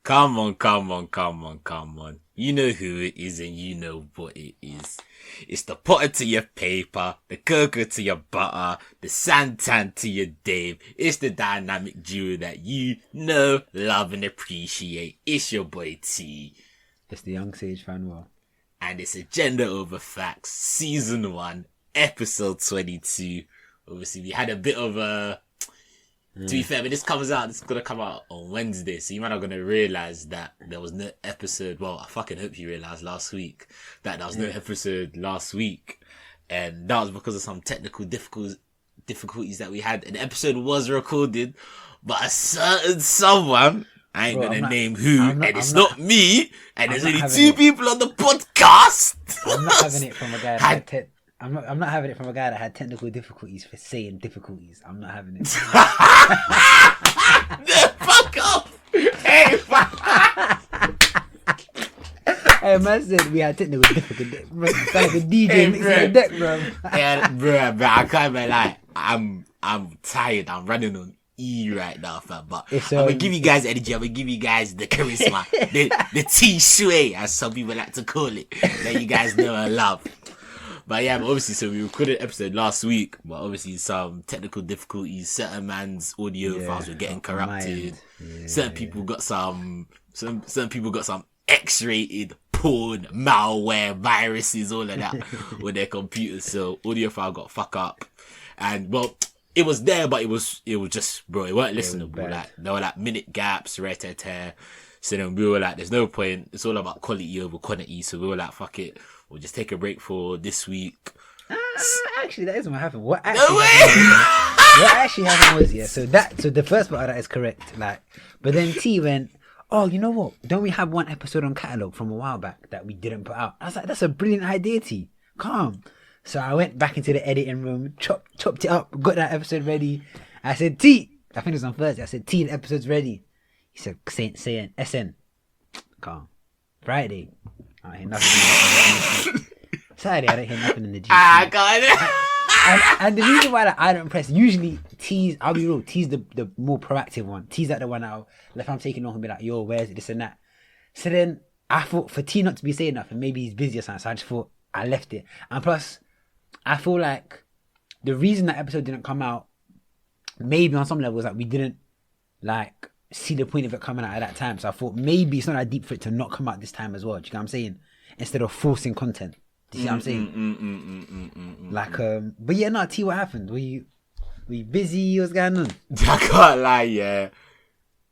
Come on. You know who it is and you know what it is. It's the Potter to your paper, the cocoa to your butter, the santan to your Dave. It's the dynamic duo that you know, love and appreciate. It's your boy T. It's the young sage Fanuel. And it's Agenda Over Facts, Season 1, Episode 22. Obviously, we had a bit of a... To be fair, when this comes out, it's going to come out on Wednesday, so you might not going to realise that there was no episode. Well, I fucking hope you realised last week that there was no episode last week. And that was because of some technical difficulties that we had. And the episode was recorded, but a certain someone, I ain't going to name who, and it's not me, and there's only two people on the podcast. I'm not having it from a guy that I'm not having it from a guy that had technical difficulties for saying difficulties. I'm not having it. Fuck off! Hey, Hey, man said we had technical difficulties. Like a DJ mixing the deck, bro. Yeah, bro, I can't be like, I'm tired. I'm running on E right now, fam. But I'm gonna give you guys energy. I'm gonna give you guys the charisma, the T-sway, as some people like to call it, that you guys know and love. But yeah, but obviously, so we recorded an episode last week, but obviously some technical difficulties. Certain man's audio files were getting corrupted. Certain people got some X-rated porn, malware, viruses, all of that with their computers. So audio file got fucked up, and well, it was there, but it was just, bro, it weren't listenable. Like there were like minute gaps, right there. So then we were like, there's no point. It's all about quality over quantity. So we were like, fuck it. We'll just take a break for this week. Actually, that isn't what happened. What actually happened was, so the first part of that is correct. Like, but then T went, oh, you know what? Don't we have one episode on catalog from a while back that we didn't put out? I was like, that's a brilliant idea, T. Calm. So I went back into the editing room, chopped it up, got that episode ready. I said, T. I think it was on Thursday. I said, T, the episode's ready. He said, saying SN. Calm. Friday. I don't hear nothing. Saturday, I don't hear nothing in the GC. I got it. And the reason why I don't press, usually T's, I'll be real, T's the more proactive one. T's like the one like if I'm taking on and be like, yo, where's it, this and that. So then I thought for T not to be saying nothing, maybe he's busy or something, so I just thought I left it. And plus, I feel like the reason that episode didn't come out, maybe on some levels, like we didn't like see the point of it coming out at that time. So I thought maybe it's not that deep for it to not come out this time as well. Do you know what I'm saying? Instead of forcing content. Do you see what I'm saying? But yeah, no, T, what happened? Were you busy? What's going on? I can't lie, yeah.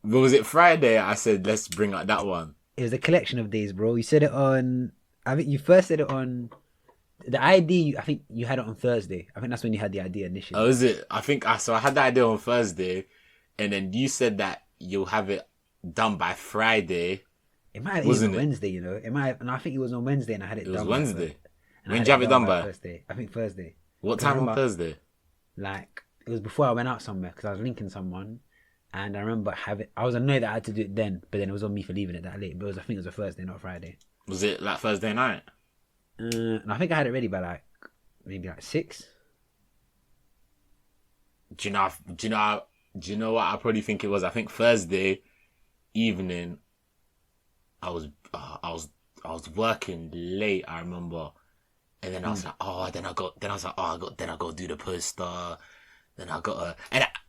But was it Friday? I said, let's bring out that one. It was a collection of days, bro. You said it on, I think you first said it on, the idea, I think you had it on Thursday. I think that's when you had the idea initially. Oh, is it? I had the idea on Thursday, and then you said that you'll have it done by Friday. It might have been Wednesday, you know. And I think it was on Wednesday, and I had it done. It was Wednesday. When did you have it done by? Thursday. I think Thursday. What time on Thursday? Like, it was before I went out somewhere, because I was linking someone, and I remember I was annoyed that I had to do it then, but then it was on me for leaving it that late. But I think it was a Thursday, not Friday. Was it like Thursday night? And I think I had it ready by maybe 6. Do you know what I probably think it was? I think Thursday evening. I was working late, I remember, and then I was like, I got do the poster. Then I got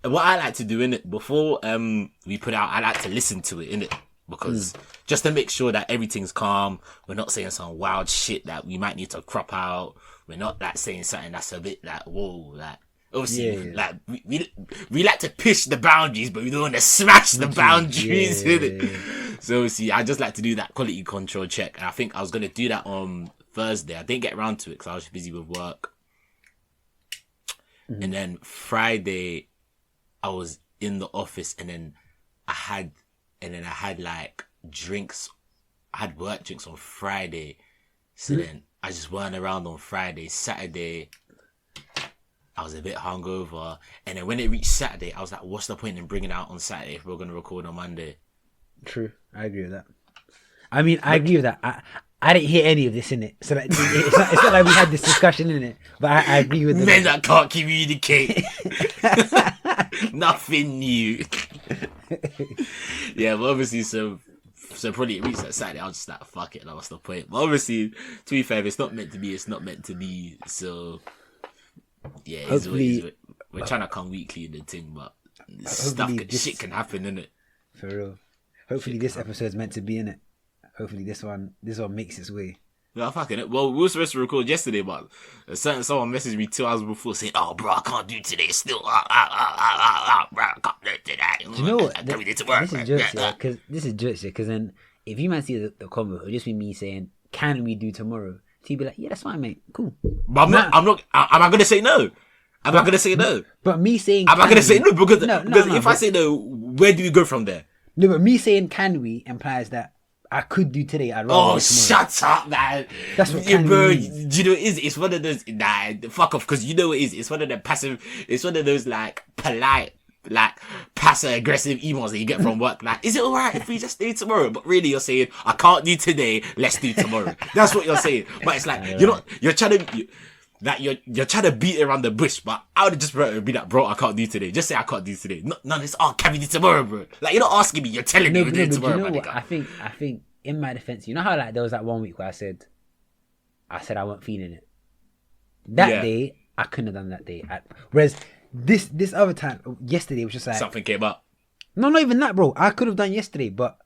what I like to do in it before we put out, I like to listen to it in it, because just to make sure that everything's calm. We're not saying some wild shit that we might need to crop out. We're not like saying something that's a bit like whoa, like. Obviously, like we like to push the boundaries, but we don't want to smash the boundaries. So obviously, I just like to do that quality control check. And I think I was gonna do that on Thursday. I didn't get around to it because I was busy with work. And then Friday, I was in the office, and then I had like drinks. I had work drinks on Friday, so then I just weren't around on Friday. Saturday, I was a bit hungover, and then when it reached Saturday, I was like, what's the point in bringing it out on Saturday if we're going to record on Monday? True, I agree with that. I mean, I agree with that. I didn't hear any of this in it, so that it's not like we had this discussion in it, but I agree with men that can't communicate. Nothing new. Yeah, but obviously, so So probably it reached that Saturday. I was just like, fuck it, what's the point? But obviously, to be fair, if it's not meant to be, it's not meant to be. So yeah, Hopefully, we're trying to come weekly in the thing, but shit can happen, innit? For real. Hopefully this episode's meant to be in it. Hopefully this one makes its way. No, fucking it. Well, we were supposed to record yesterday, but someone messaged me 2 hours before saying, "Oh, bro, I can't do today. Still, bro, I can't do today." Do you know what? We need to work. This is jokes, yeah. Because then if you might see the convo, it'll just be me saying, "Can we do tomorrow?" So you'd be like, "Yeah, that's fine, mate. Cool." But I'm not. Am I gonna say no? I'm not gonna say no. But me saying, I'm not gonna say no because if I but, say no, where do we go from there? No, but me saying "can we" implies that I could do today. I'd rather do tomorrow. Shut up, man. That's what bro. means. Do you know what it is? It's one of those. Nah, fuck off. Because you know what it is. It's one of the passive. It's one of those like polite, like passive aggressive emails that you get from work. Like, is it alright if we just do tomorrow? But really, you're saying I can't do today. Let's do tomorrow. That's what you're saying. But it's like you're trying to. You're trying to beat around the bush, but I would have just be like, bro, I can't do today. Just say I can't do today. None of this. Oh, can we do tomorrow, bro? Like you're not asking me. You're telling me we're doing tomorrow. You know what? I think in my defense, you know how like there was that 1 week where I said I wasn't feeling it. That day I couldn't have done that day. Whereas this other time, yesterday was just like something came up. No, not even that, bro. I could have done yesterday, but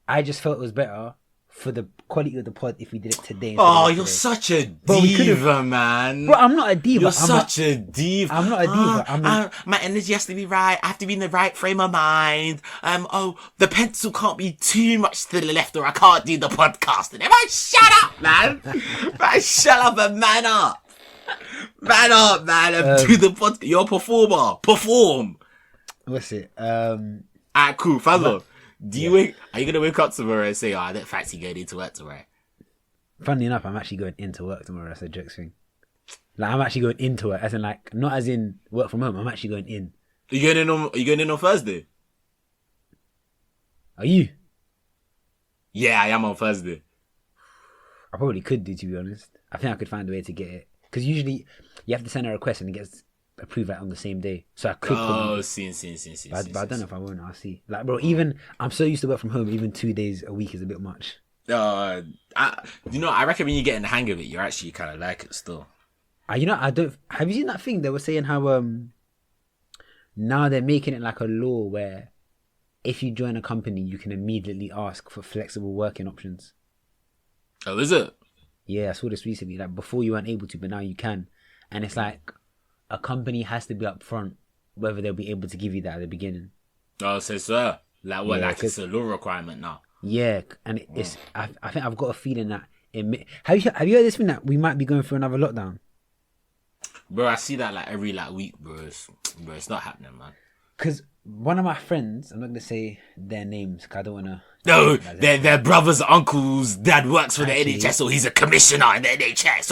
I just felt it was better for the quality of the pod if we did it today. Oh, you're such a diva, man. Bro, I'm not a diva. You're such a diva. I'm not a diva. My energy has to be right. I have to be in the right frame of mind. The pencil can't be too much to the left or I can't do the podcast. And everyone shut up, man. Man, shut up and man up. Man up, man. Do the podcast. You're a performer. Perform. What's it? Alright, cool. Fazlo. Are you gonna wake up tomorrow and say, "Oh, I don't fancy going into work tomorrow"? Funnily enough, I'm actually going into work tomorrow. That's a jokes thing. Like I'm actually going into work, as in like not as in work from home. I'm actually going in. Are you going in on Thursday? Are you? Yeah, I am on Thursday. I probably could do, to be honest. I think I could find a way to get it because usually you have to send a request and it gets approved like on the same day, so I could. But I don't know if I won't. I'll see. Like, bro, even I'm so used to work from home. Even 2 days a week is a bit much. I reckon when you get in the hang of it, you actually kind of like it still. I don't. Have you seen that thing they were saying how now they're making it like a law where if you join a company, you can immediately ask for flexible working options. Oh, is it? Yeah, I saw this recently. Like before, you weren't able to, but now you can, and it's like. A company has to be upfront whether they'll be able to give you that at the beginning. Oh, so like what? Yeah, like it's a law requirement now. Yeah, and it's. I think I've got a feeling that have you heard this thing that we might be going through another lockdown? Bro, I see that like every week, bro. It's not happening, man. Because one of my friends, I'm not gonna say their names because I don't wanna. No, their brothers, uncles, dad works for the NHS, or he's a commissioner in the NHS.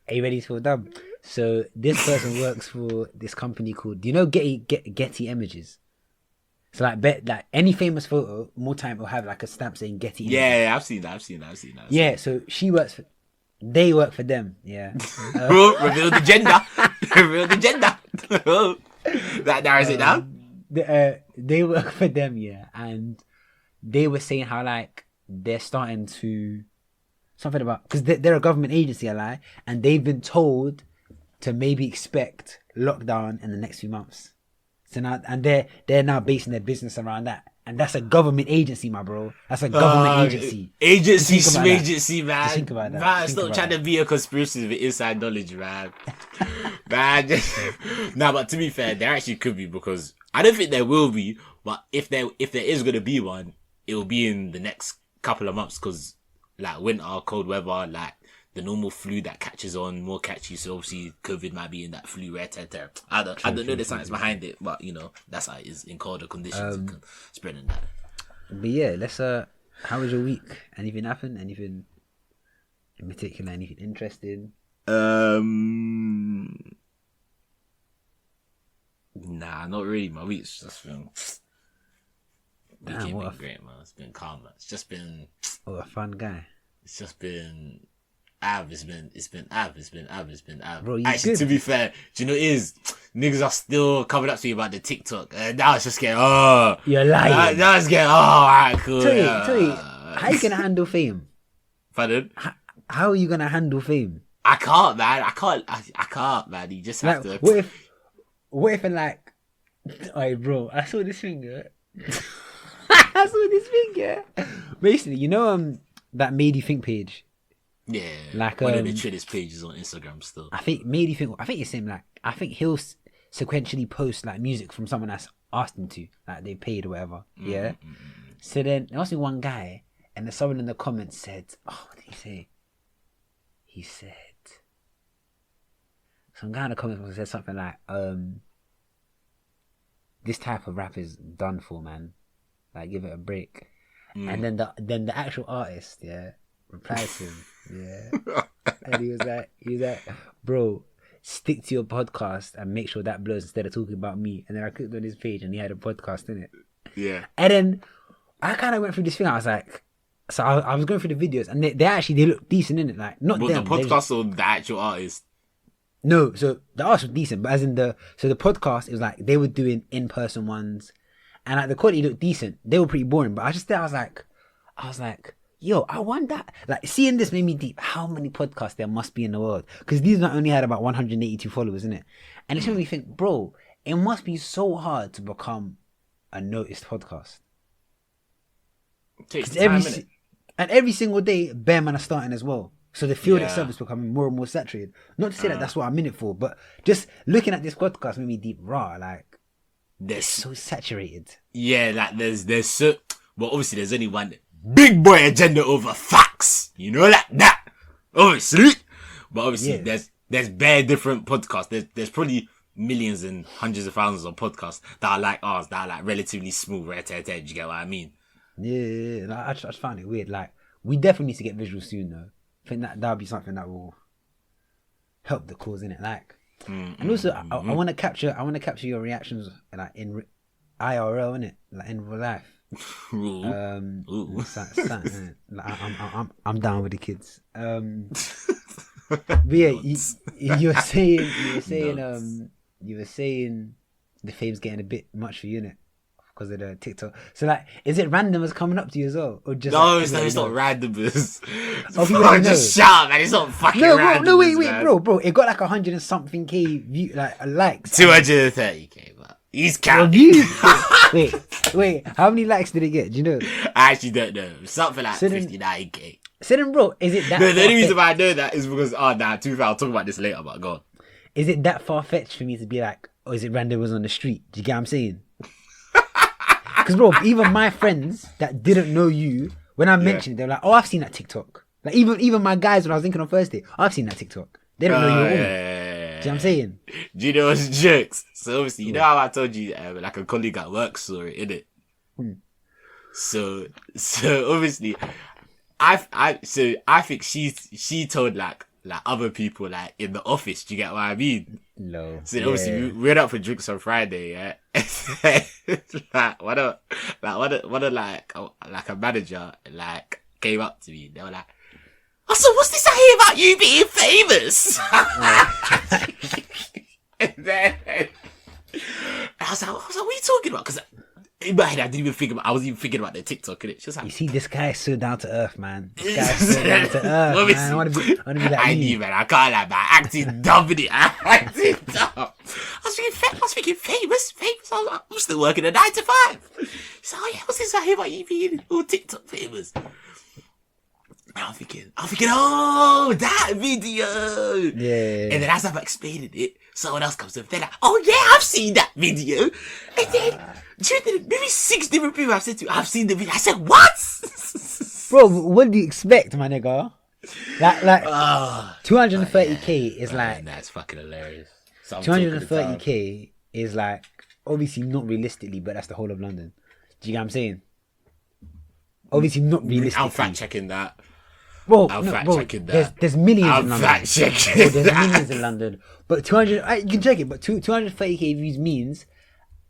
Are you ready for them? So this person works for this company called. Do you know Getty Images? So like any famous photo, more time will have like a stamp saying Getty Images. Yeah, I've seen that. Yeah, so they work for them. Yeah. Bro, reveal the gender. Reveal the gender. That narrows it down. They work for them, yeah, and they were saying how like they're starting to. Something about because they're a government agency, and they've been told to maybe expect lockdown in the next few months. So now, and they're now basing their business around that, and that's a government agency, my bro. That's a government agency. Agency, man. Think about that. Man, stop trying to be a conspiracy with inside knowledge, man. Man, nah, but to be fair, there actually could be because I don't think there will be, but if there is gonna be one, it will be in the next couple of months because. Like winter, cold weather, like the normal flu that catches on more catchy. So obviously COVID might be in that flu rate. I don't know the science behind it, but you know that's how it is in colder conditions spreading that. But yeah, let's. How was your week? Anything happen? Anything in particular? Anything interesting? Nah, not really. My week's just been. Damn, been great, man. It's been calm, man. It's just been. Oh, a fun guy. It's just been It's been av. Bro, you Actually, good. to be fair, do you know what it is? Niggas are still coming up to you about the TikTok. Now it's just getting, You're lying. Now it's getting, alright, cool. Toye, how you gonna handle fame? Pardon? How are you gonna handle fame? I can't, man. I can't, man. You just have Like, to. what if, like, alright, bro, I saw this finger. I saw this finger. Basically, you know, that Made You Think page. Yeah, like one of the trillest pages on Instagram still. I think Made You Think. I think it's him. Like, I think he'll sequentially post like music from someone that's asked him to, like they paid or whatever. Yeah. So then there must be one guy, and then someone in the comments said, "Oh, what did he say?" He said, some guy in the comments said something like, "This type of rap is done for, man. Like, give it a break." And then the actual artist, yeah, replied to him, yeah, and he was like, "Bro, stick to your podcast and make sure that blows instead of talking about me." And then I clicked on his page and he had a podcast in it. Yeah. And then I kind of went through this thing. I was like, so I was going through the videos and they look decent in it. Like, not But them. the podcast or the actual artist? No, so the artist was decent, but as in the podcast, it was like they were doing in-person ones, and like the quality looked decent. They were pretty boring, but I was like, yo, I wonder, like, seeing this made me deep. How many podcasts there must be in the world? Because these not only had about 182 followers, in it, and it made me think, bro, it must be so hard to become a noticed podcast. Takes time, innit? And every single day, bear man are starting as well. So the field itself is becoming more and more saturated. Not to say that that's what I'm in it for, but just looking at this podcast made me deep raw. Like, it's so saturated. Yeah, like there's so, well, obviously there's only one big boy agenda over facts. You know, like that. Obviously, but obviously there's bare different podcasts. There's probably millions and hundreds of thousands of podcasts that are like ours, that are like relatively small, right? Do you get what I mean? Yeah. Like, I just found it weird. Like, we definitely need to get visuals soon, though. I think that would be something that will help the cause, innit? Like, and also I want to capture your reactions like in IRL, innit? Like in real life. Like, I'm down with the kids. But yeah, you were saying the fame's getting a bit much for you, innit? Because of the TikTok. So like, is it randomers coming up to you as well? Or just no, like, it's not randomers. Oh, just shout, man. It's not fucking randomers. No, wait, bro. It got like 100 and something K view, like likes. 230K, but he's counting. Wait, how many likes did it get? Do you know? I actually don't know. Something like 59K. So then, bro, is it that? No, the only reason why I know that is because I'll talk about this later. But go on. Is it that far fetched for me to be like, or is it randomers on the street? Do you get what I'm saying? Because, bro, even my friends that didn't know you, when I mentioned it, they were like, "Oh, I've seen that TikTok." Like, even my guys when I was thinking on first day, I've seen that TikTok. They don't know you're a woman. Do you know what I'm saying? Do you know what's jokes? So obviously, you know how I told you, like a colleague at work saw it, innit? So obviously, I think she told like other people like in the office. Do you get what I mean? No. So obviously we went out for drinks on Friday, yeah. like what a manager like came up to me. They were like, "Oh, so what's this I hear about you being famous?" And then I was like, "What are you talking about?" Because in my head, I wasn't even thinking about the TikTok, innit? Just like, you see, this guy is so down to earth, man. This guy is so down to earth, man. I want to be like I you. knew, man. I can't lie, man. Acting dumb, innit? Acting dumb. I was thinking famous. I was like, I'm still working a 9 to 5. So, oh yeah, what's this I hear about you being all TikTok famous? And I'm thinking, oh, that video. Yeah. And then as I'm explaining it, someone else comes up. They're like, "Oh yeah, I've seen that video." And then, maybe 6 different people I've said to, "I've seen the video." I said, "What?" Bro, what do you expect, my nigga? Like 230K is like... That's fucking hilarious. 230K is like, obviously not realistically, but that's the whole of London. Do you get what I'm saying? Obviously not realistically. I'm fact checking that. Bro, checking that. There's millions in London. I'm fact checking. There's millions in London. But 200, you can check it, but 230K views means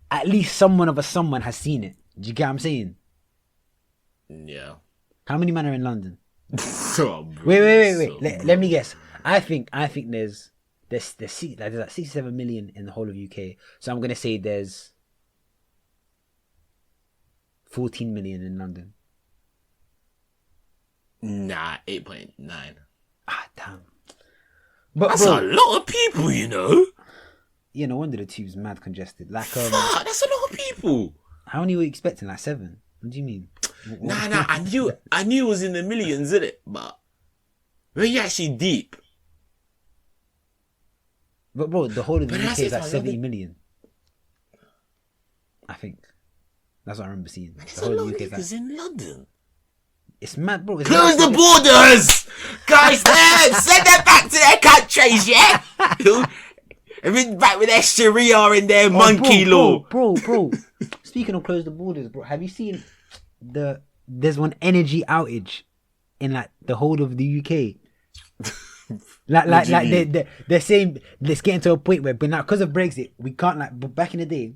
at least someone has seen it. Do you get what I'm saying? Yeah. How many men are in London? Oh, bro, Wait. so Let me guess. I think there's like 67 million in the whole of UK. So I'm gonna say there's 14 million in London. Nah, 8.9. Ah, damn. But That's bro, a lot of people, you know. yeah, no wonder the tube's mad congested. Like, Fuck, that's a lot of people. how many were you expecting? Like 7? What do you mean? Nah, I knew it was in the millions, innit? But when you actually deep, But bro, the whole of the But UK that's is it, like man, 70 million. I think. That's what I remember seeing. there's The a whole lot of of the UK is like, niggas in London. it's mad, bro. It's Close mad. the borders, guys. Send them back to their countries, yeah. I've been back with their Sharia and their monkey law. Bro. Speaking of close the borders, bro, have you seen there's one energy outage in like the whole of the UK? They're saying let's get into a point where, but now because of Brexit, we can't but back in the day,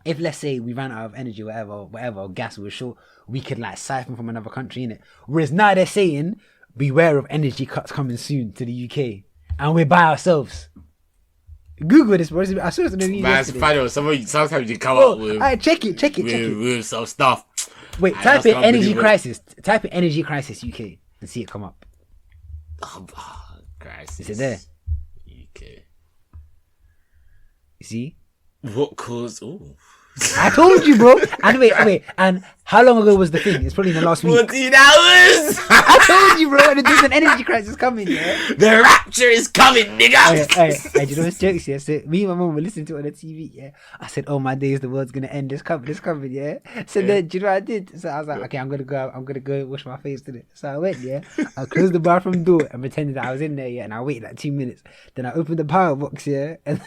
if let's say we ran out of energy, whatever, gas was short, we could like siphon from another country in it. Whereas now they're saying beware of energy cuts coming soon to the UK, and we're by ourselves. Google this, bro. I saw it on the news yesterday. Funny. Sometimes you come up with. Alright, check it. With some stuff. Wait, type in energy crisis. Type in energy crisis UK and see it come up. Crisis. Is it there? UK. You see? What caused? Ooh. I told you, bro. And wait. And how long ago was the thing? It's probably in the last week. 14 hours. I told you, bro. There's an energy crisis coming, yeah? The rapture is coming, nigga. Hey, do you know what's jokes, yeah? So me and my mum were listening to it on the TV, yeah? I said, oh, my days, the world's going to end. This coming, yeah? So then, do you know what I did? So I was like, okay, I'm going to go wash my face today. So I went, yeah? I closed the bathroom door and pretended that I was in there, yeah? And I waited like 2 minutes. Then I opened the power box, yeah? And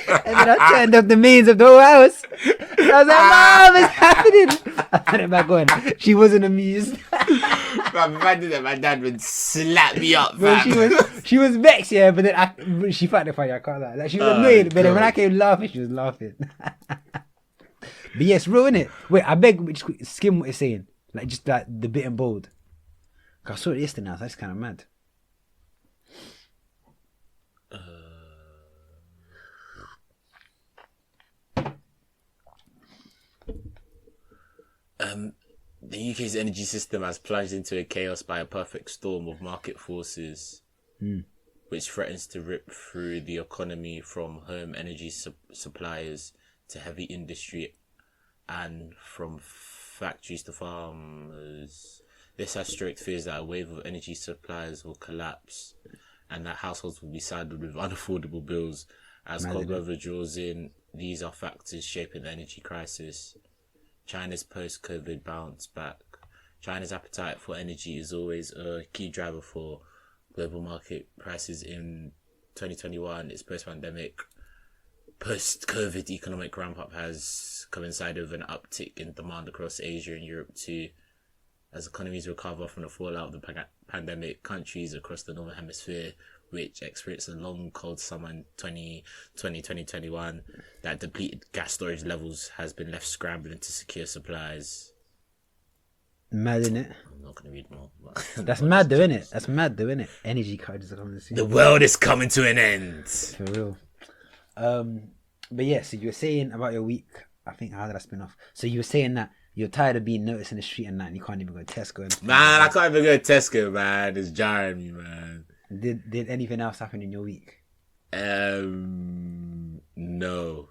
and then I turned up the mains of the whole house. And I was like, Mom, it's happening. I put it back on. She wasn't amused. If I did that, my dad would slap me up, Bro, fam. she was vexed, yeah, but then she found it funny, I can't lie. Like, she was annoyed, but then when I came laughing, she was laughing. But yes, real, innit? Wait, I beg, just skim what it's saying. Like, just like the bit and bold. I saw it yesterday now, so that's kind of mad. The UK's energy system has plunged into a chaos by a perfect storm of market forces, which threatens to rip through the economy from home energy suppliers to heavy industry and from factories to farmers. This has stroked fears that a wave of energy suppliers will collapse and that households will be saddled with unaffordable bills as cold weather draws in. These are factors shaping the energy crisis. China's post-COVID bounce back. China's appetite for energy is always a key driver for global market prices in 2021. Its post-pandemic, post-COVID economic ramp-up has coincided with an uptick in demand across Asia and Europe too. As economies recover from the fallout of the pandemic, countries across the Northern Hemisphere, which experienced a long cold summer in 2021, that depleted gas storage levels has been left scrambling to secure supplies. Mad, innit? I'm not going to read more. That's mad though, innit? Energy crisis are coming soon. The world is coming to an end. For real. But yeah, so you were saying about your week. I think, how did I spin off? So you were saying that you're tired of being noticed in the street and that, and you can't even go to Tesco. Man, I can't even go to Tesco, man. It's jarring me, man. Did anything else happen in your week? No.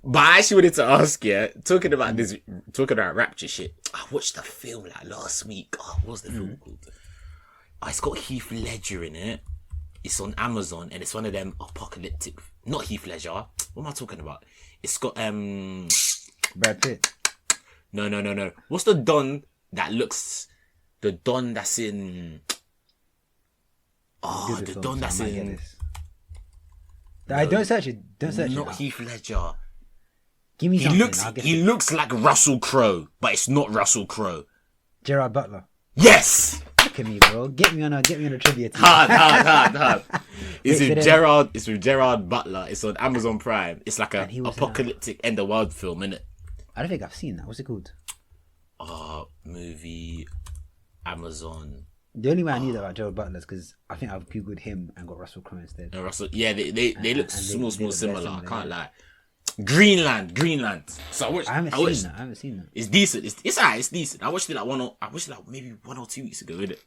But I actually wanted to ask you, talking about rapture shit. I watched a film like last week. Oh, what was the film called? Oh, it's got Heath Ledger in it. It's on Amazon and it's one of them apocalyptic. Not Heath Ledger. What am I talking about? It's got Brad Pitt. No. What's the Don that looks? The Don that's in. Oh, the Don that's in. Don't search it. Not Heath Ledger. Give me something. He looks like Russell Crowe, but it's not Russell Crowe. Gerard Butler. Yes. Look at me, bro. Get me on a trivia team. Hard. It's with Gerard Butler. It's on Amazon Prime. It's like a apocalyptic end of world film, innit? I don't think I've seen that. What's it called? movie, Amazon. The only way I knew that about Gerald Butler is because I think I've googled him and got Russell Crowe instead. And Russell, yeah, they look and small they look similar. very I similar, can't yeah. lie. Greenland. So I haven't seen that. It's decent. It's alright. It's decent. I watched it like maybe 1 or 2 weeks ago, innit?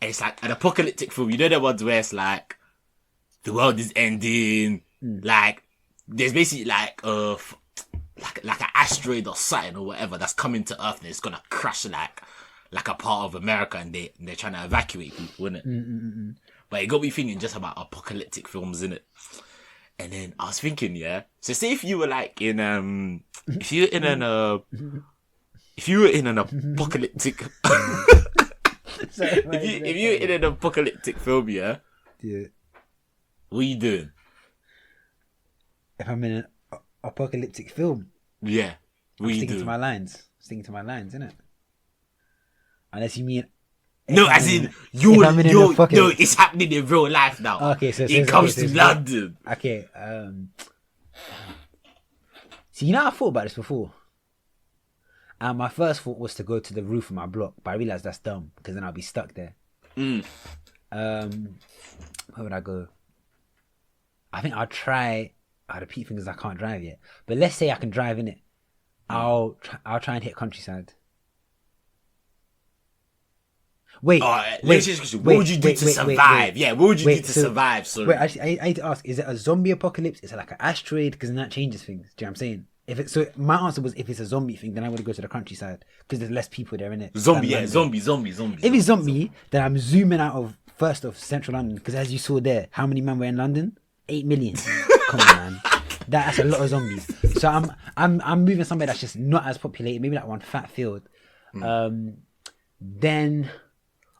And it's like an apocalyptic film. You know the ones where it's like the world is ending. Like there's basically like like an asteroid or something or whatever that's coming to Earth and it's gonna crash like a part of America and they're trying to evacuate people, innit? But it got me thinking just about apocalyptic films, innit? And then I was thinking, yeah. So say if you were like in if you were in an apocalyptic if you were in an apocalyptic film, yeah. What are you doing? If I'm in an apocalyptic film, yeah. What are you sticking doing? to my lines. Sticking to my lines, innit? Unless you mean No, as in it's happening in real life now. Okay, so it comes to London. Okay, see, you know, I thought about this before, and my first thought was to go to the roof of my block, but I realized that's dumb because then I'll be stuck there. Where would I go? I think I'll try. The peak thing is I can't drive yet, but let's say I can drive in it. I'll try and hit countryside. Wait, what would you do to survive? Yeah, what would you do to survive? Sorry. Wait, actually, I need to ask: is it a zombie apocalypse? Is it like an asteroid? Because then that changes things. Do you know what I'm saying? So my answer was if it's a zombie thing, then I would go to the countryside because there's less people there, innit? Zombie. If it's zombie, then I'm zooming out of first of central London because as you saw there, how many men were in London? 8 million. Come on, man. That's a lot of zombies. So I'm moving somewhere that's just not as populated, maybe like one fat field. Then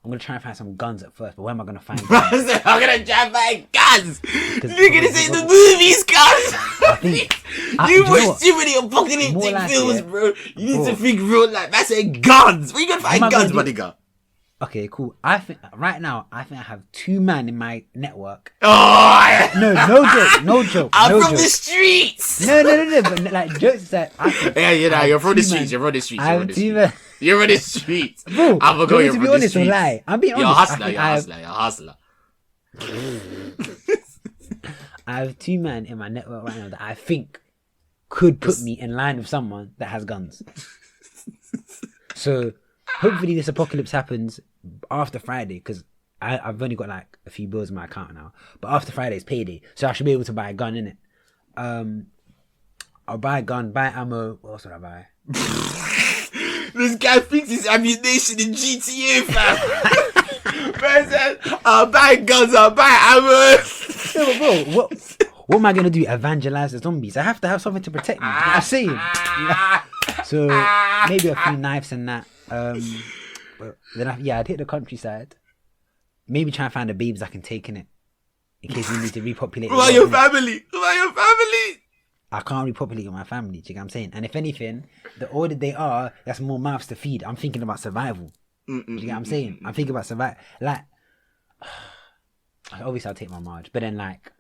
I'm gonna try and find some guns at first, but where am I gonna find guns? I'm gonna try and find guns. Nigga, this ain't the movies, guns. You watch too many apocalyptic films, bro. You need to think real life. I said guns. Where you gonna find guns, my nigga? Okay, cool. I think right now I have 2 men in my network. Oh, No joke. I'm from the streets. No. But like jokes that I think. Yeah, you're from the streets. You're from the streets. I have 2 men. You're from the streets. Bro, I'm gonna go. You're to from be the honest or streets. lie. I'm being honest. You're a hustler. I have 2 men in my network right now that I think could put me in line with someone that has guns. So hopefully this apocalypse happens after Friday because I've only got like a few bills in my account now. But after Friday is payday, so I should be able to buy a gun, innit? I'll buy a gun, buy ammo. What else would I buy? This guy thinks he's ammunition in GTA, fam. Man said, I'll buy guns, I'll buy ammo. No, bro, what am I going to do? Evangelize the zombies? I have to have something to protect me. You know what I'm saying? So maybe a few knives and that. But then I'd hit the countryside. Maybe try and find the babes I can take in it. In case we need to repopulate. Who are your family? I can't repopulate with my family, do you know what I'm saying? And if anything, the older they are, that's more mouths to feed. I'm thinking about survival. Do you know what I'm saying? I'm thinking about survival. Like, obviously I'll take my Marge, but then like...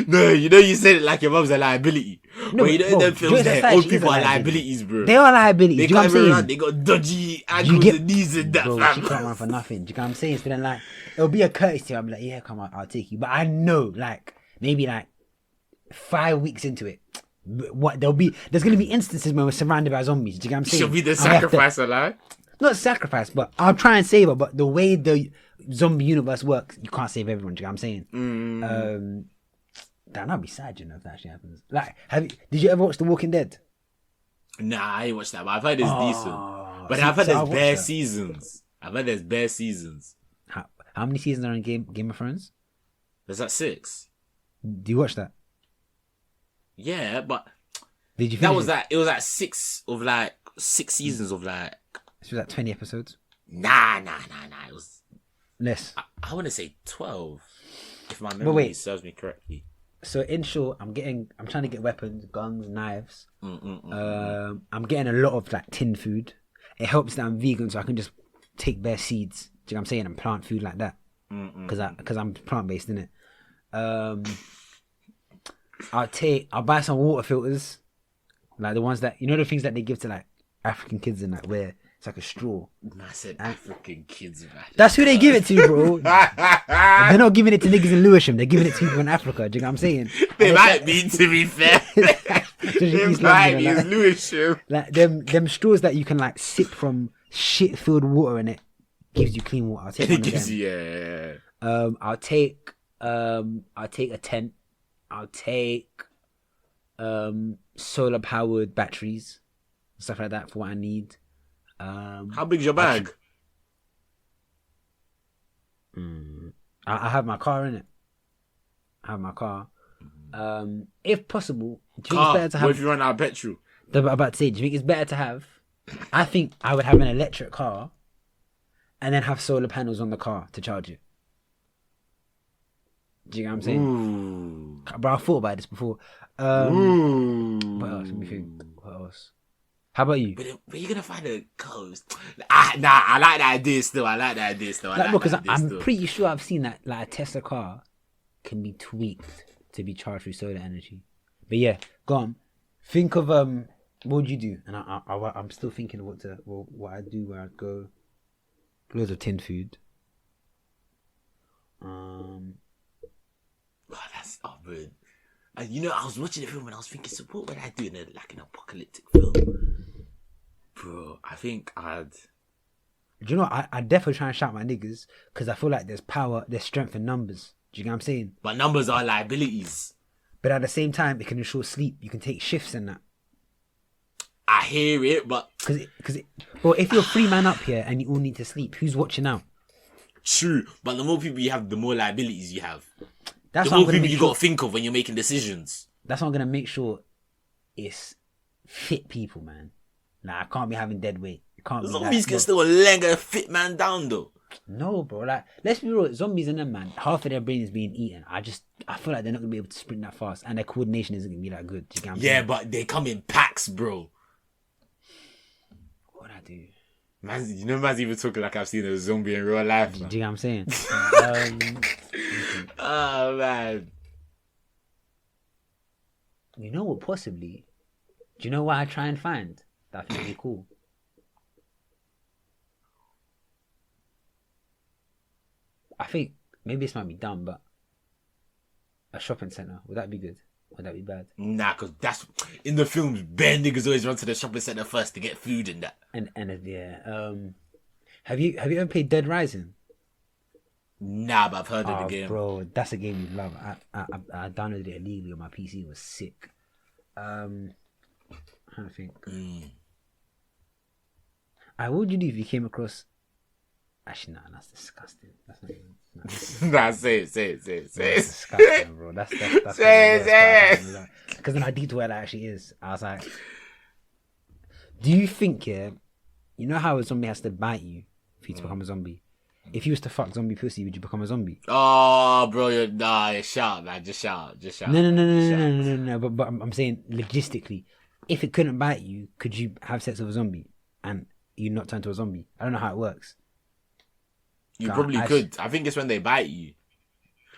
No, you said it like your mum's a liability. No, but you know in them films that old people are liabilities, bro. They are liabilities, do you know what I'm saying? They got dodgy ankles and knees and that, bro, she can't run for nothing, do you know what I'm saying? So then like, it'll be a courtesy, I'll be like, yeah, come on, I'll take you. But I know, like, maybe like 5 weeks into it, there's going to be instances where we're surrounded by zombies, do you know what I'm saying? She'll be the sacrifice alive? Not sacrifice, but I'll try and save her. But the way the zombie universe works, you can't save everyone. Do you know what I'm saying? That'd be sad, you know, if that actually happens. Like, did you ever watch The Walking Dead? Nah, I ain't watched that, but I've heard it's decent. But I've heard there's bare seasons. I've heard there's bare seasons. How many seasons are in Game of Thrones? There's like 6. Do you watch that? Yeah, but did you? That was like it was like 6 seasons of like. It was like 20 episodes. Nah. It was less. I want to say 12, if my memory serves me correctly. So in short, I'm trying to get weapons, guns, knives. I'm getting a lot of like tin food. It helps that I'm vegan, so I can just take bare seeds. Do you know what I'm saying? And plant food like that. Because I'm plant based, innit? I'll buy some water filters, like the ones that the things that they give to like African kids and like where It's like a straw. I said African kids, man. That's who they give it to, bro. They're not giving it to niggas in Lewisham. They're giving it to people in Africa. Do you know what I'm saying? They might be, to be fair. They might be in Lewisham. Like them straws that you can like sip from shit-filled water and it gives you clean water. I'll take one of them. Yeah. I'll take a tent. I'll take solar powered batteries, stuff like that for what I need. How big's your bag? I have my car in it. I have my car. If possible, do you think it's better to have? What if you run out of petrol? I'm about to say, do you think it's better to have? I think I would have an electric car, and then have solar panels on the car to charge it. Do you know what I'm saying? Ooh. But I thought about this before. What else? Let me think. What else? How about you? But you're gonna find a coast. I like that idea still. Because I'm pretty sure I've seen that like a Tesla car can be tweaked to be charged through solar energy. But yeah, go on. Think of what would you do? And I'm still thinking of what I do where I'd go. Loads of tin food. Bro. You know, I was watching the film and I was thinking, so what would I do in an apocalyptic film? Bro, I think I'd... Do you know what? I'd definitely try and shout my niggas because I feel like there's power, there's strength in numbers. Do you know what I'm saying? But numbers are liabilities. But at the same time, it can ensure sleep. You can take shifts in that. I hear it, but... Well, if you're 3 man up here and you all need to sleep, who's watching out? True, but the more people you have, the more liabilities you have. That's the more people you got to think of when you're making decisions. That's why I'm going to make sure it's fit people, man. Nah, I can't be having dead weight. Zombies can still leg a fit man down, though. No, bro. Like, let's be real. Zombies and them, man, half of their brain is being eaten. I feel like they're not going to be able to sprint that fast. And their coordination isn't going to be that good. Do you get what I'm saying? But they come in packs, bro. What would I do? Man, you know, man's even talking like I've seen a zombie in real life. Man. Do you know what I'm saying? Oh, man. You know what, possibly? Do you know what I try and find that I think would be cool? I think maybe this might be dumb, but a shopping centre, would that be good? Would that be bad? Nah, because that's in the films. Bare niggas always run to the shopping centre first to get food and that. And yeah. Have you ever played Dead Rising? Nah, but I've heard of the game. Bro, that's a game you love. I downloaded it illegally on my PC. It was sick. I'm trying to think. What would you do if you came across? Actually, nah, that's disgusting. That's not even. Nah, say it. That's disgusting, bro. That's say it. Because then I deep to where that actually is. I was like, do you think, you know how a zombie has to bite you for you to become a zombie? If you was to fuck zombie pussy, would you become a zombie? Oh, bro, shout, man. Just shout. No. But I'm saying logistically, if it couldn't bite you, could you have sex with a zombie and you not turn to a zombie? I don't know how it works. You probably could. I think it's when they bite you.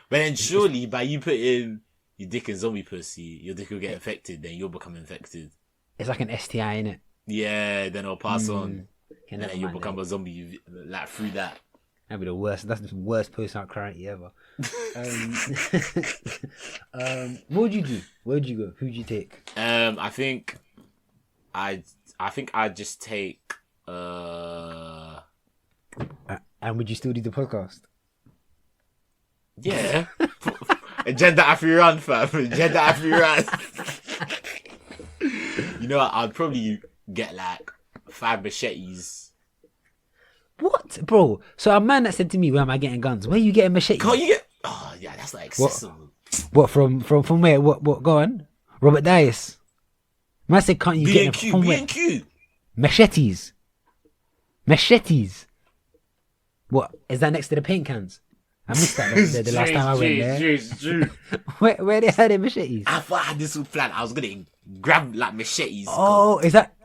But then surely by you putting your dick in zombie pussy, your dick will get infected, then you'll become infected. It's like an STI, innit? Yeah, then it'll pass on. And then you'll become a zombie like through that. That'd be the worst. That's the worst post-out clarity ever. What would you do? Where would you go? Who'd you take? I think I'd just take and would you still do the podcast? Yeah. Agenda Afriran, fam. Agenda Afriran. You know what? I'd probably get like 5 machetes. What? Bro, so a man that said to me, where am I getting guns? Where are you getting machetes? Can't you get... Oh, yeah, that's like accessible. What, from where? What, go on? Robert Dice. Man said, can't you get them from where? B&Q. Machetes. What? Is that next to the paint cans? I missed that the last time I went there. Where they had their machetes? I thought I had this plan. I was going to grab like machetes. Oh, is that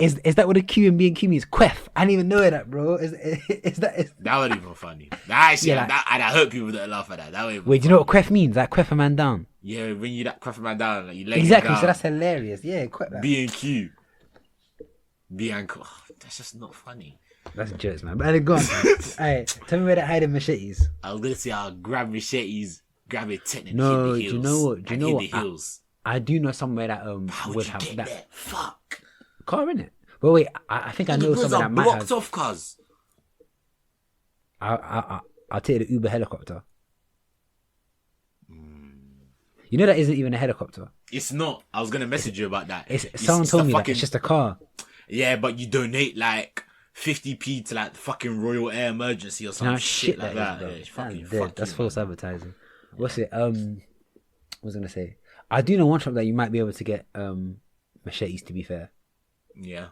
what a Q and B&Q means? Queff. I didn't even know that, bro. Is that... That wasn't even funny. Actually, yeah, and I hurt people that laugh at that. Wait, do you know what queff means? Like queff a man down. Yeah, when you queff a man down, like you leg exactly, down. So that's hilarious. Yeah, queff that. B&Q. B&Q. Oh, that's just not funny. That's jokes, man. But go on. Alright, tell me where they're hiding machetes. I was gonna say I'll grab machetes, grab a tent and No, hit the hills. do you know what? Do you know what? The hills. I do know somewhere that How would you have get that there? Fuck. car in it. But wait, I think I know somewhere that might blocked have. off cars. I'll take the Uber helicopter. You know that isn't even a helicopter. It's not. I was gonna message you about that. Someone told me fucking, that it's just a car. Yeah, but you donate like 50p to like the fucking Royal Air Emergency or some shit like that. Bro. Yeah, it's fucking That's false advertising. What's it? What was I gonna say? I do know one shop that you might be able to get machetes. To be fair, yeah.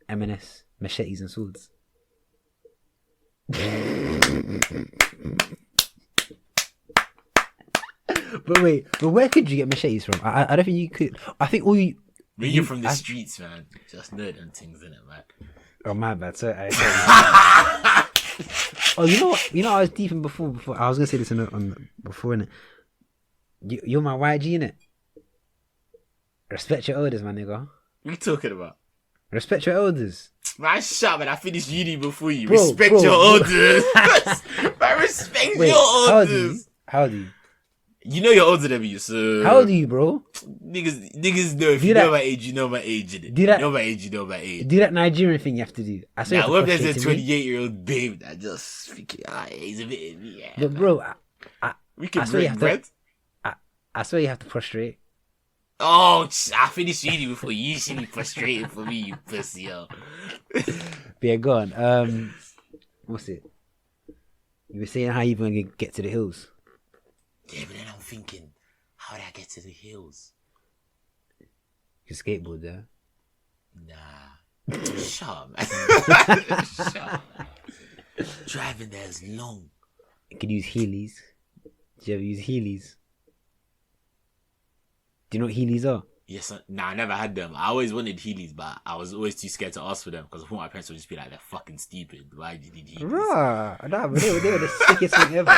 M&S machetes and swords. But where could you get machetes from? I don't think you could. I think all you. When you're from the streets, man, just know them things, innit, man. Oh my bad, sir. Oh, you know what? I was deep in before. I was gonna say this before, innit? You're my YG, innit? Respect your elders, my nigga. What you talking about? Respect your elders. Man, shut up, man. I finished uni before you. Bro, respect your elders. Man, respect your elders. How old are you? You know you're older than me, so... How old are you, bro? Niggas know. If you know my age, you know my age, innit? You know my age, you know my age. Do that Nigerian thing you have to do. I swear. Now, what if there's a 28-year-old babe that just thinking, he's a bit... Yeah, but bro, we can break bread. I swear you have to prostrate. Oh, I finished uni before you should be frustrated for me, you pussy, yo. But yeah, go on. What's it? You were saying how you going to get to the hills. Yeah, but then I'm thinking, how did I get to the hills? You skateboard there? Nah. Shut up, man. Shut up, man. Driving there is long. You could use Heelys. Did you ever use Heelys? Do you know what Heelys are? Yes, nah, I never had them. I always wanted Heelys, but I was always too scared to ask for them because I thought my parents would just be like, they're fucking stupid. Why do you need Heelys? Bruh, nah, but they were the sickest thing ever.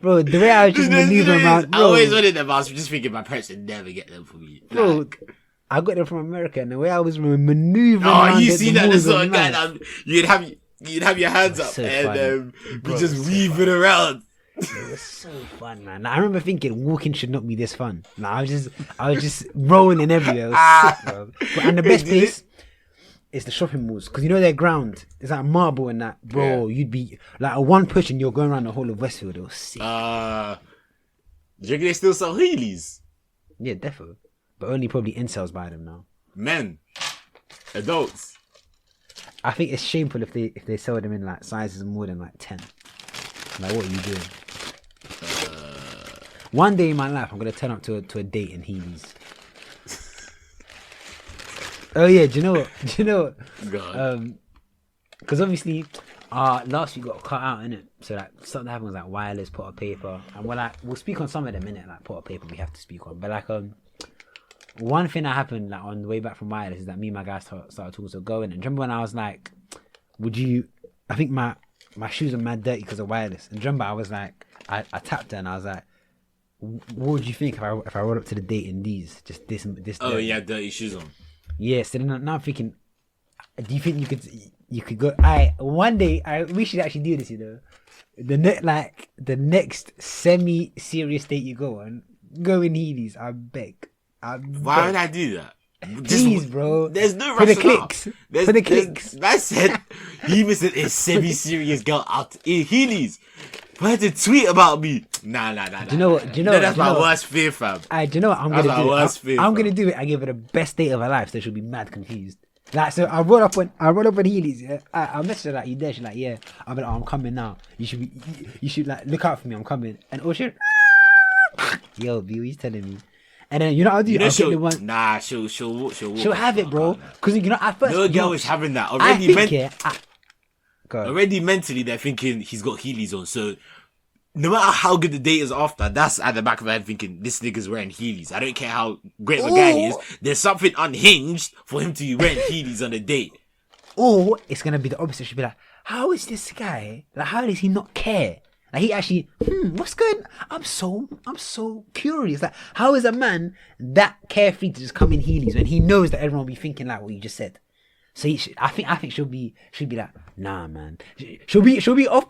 Bro, the way I was just maneuvering around, bro. I always wanted them. I was just thinking my parents would never get them for me. Bro, like, I got them from America, and the way I was maneuvering around. Oh, you see that? The sort of guy that you'd have your hands up so and bro, be just weaving around. It was so fun, man. I remember thinking walking should not be this fun. I was just rolling everywhere. It was sick, bro. And the best place is the shopping malls, because you know they're ground. It's like marble and that, bro. Yeah. You'd be like a one push and you're going around the whole of Westfield. It was sick. Do you think they still sell Heelys? Yeah, definitely. But only probably incels buy them now. Men, adults. I think it's shameful if they sell them in like sizes more than like 10. Like, what are you doing? One day in my life, I'm gonna turn up to a date in Heelys. Oh yeah, do you know what? God. Because obviously, last week got cut out, innit? So like something that happened was like wireless, pot of paper, and we'll speak on some of them, innit? Like pot of paper, we have to speak on. But like one thing that happened like on the way back from wireless is that me and my guys started talking to a girl, and remember when I was like, I think my shoes are mad dirty because of wireless, and remember I was like, I tapped her and I was like, what would you think if I rolled up to the date in these, just this? Oh, yeah, dirty shoes on. Yeah, so then now I'm thinking, do you think you could go? One day we should actually do this. You know, the next semi-serious date you go on, go in Heelys. I beg. Why would I do that? Please, bro. There's no for the rationale. clicks. For the clicks. That said, he was a semi-serious girl out in Heelys. Why did tweet about me? Nah. Do you know what? That's my worst fear, fam. Do you know what I'm gonna do? I'm gonna do it. I give her the best date of her life, so she'll be mad confused. Like, so I roll up on Heelys. Yeah, I messaged her like, you there? She's like, yeah. I'm like, I'm coming now. You should like look out for me. I'm coming. And oh shit, yo, B, what you telling me? And then you know what I'll do? I'll get the one. Nah, she'll have it, bro. Because you know at first no girl is having that already. Already mentally, they're thinking he's got Heelys on. So no matter how good the date is after, that's at the back of my head thinking this nigga's wearing Heelys. I don't care how great of a guy he is. There's something unhinged for him to be wearing Heelys on a date. Or it's gonna be the opposite. She'll be like, how is this guy? Like, how does he not care? Like, he actually, what's going on? I'm so curious. Like, how is a man that carefree to just come in Heelys when he knows that everyone will be thinking like what you just said? So I think she'll be like, nah, man. She'll be off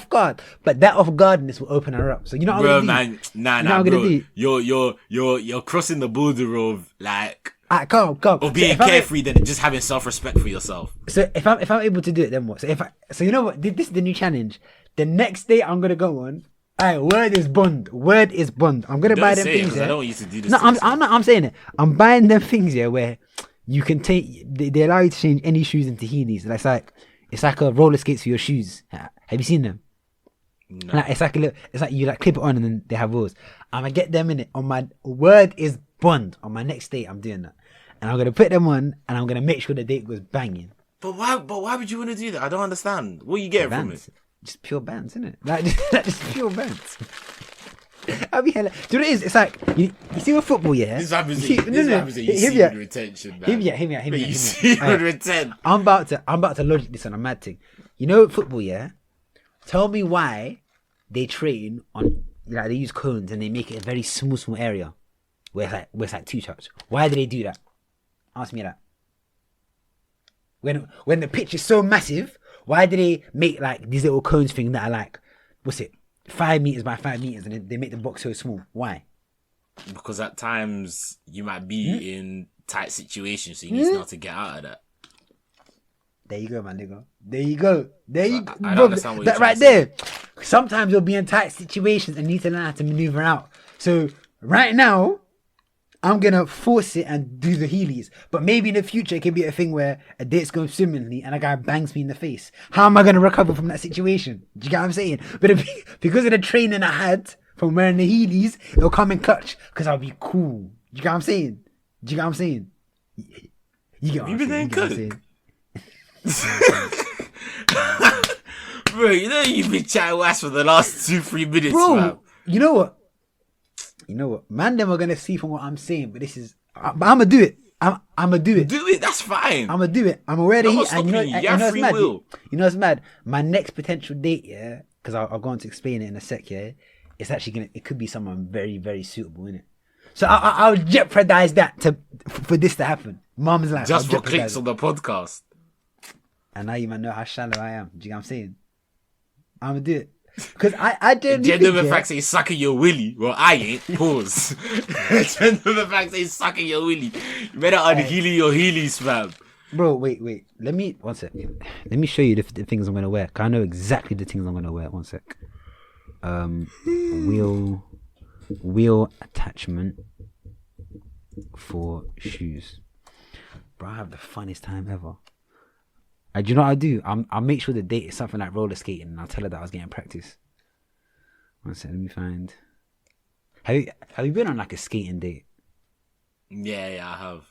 guard. But that off guardness will open her up. So you know what I'm gonna do? Nah, bro. You're crossing the border of like. Come. Or being carefree than just having self-respect for yourself. So if I'm able to do it, then what? So you know what? This is the new challenge. The next day I'm gonna go on. Word is bond. I'm gonna buy them things. I don't want you to do this. No, I'm saying it. I'm buying them things here where you can take. They allow you to change any shoes into heelys. It's like a roller skates for your shoes. Have you seen them? No. It's like you like clip it on and then they have rolls. I'm gonna get them in it on my word is bond. On my next date, I'm doing that, and I'm gonna put them on and I'm gonna make sure the date goes banging. But why would you want to do that? I don't understand. What are you getting from it? Just pure bands, isn't it? Just pure bands. I'll be hella. Do you know what it is? It's like you see with football, yeah. This happens. You see with retention. Hear me. You see with retention. I'm about to logic this on a mad thing. You know football, yeah. Tell me why they train on like they use cones and they make it a very small area where it's like 2 touch. Why do they do that? Ask me that. When the pitch is so massive. Why do they make like these little cones thing that are like, 5 meters by 5 meters, and they make the box so small? Why? Because at times you might be in tight situations, so you need to know how to get out of that. There you go, my nigga. There you go. I don't understand what you're that right there. Sometimes you'll be in tight situations and need to learn how to maneuver out. So right now, I'm gonna force it and do the heelys. But maybe in the future it can be a thing where a date's going swimmingly and a guy bangs me in the face. How am I gonna recover from that situation? Do you get what I'm saying? But because of the training I had from wearing the heelys, it'll come in clutch because I'll be cool. Do you get what I'm saying? You get what I'm saying? You've been there good. Bro, you know you've been chatting ass for the last 2-3 minutes, bro. Man. You know what? Man, them are gonna see from what I'm saying, but this is. I'm gonna do it. I'm gonna do it. Do it. That's fine. I'm gonna do it. I'm aware that and you know what's mad? My next potential date, yeah, because I'll go on to explain it in a sec. Yeah, it's actually it could be someone very, very suitable in it. So I'll jeopardize that for this to happen. Mom's like just for clicks on the podcast. And now you might know how shallow I am. Do you know what I'm saying? I'm gonna do it. Because I don't the fact that he's sucking your willy. Well, I ain't. Pause. The fact that he's sucking your willy. You better unheely your heelies, fam. Bro, wait. Let me show you the things I'm gonna wear. Cause I know exactly the things I'm gonna wear. One sec. Wheel attachment for shoes. Bro, I have the funniest time ever. Do you know what I do? I'll make sure the date is something like roller skating, and I'll tell her that I was getting practice. One second, let me find. Have you been on like a skating date? Yeah, I have.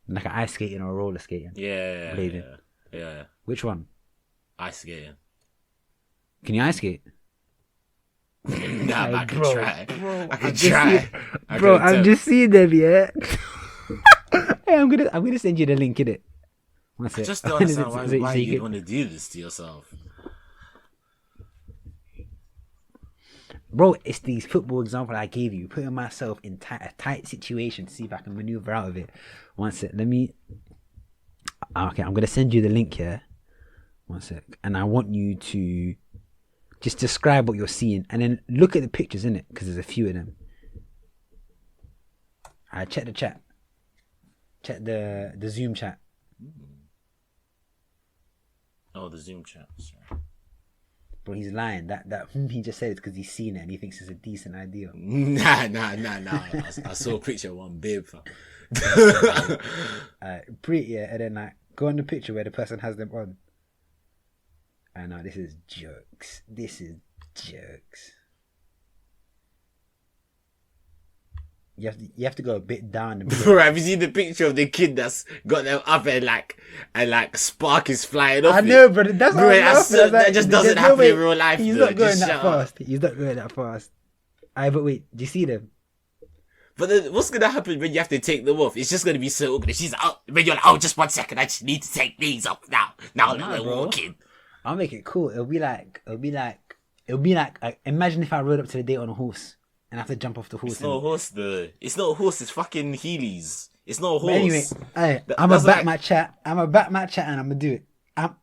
Like an ice skating or a roller skating? Yeah. Which one? Ice skating. Can you ice skate? Nah, I can try. I can try. Bro, I'm just seeing them, yeah. Hey, I'm gonna send you the link, innit? I just don't understand why you want to do this to yourself. Bro, it's these football example I gave you. Putting myself in a tight situation to see if I can maneuver out of it. One sec, let me... Okay, I'm going to send you the link here. One sec. And I want you to just describe what you're seeing. And then look at the pictures, innit? Because there's a few of them. Alright, check the chat. Check the Zoom chat. Oh, the Zoom chat. Sorry. Bro, he's lying. That he just said it because he's seen it and he thinks it's a decent idea. Nah. I saw a picture of one babe. Pretty, yeah, and then like go on the picture where the person has them on. I know this is jokes. You have to go a bit down. Bro, have you seen the picture of the kid that's got them up and like spark is flying off? I know, but that's bro. That just doesn't happen in real life. He's not going that fast. He's not going that fast. But wait, do you see them? But then what's gonna happen when you have to take them off? It's just gonna be so awkward. She's like, when you're like, oh, just 1 second, I just need to take these off now. Now we're walking. I'll make it cool. It'll be like. Imagine if I rode up to the date on a horse. And I have to jump off the horse. It's not a horse, though. It's not a horse. It's fucking heelys. It's not a horse. But anyway, I'm That's a back like- my chat. I'm a back my chat, and I'm gonna do it.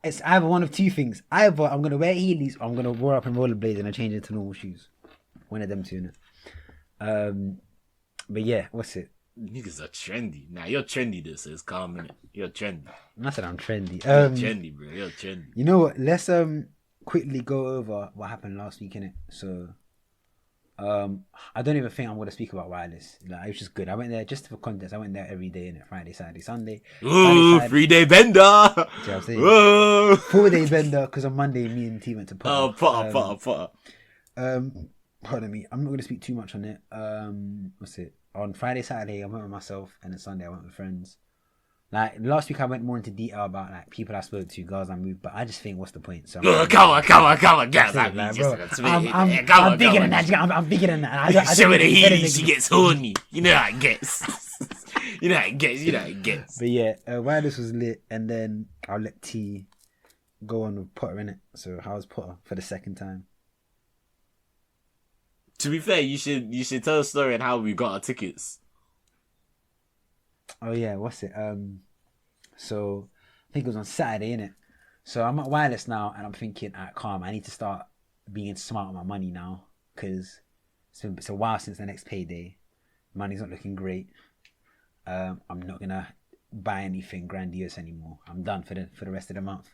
It's either one of two things. Either I'm gonna wear heelys, or I'm gonna wear up in rollerblades and I change into normal shoes. One of them two, innit? But yeah, what's it? Niggas are trendy. Nah, you're trendy. This is calm, innit? You're trendy. I said I'm trendy. You're trendy, bro. You're trendy. You know what? Let's quickly go over what happened last week, innit? So, I don't even think I'm gonna speak about wireless. Like, it was just good. I went there just for context. I went there every day, innit? Friday, Saturday, Sunday. Ooh, Friday, 3-day bender. See what I'm saying? Whoa. 4-day bender because on Monday me and T went to Potter. Oh, Potter. Pardon me. I'm not gonna speak too much on it. What's it? On Friday, Saturday, I went with myself, and then Sunday I went with friends. Like last week, I went more into detail about like people I spoke to, girls I moved, but I just think what's the point? So Come on, guys. I'm bigger than that. I'm bigger than that. I Show her the think heat, it's she gets horny. You know how it gets. You know how it gets. But yeah, wireless was lit, and then I'll let T go on with Potter in it. So how was Potter for the second time? To be fair, you should tell a story on how we got our tickets. Oh yeah, what's it? So I think it was on Saturday, innit? So I'm at wireless now, and I'm thinking, calm. I need to start being smart with my money now, because it's a while since the next payday. Money's not looking great. I'm not gonna buy anything grandiose anymore. I'm done for the rest of the month.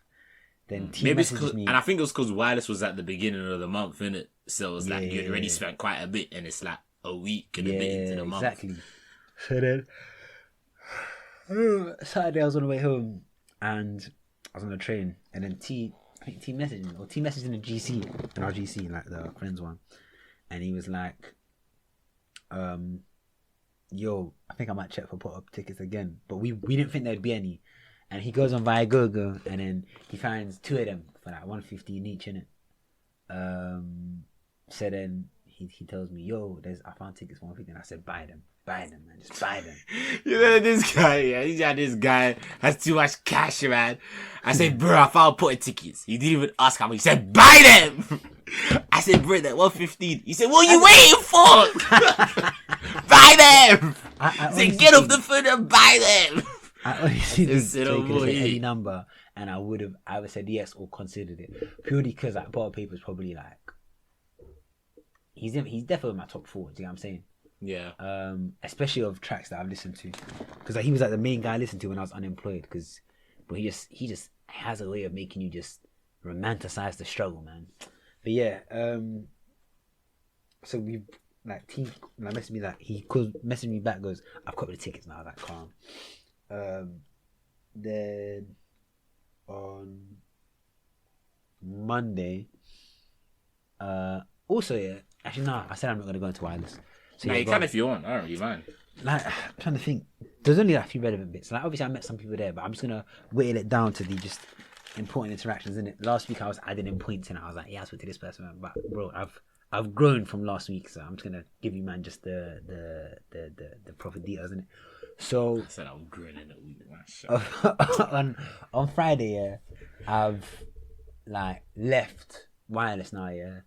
Then T Maybe it's messages me. and I think it was because wireless was at the beginning of the month, innit? So it was like you'd already Yeah. spent quite a bit, and it's like a week and a bit into the month. Exactly. So then Saturday I was on the way home, and I was on the train, and then T messaged me, or T messaged in the GC, in our GC, like the friends one, and he was like, yo, I think I might check for put-up tickets again, but we didn't think there'd be any. And he goes on Viagogo, and then he finds two of them for like $150 each, innit? So then he tells me, yo, I found tickets for $150, and I said, buy them, man, just buy them. You know this guy has too much cash, man. I said, bro, I found putting tickets. He didn't even ask how much. He said, buy them. I said, bro, that $115. He said, what are you waiting for? Buy them. I said, get off the phone and buy them. I honestly didn't Said, take oh, boy. any number, and I would have either said yes or considered it, purely because like Bottle Paper's probably like he's definitely in my top 4. Do you know what I'm saying? Yeah. Especially of tracks that I've listened to, because like, he was like the main guy I listened to when I was unemployed. But he just has a way of making you just romanticize the struggle, man. But yeah, so we like T like messaged me, like he messaged me back, goes, I've got the tickets now. I was like, calm. Then on Monday, also yeah, actually no, I said I'm not gonna go into wireless. So Nah, yeah, you can if you want. I don't really mind. like I'm trying to think. There's only like a few relevant bits. Like obviously I met some people there, but I'm just gonna whittle it down to the just important interactions, in it. Last week I was adding in points, and I was like, yeah, I spoke to this person, but bro, I've grown from last week, so I'm just gonna give you, man, just the proper details, in it. So I said I'm growing in a week, man. on Friday, yeah, I've like left wireless now, yeah.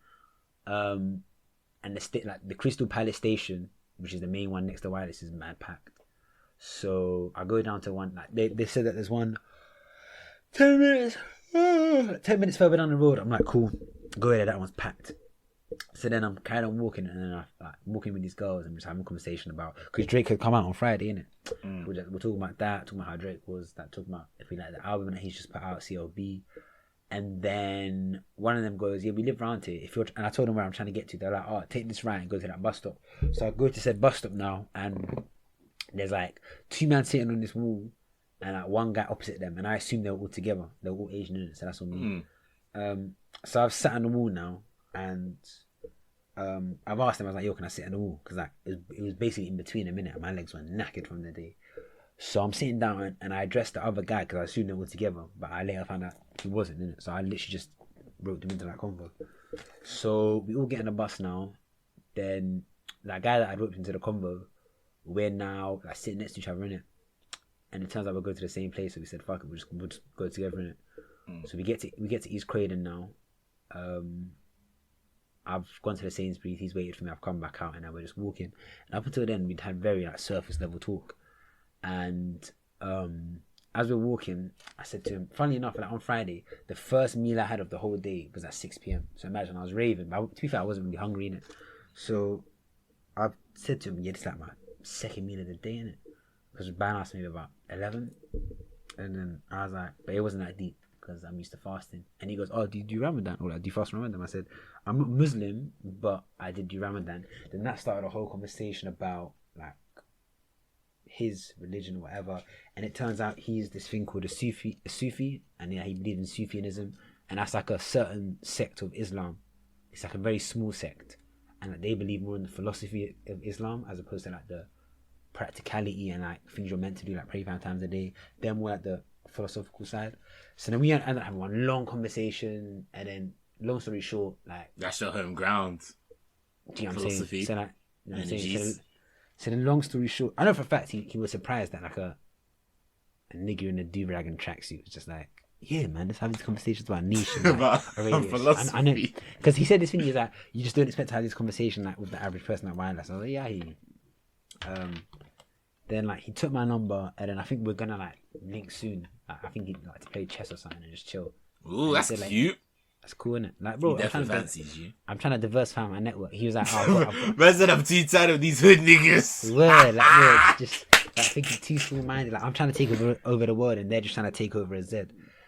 And the Crystal Palace station, which is the main one next to wireless, is mad packed. So I go down to one, like they said that there's one 10 minutes further down the road. I'm like, cool, go ahead, that one's packed. So then I'm kind of walking, and then I'm like, walking with these girls, and just having a conversation about, because Drake had come out on Friday, innit? We're talking about that, talking about how Drake was, talking about if we like the album that he's just put out, CLB. And then one of them goes, yeah, we live around here. And I told them where I'm trying to get to. They're like, oh, take this right and go to that bus stop. So I go to said bus stop now, and there's like 2 men sitting on this wall, and like one guy opposite them, and I assume they're all together. They're all Asian, innit? So that's what I mean. So I've sat on the wall now, and I've asked them, I was like, yo, can I sit on the wall? Because like it was basically in between a minute, and my legs were knackered from the day. So I'm sitting down, and I addressed the other guy because I assumed they were together, but I later found out he wasn't, innit? So I literally just roped him into that convo. So we all get in the bus now. Then that guy that I roped into the convo, we're now like sitting next to each other, innit? And it turns out we'll go to the same place, so we said, fuck it, we'll just go together, innit? So we get to East Croydon now. I've gone to the Sainsbury's, he's waited for me, I've come back out, and now we're just walking. And up until then, we'd had very like surface level talk. And as we're walking, I said to him, funnily enough, like on Friday, the first meal I had of the whole day was at 6 p.m. So imagine I was raving, but to be fair, I wasn't really hungry, innit? So I said to him, yeah, this is like my second meal of the day, innit? Because Ban asked me about 11. And then I was like, but it wasn't that deep because I'm used to fasting. And he goes, oh, do you do Ramadan? Or like, do you fast Ramadan? I said, I'm not Muslim, but I did do Ramadan. Then that started a whole conversation about like his religion or whatever. And it turns out he's this thing called a Sufi, and yeah, he believes in Sufism. And that's like a certain sect of Islam. It's like a very small sect. And like, they believe more in the philosophy of Islam as opposed to like the practicality and like things you're meant to do, like pray 5 times a day. They're more at the philosophical side. So then we ended up having one long conversation, and then long story short, like that's your home ground. Do you know what I'm saying? So like, you know what I'm saying? Energies. So then long story short, I know for a fact he was surprised that like a nigger in a do-rag and tracksuit was just like, yeah, man, let's have these conversations about niche and like, philosophy. I know, because he said this thing is like, you just don't expect to have this conversation like with the average person at wireless. I was like, yeah, I hear you. Then like he took my number, and then I think we're gonna like link soon. Like, I think he'd like to play chess or something and just chill. Ooh, that's said, like, cute. That's cool, isn't it? Like, bro, He definitely fancies you. I'm trying to diversify my network. He was like, oh, I've got Man said I'm too tired of these hood niggas. word, like, bro, just like thinking too small-minded. Like, I'm trying to take over the world, and they're just trying to take over a Z.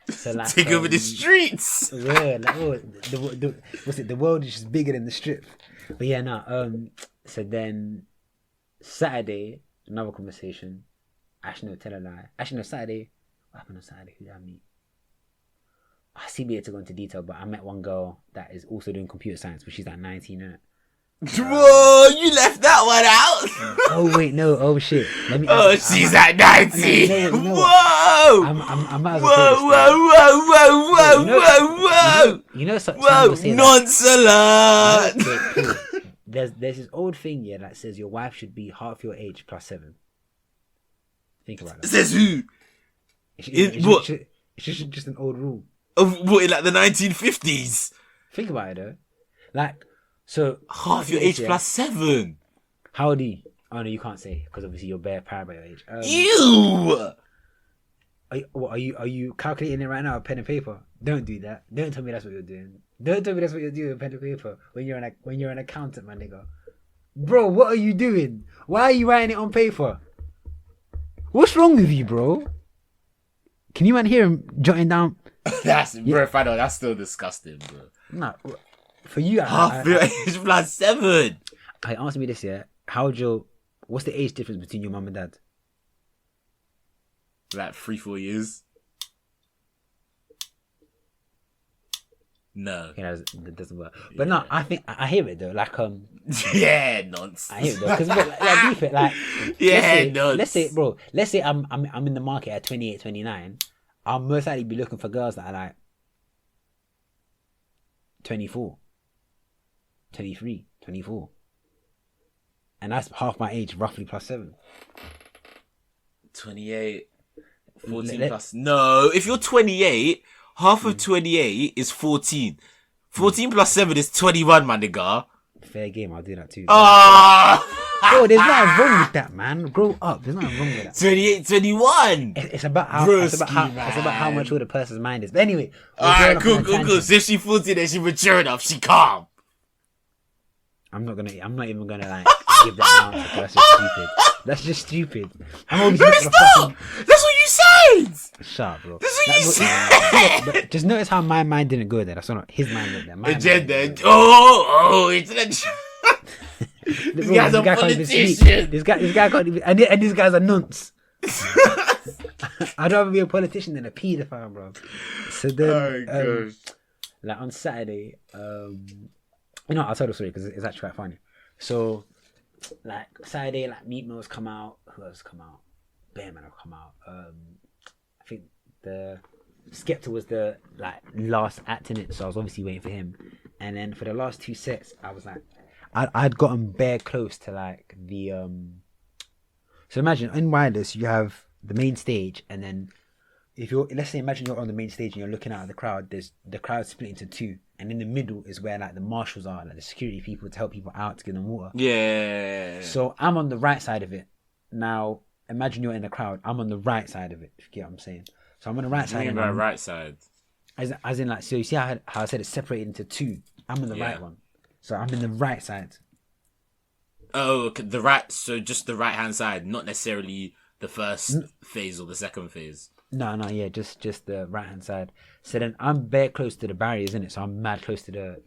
So like, Take over the streets. Word, like, oh, the world is just bigger than the strip. But yeah, no. So then Saturday, another conversation. Actually, no, tell a lie. Actually, no, Saturday. What happened on Saturday? Who did I meet? I CBA to go into detail, but I met one girl that is also doing computer science, but she's like 19, innit? Whoa, you left that one out. Oh wait, no, oh shit. She's at 19. Whoa! I might as well Whoa! Whoa! You know, some Whoa! people say Nonchalant. that, cool. There's this old thing here that says your wife should be half your age plus 7. Think about that. Says who? It's just an old rule. What, in like the 1950s? Think about it though. Like, so half your age plus 7. How old are you? Oh no, you can't say because obviously you're bare proud by your age. Ew! Are you calculating it right now with pen and paper? Don't do that. Don't tell me that's what you're doing. Don't tell me that's what you're doing with pen and paper when you're an accountant, my nigga. Bro, what are you doing? Why are you writing it on paper? What's wrong with you, bro? Can you hear him jotting down? That's bro, Fanuel, that's still disgusting, bro. Nah, for you, half your age plus 7. I asked me this, yeah. What's the age difference between your mum and dad? Like 3-4 years. No. Okay, that doesn't work. But no, I think I hear it though. Like yeah, nonsense. I hear it though because like beef it like yeah, let's say I'm in the market at 28, 29. I'll most likely be looking for girls that are like 24, 23, 24. And that's half my age, roughly plus 7. 28, 14 plus. No, if you're 28, half of 28 is 14. 14 plus 7 is 21, my nigga. Fair game, I'll do that too. Oh, there's nothing wrong with that, man. Grow up. There's nothing wrong with that. 28, 21. It's about how much all the person's mind is. But anyway. Alright, cool. So if she's 14 and she's mature enough, she calm. I'm not even gonna like give that answer. That's just stupid. No, it's not. That's what you said. Shut up, bro. That's what you said. But just notice how my mind didn't go there. That's not his mind went there. Agenda. Oh, it's an This guy's a politician. This guy can't even, and these guys are nunts. I'd rather be a politician than a paedophile, bro. So then, like on Saturday, I'll tell the story because it's actually quite funny. So, like Saturday, like Meat Mill's come out. Who else come out? Bearman have come out. I think the Skepta was the like last act in it, so I was obviously waiting for him. And then for the last 2 sets, I was like, I'd gotten bare close to like the So imagine in wireless you have the main stage, and then imagine you're on the main stage and you're looking out at the crowd. There's the crowd split into 2, and in the middle is where like the marshals are, like the security people to help people out to give them water. Yeah. So I'm on the right side of it. Now imagine you're in the crowd. I'm on the right side of it. If you get what I'm saying. So I'm on the right side. Mean by right side. As in like, so you see how I said it's separated into two. I'm on the right one. So I'm in the right side. Oh, okay. The right. So just the right hand side, not necessarily the first phase or the second phase. No, yeah, just the right hand side. So then I'm very close to the barriers, isn't it? So I'm mad close to the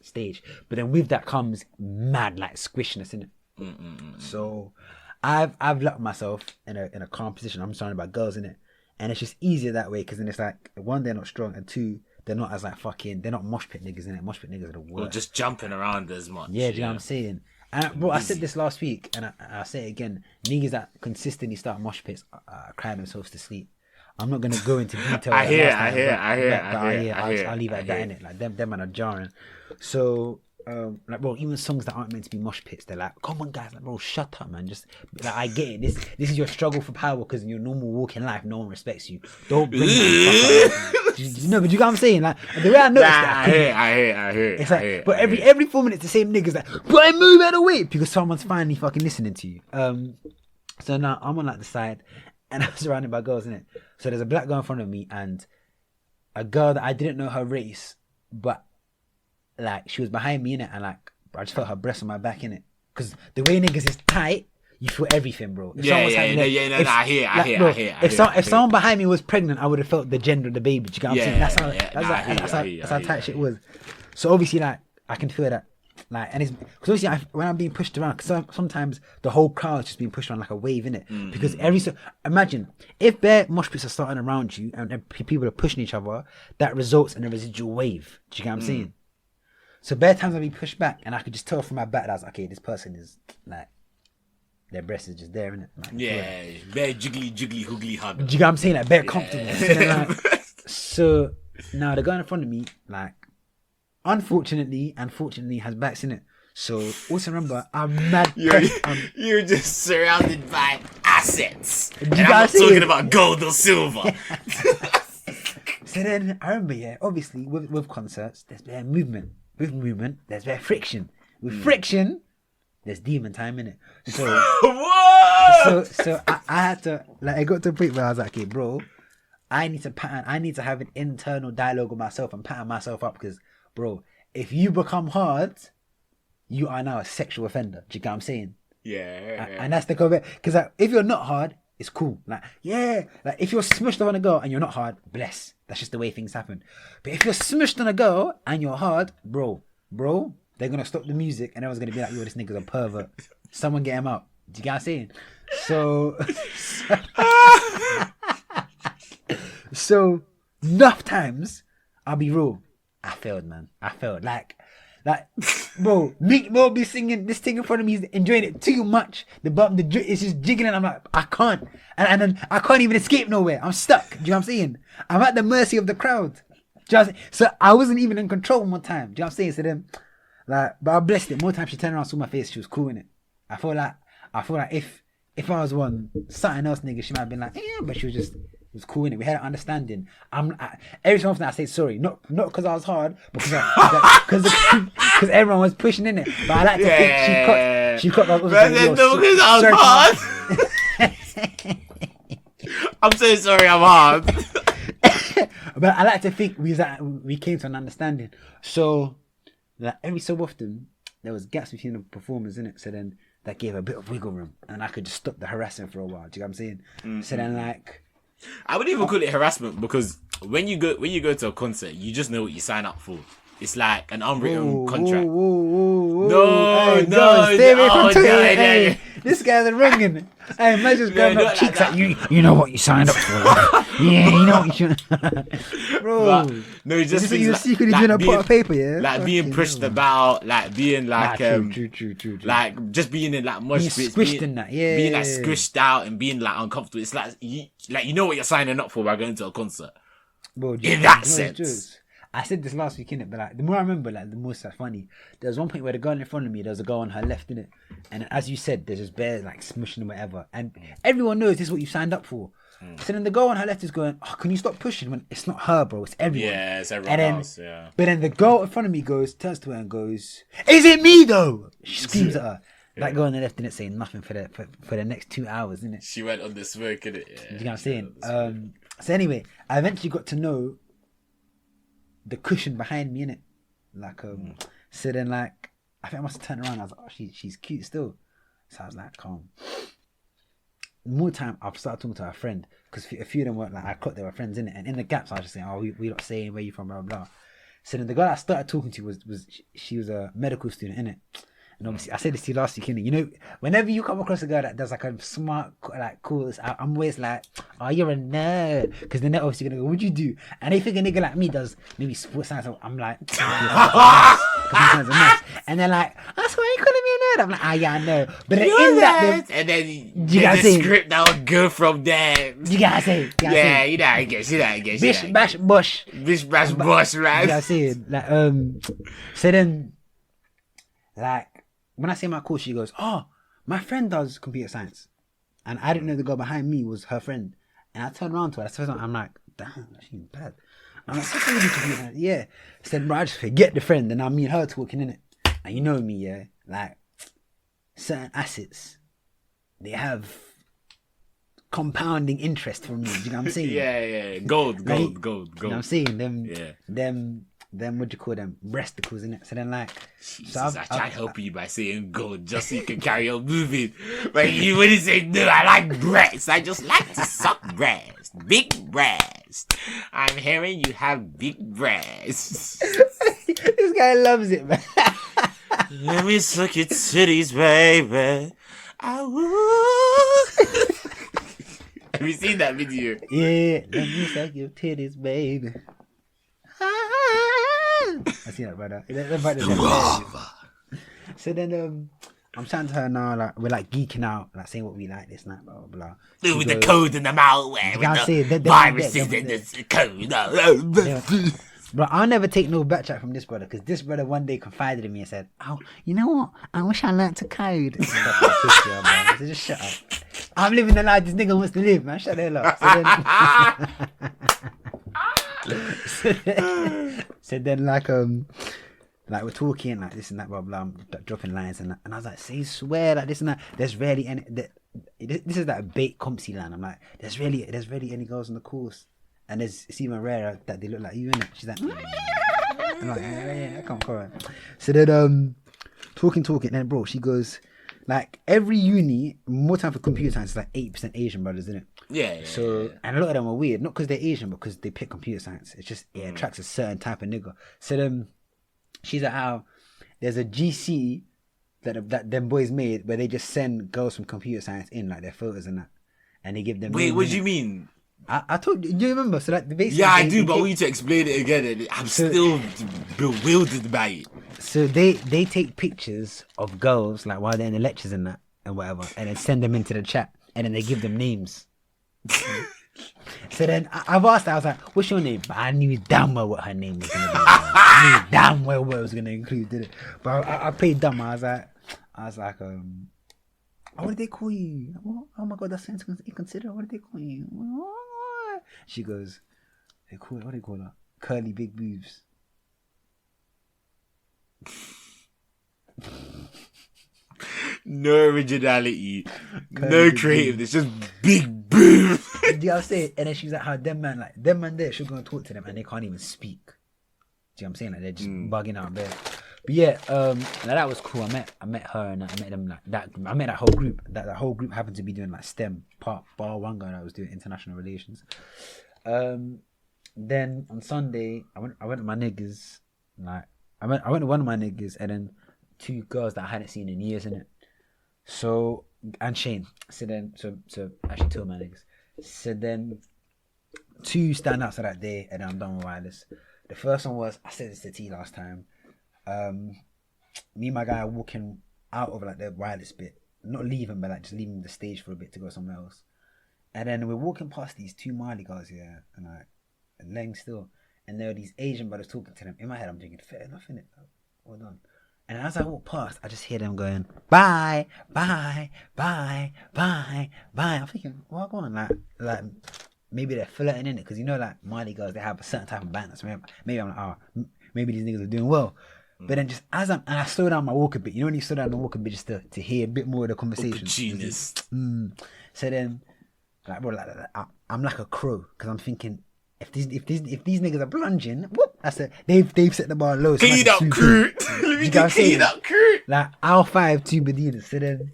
stage. But then with that comes mad like squishiness, innit? So I've locked myself in a calm position. I'm surrounded by girls, innit? And it's just easier that way because then it's like, one, they're not strong, and two, they're not as like fucking, they're not mosh pit niggas, innit? Mosh pit niggas are the worst. Or just jumping around as much. Yeah, do you know what I'm saying? And bro, I said this last week, and I say it again. Niggas that consistently start mosh pits cry themselves to sleep. I'm not gonna go into detail. I hear. I'll leave it at that, innit? Like them man are jarring. So like, bro, even songs that aren't meant to be mosh pits, they're like, come on guys, like, bro, shut up, man. Just like, I get it. This is your struggle for power because in your normal walk in life, no one respects you. Don't bring that fuck up. You know, but you get what I'm saying? Like the way I noticed that. I hear. It's like, but every 4 minutes, the same niggas like, but I move out of the way because someone's finally fucking listening to you. So now I'm on like the side, and I'm surrounded by girls, innit? So there's a black girl in front of me and a girl that I didn't know her race, but like she was behind me, innit? And like I just felt her breast on my back, innit? Because the way niggas is tight, you feel everything, bro. If someone behind me was pregnant, I would have felt the gender of the baby. Do you get what I'm saying? That's how tight shit was. So obviously, like I can feel that, like, and it's because obviously when I'm being pushed around, because sometimes the whole crowd's just being pushed around like a wave, innit? Because imagine if bare mosh pits are starting around you and people are pushing each other, that results in a residual wave. Do you get what I'm saying? So bare times I'll be pushed back, and I could just tell from my back that I was like, okay, this person is like, their breast is just there, innit? Like, bare jiggly, hoogly hug. Do you get what I'm saying? Like, bare comfortable. So now the guy in front of me, like, unfortunately has backs in it. So also remember, I'm mad. You're just surrounded by assets. You and I'm not talking about gold or silver. So then I remember, obviously with concerts, there's bare movement. With movement, there's bare friction. With friction, there's demon time in it. So what? So I had to, like, I got to a point where I was like, okay, bro, I need to have an internal dialogue with myself and pattern myself up because, bro, if you become hard, you are now a sexual offender. Do you get what I'm saying? Yeah. And that's the comment. Because like, if you're not hard, it's cool. Like, yeah. Like, if you're smushed on a girl and you're not hard, bless. That's just the way things happen. But if you're smushed on a girl and you're hard, bro, they're going to stop the music and everyone's going to be like, yo, this nigga's a pervert. Someone get him out. Do you get what I'm saying? So enough times, I'll be real. I failed, man. Like, bro, Meek Mill be singing this thing in front of me, he's enjoying it too much. It's just jiggling. I'm like, I can't. And then I can't even escape nowhere. I'm stuck. Do you know what I'm saying? I'm at the mercy of the crowd. So I wasn't even in control one time. Do you know what I'm saying? So then, like, but I blessed it. More times she turned around, saw my face, she was cool in it. I feel like if I was something else, nigga, she might have been like, yeah, but she was cool in it. We had an understanding. Every so often I say sorry, not because I was hard, but because everyone was pushing in it. But I like to think she caught. Because I was hard. I'm so sorry, I'm hard. But I like to think we came to an understanding. So like every so often there was gaps between the performers in it. So then that gave a bit of wiggle room, and I could just stop the harassing for a while. Do you know what I'm saying? So then like. I wouldn't even call it harassment because when you go to a concert, you just know what you sign up for. It's like an unwritten contract. No, stay away from Toye. Hey, this guy's a wrongin'. Hey, man, just grabbing up cheeks like you. You know what you signed up for. Yeah, you know what you should. Bro, no, just this is you secretly doing a pot of paper, yeah. Like being pushed about, like being like true. like just being in like mosh pits, squished in that, yeah, being like squished out and being like uncomfortable. It's like you know what you're signing up for by going to a concert. Bro, in that sense. I said this last week, innit? But like, the more I remember, like, the more it's funny. There was one point where the girl in front of me, there was a girl on her left, innit? And as you said, there's just bears like smushing and whatever. And everyone knows this is what you signed up for. So then the girl on her left is going, oh, can you stop pushing? When it's not her, bro, it's everyone. Yeah, it's everyone else, yeah. But then the girl in front of me turns to her and goes, is it me though? She screams at her. That girl on the left didn't say nothing for the next 2 hours, didn't it? She went on the smoke, innit? Yeah, you know what I'm saying? So anyway, I eventually got to know the cushion behind me, innit? Like, so then, like, I think I must have turned around. I was like, oh, she's cute still. So I was like, calm. More time, I've started talking to her friend because a few of them were like, I caught they were friends, innit? And in the gaps, I was just saying, oh, we not saying where you from, blah, blah, blah. So then the girl I started talking to she was a medical student, innit? And obviously, I said this to you last week, innit? You know, whenever you come across a girl that does like a smart, like cool, I'm always like, oh, you're a nerd. Because then they're obviously going to go, what'd you do? And they think a nigga like me does maybe sports science. So I'm like, and they're like, that's why you calling me a nerd. I'm like, ah, yeah, I know. But in that, and then you got the script that would go from there. You gotta say, yeah, you know, I guess. Bish, bash, bush. Bish, bash, bush, right? You gotta say, like, so then, like, when I say my course, she goes, oh, my friend does computer science. And I didn't know the girl behind me was her friend. And I turned around to her. That's the first time I'm like, damn, she's bad. I'm like, so you do computer science? Yeah. I said, bro, I just forget the friend. And now me and her talking, innit? And you know me, yeah? Like, certain assets, they have compounding interest for me. Do you know what I'm saying? yeah. Gold. You know what I'm saying? Them, what do you call them? Breasticles, innit? So then, like, Jesus, I tried helping you by saying gold just so you can carry on moving. But you wouldn't say, no, I like breasts. I just like to suck breasts. Big breasts. I'm hearing you have big breasts. This guy loves it, man. Let me suck your titties, baby. Have you seen that video? Yeah. Let me suck your titties, baby. I see that, brother. So then, I'm chatting to her now, like, we're like geeking out, like saying what we like this night, blah, blah, blah. With the code and the malware, with the viruses in the code. But I'll never take no backtrack from this brother, because this brother one day confided in me and said, oh, you know what? I wish I learned to code. So just shut up. I'm living the life this nigga wants to live, man. Shut the hell up. So then, like we're talking like this and that, blah blah, dropping lines and I was like, say swear like this and that. There's rarely any. This is that bait compsy line. I'm like, there's really any girls on the course, and it's even rarer that they look like you, innit? She's like, I'm like, yeah, I can't call. So then talking, and then bro, she goes, like, every uni, more time for computer science is like 8% Asian brothers, isn't it? Yeah. So, and a lot of them are weird, not because they're Asian, but because they pick computer science. It's just, it attracts a certain type of nigga. So then, she's like, how there's a GC that them boys made where they just send girls from computer science in, like their photos and that, and they give them. Wait, what do you mean? I told you. Do you remember? So like basically. Yeah, I do, but I want you to explain it again. I'm still bewildered by it. So they take pictures of girls like while they're in the lectures and that and whatever, and then send them into the chat, and then they give them names. So then I've asked her, I was like, what's your name? But I knew damn well what her name was gonna be. I knew damn well what it was gonna include, did it? But I played dumb. I was like, oh, what did they call you? Oh my god, that's something to consider. What did they call you? She goes, what do they call her? Curly big boobs. No originality, no creativeness, just big boobs. Do you know what I'm saying? And then she's like, how them man there, she'll go and talk to them and they can't even speak. Do you know what I'm saying? Like, they're just bugging out there. But yeah, like, that was cool. I met her and I met them like that. I met that whole group. That whole group happened to be doing like STEM part. Bar one guy that was doing international relations. Then on Sunday, I went to my niggas. Like I went to one of my niggas and then two girls that I hadn't seen in years, innit? So, and Shane. So actually two of my niggas. So then two standouts of that day, and then I'm done with wireless. The first one was, I said this to T last time. Me and my guy are walking out of like the wireless bit, not leaving, but like just leaving the stage for a bit to go somewhere else. And then we're walking past these two Mali guys here, and like laying still, and there were these Asian brothers talking to them. In my head, I'm thinking, fair enough, innit? Well done. And as I walk past, I just hear them going, bye, bye, bye, bye, bye. I'm thinking, what going on? Like maybe they're flirting in it, because you know, like Mali girls, they have a certain type of banter. So maybe I'm like, maybe these niggas are doing well. But then just and I slow down my walk a bit. You know when you slow down the walk a bit just to hear a bit more of the conversation. Opportunist. So then, like, bro, I'm like a crow because I'm thinking if these niggas are plunging, whoop, they've set the bar low. So Clean up crew. Let me get clean up crew. Like I'll 5-2 Medina. So then,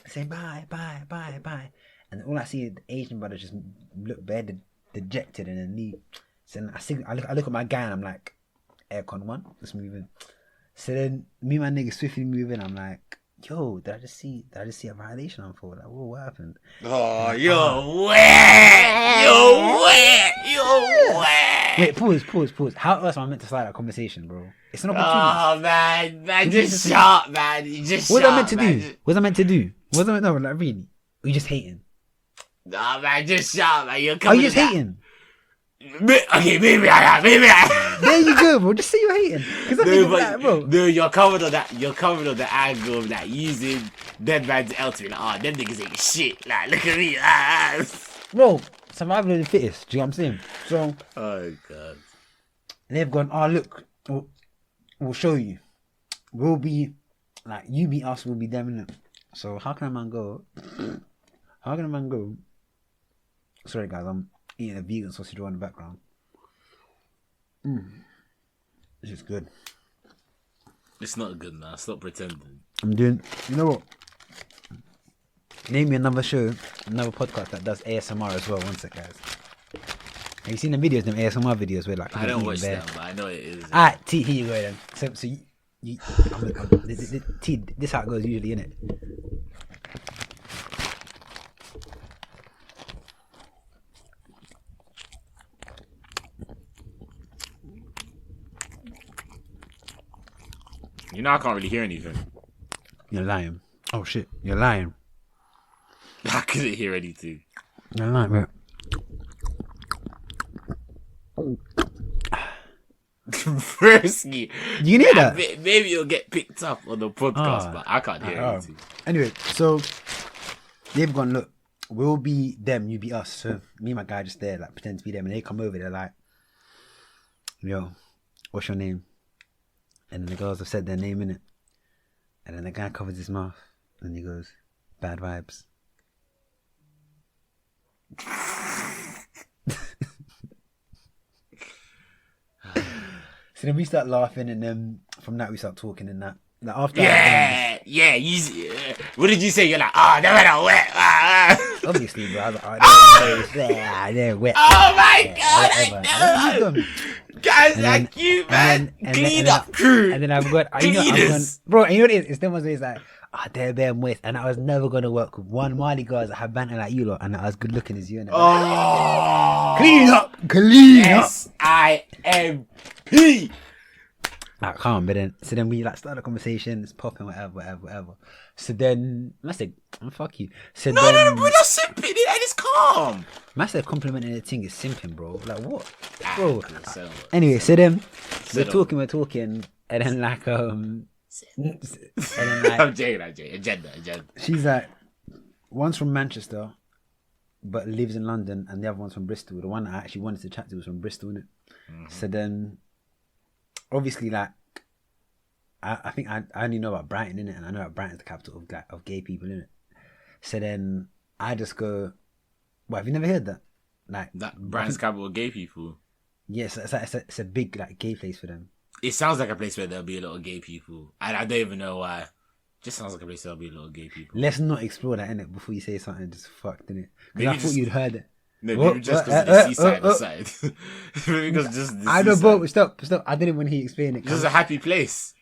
say bye, and all I see is the Asian brother just look bad, dejected, and then leave. So then I look at my guy and I'm like, aircon 1, let's move in. So then me and my nigga swiftly move in. I'm like, yo, did I just see a violation on forward? Like, whoa, what happened? Oh, you're wet. Wait, pause. How else am I meant to start that conversation, bro? It's an opportunity. Oh man, just sharp, man. You just what was sharp, I meant to man. do? What was I meant to do? No, like really? Or you just hating? Nah, man, just sharp, man. You're Are coming. you just hating? Okay, maybe I am. There you go, bro. Just say you're hating. Because I think like, bro. No, you're covered on that. You're covered on the angle of like using dead man's L to be like, oh, them niggas ain't shit. Like, look at me. Bro, survival of the fittest. Do you know what I'm saying? So. Oh god. They've gone. Oh look, we'll show you. We'll be like you beat us. We'll be them innit? So how can a man go? Sorry guys, I'm eating a vegan sausage roll in the background. This is good. It's not good, man. Stop pretending. I'm doing. You know what? Name me another show, another podcast that does ASMR as well. One sec, guys. Have you seen the videos, them ASMR videos where like I don't watch them, but I know it is. Alright, T, here you go then. So you T, this how it goes usually, innit? You know I can't really hear anything. You're lying. Oh shit, you're lying. I couldn't hear anything. You're lying, bro. Firstly, you can hear that? Maybe it'll get picked up on the podcast, but I can't hear anything. Anyway, so they've gone, look, we'll be them, you be us. So me and my guy just there, like pretend to be them, and they come over, they're like, yo, what's your name? And then the girls have said their name in it. And then the guy covers his mouth and he goes, bad vibes. So then we start laughing, and then from that we start talking, and that. Like after What did you say? You're like, oh, they're wet. Obviously, bro. I was like, they're wet. Oh my god! Guys like you, man. Clean up crew. And then I've got, bro. And you know what it is? It's them ones where it's like, they're bare moist, and I was never gonna work with one Mali girls that have banter like you lot, and I was good looking as you. And clean up. SIMP. Like, calm, but then so then we like start a conversation, it's popping, whatever. So then I said, fuck you. So no, we're not simping, and it's calm. I said complimenting the thing is simping, bro. Like what, bro? Anyway, so then we're talking, and then like and then like I'm joking. Agenda. She's like, one's from Manchester, but lives in London, and the other one's from Bristol. The one I actually wanted to chat to was from Bristol, innit? Mm-hmm. So then. Obviously, like, I think I only know about Brighton, innit? And I know that Brighton's the capital of gay people, innit? So then I just go, well, have you never heard that? Like that Brighton's capital of gay people? Yes, it's a big, like, gay place for them. It sounds like a place where there'll be a lot of gay people. I don't even know why. It just sounds like a place where there'll be a lot of gay people. Let's not explore that, innit? Before you say something just fucked, innit? Because I thought you'd heard it. No, maybe just because of the seaside aside. Because just the I know, bro. Stop. I didn't when he explained it. It's a happy place.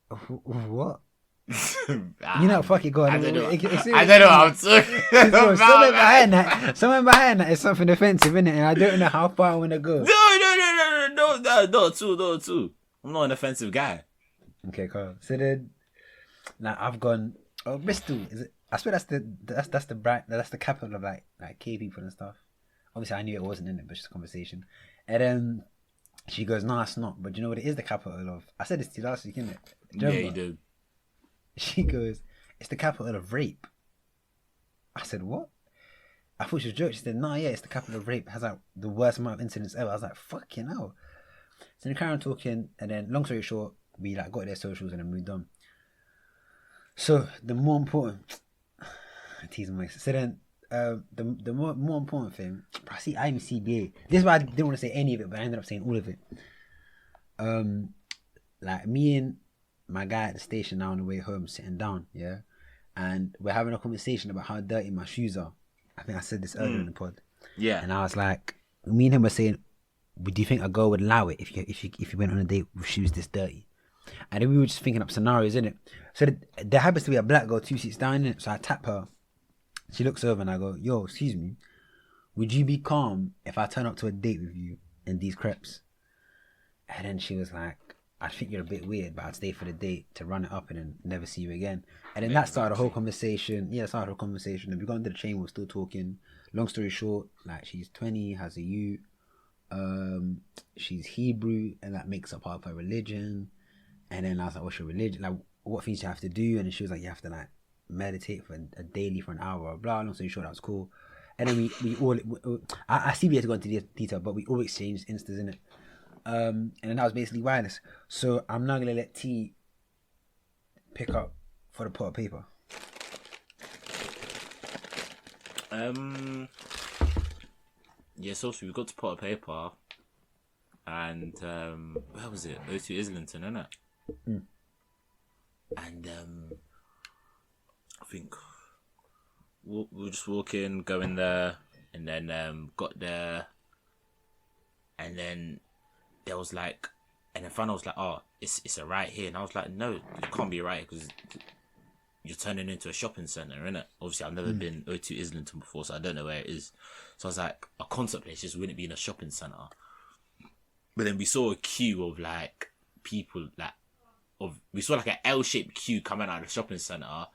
What? You know, fuck it, go on. I don't know. I don't know how I'm talking about. Something behind that is something offensive, innit? And I don't know how far I want to go. No, not too. I'm not an offensive guy. Okay, cool. So then, now I've gone. Oh, Bristol, is it? I swear that's the capital of like gay people and stuff. Obviously, I knew it wasn't in it, but it's just a conversation. And then she goes, "No, it's not." But you know what? It is the capital of. I said this to you last week, innit? Yeah, you did. She goes, "It's the capital of rape." I said, "What?" I thought she was joking. She said, "No, yeah, it's the capital of rape. It has like the worst amount of incidents ever." I was like, "Fucking hell." So they carried on talking, and then long story short, we like got their socials and then moved on. So the more important, teasing my. So then the more important thing, I see I'm CBA. This is why I didn't want to say any of it, but I ended up saying all of it. Like me and my guy at the station now on the way home sitting down, yeah, and we're having a conversation about how dirty my shoes are. I think I said this earlier in the pod. Yeah. And I was like, me and him were saying, do you think a girl would allow it if you went on a date with shoes this dirty? And then we were just thinking up scenarios, innit? So there happens to be a black girl 2 seats down, innit? So I tap her. She looks over and I go, yo, excuse me, would you be calm if I turn up to a date with you in these crepes? And then she was like, I think you're a bit weird, but I'd stay for the date to run it up and then never see you again. And then that started a whole conversation. Yeah, it started a conversation. And we got into the train, we were still talking. Long story short, like she's 20, has a youth. She's Hebrew, and that makes up part of her religion. And then I was like, what's your religion? Like, what things you have to do? And then she was like, you have to like meditate for a daily for an hour, blah. Long story short, that was cool. And then we all, I see we had to go into detail, but we all exchanged instas, innit? And then that was basically wireless. So I'm now gonna let T pick up for the pot of paper. Yeah, so we got to pot of paper, and where was it? O2 Islington, innit? And I think we were just walking, going there, and then got there, and then there was like, and then Fanuel was like, oh, it's a right here. And I was like, no, it can't be right because you're turning into a shopping centre, innit? Obviously, I've never been O2 Islington before, so I don't know where it is. So I was like, a concert place just wouldn't be in a shopping centre. But then we saw a queue of like people, we saw like an L-shaped queue coming out of the shopping centre,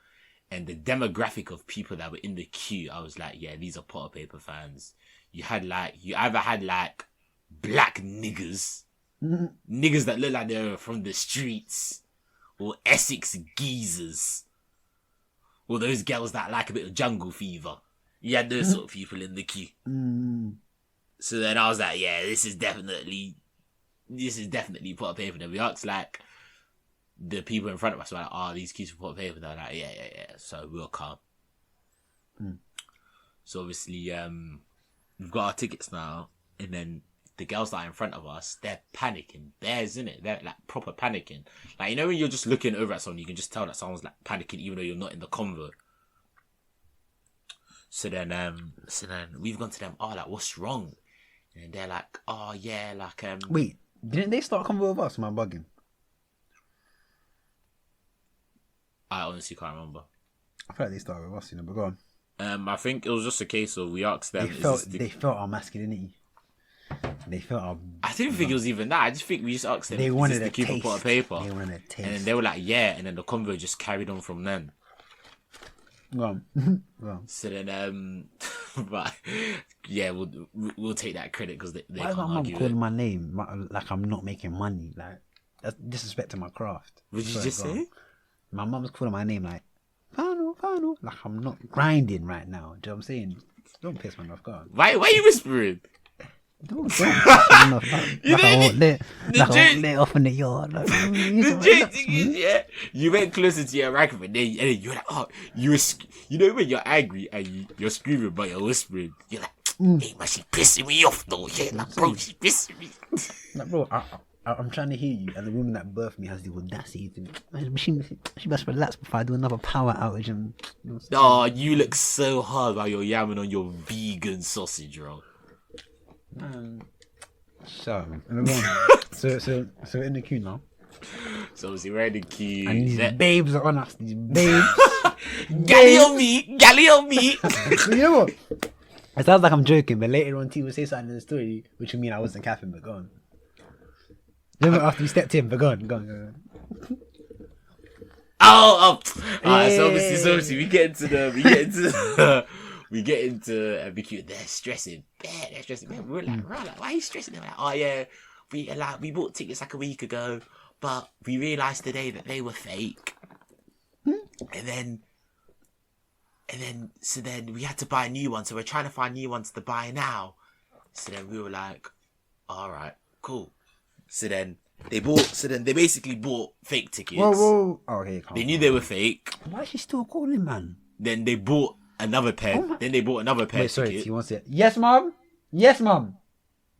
and the demographic of people that were in the queue, I was like, yeah, these are pot of paper fans. You either had like black niggas, niggas that look like they're from the streets, or Essex geezers, or those girls that like a bit of jungle fever. You had those sort of people in the queue. So then I was like, yeah, this is definitely pot of paper. Then we asked like the people in front of us, were like, oh, these queues for pot of paper. They're like, yeah. So we were calm. So obviously, we've got our tickets now, and then the girls that are in front of us, they're panicking. Bears, innit? They're like proper panicking. Like, you know when you're just looking over at someone, you can just tell that someone's like panicking even though you're not in the convo. So then we've gone to them, oh, like, what's wrong? And they're like, oh yeah, like Wait, didn't they start convo with us? Am I bugging? I honestly can't remember. I feel like they started with us, but go on. I think it was just a case of we asked them. They felt our masculinity. They felt our. I didn't think it was even that. I just think we just asked them. They wanted to keep a pot of paper. They wanted a taste. And then they were like, yeah, and then the convo just carried on from then. Go on. Go on. So then, but yeah, we'll take that credit because they Why can't is my mum argue calling it. my name like I'm not making money? Like, that's disrespect to my craft. What did you just say? My mum's calling my name like Fanuel, like I'm not grinding right now. Do you know what I'm saying? Don't piss me off, God. Why are you whispering? Don't piss me off. Like I won't let off in the yard. Like, The joke is, yeah, you went closer to your microphone, and then you're like, oh, you know when you're angry and you're screaming but you're whispering, you're like, hey man, she pissing me off though. Yeah, like bro, she pissing me. Like, bro, I'm trying to hear you, and the woman that birthed me has the audacity to. She must relax before I do another power outage. And Oh, you look so hard while you're yamming on your vegan sausage roll. So we're in the queue now. So obviously we're in the queue. And these babes are on us. These babes. Galley on me. You know what? It sounds like I'm joking, but later on, T will say something in the story, which would mean I wasn't capping, but go on. Remember after you stepped in, but go on. Alright, so obviously we get into the queue. They're stressing. We're like, why are you stressing? They're like, oh yeah, we bought tickets like a week ago, but we realised today that they were fake. And then we had to buy a new one, so we're trying to find new ones to buy now. So then we were like, alright, cool. So then they basically bought fake tickets. Whoa. Oh, okay, They knew they were fake. Why is she still calling, man? Then they bought another pair. Then they bought another pair. Wait, sorry, ticket. he wants it. Yes, mom. Yes, mom.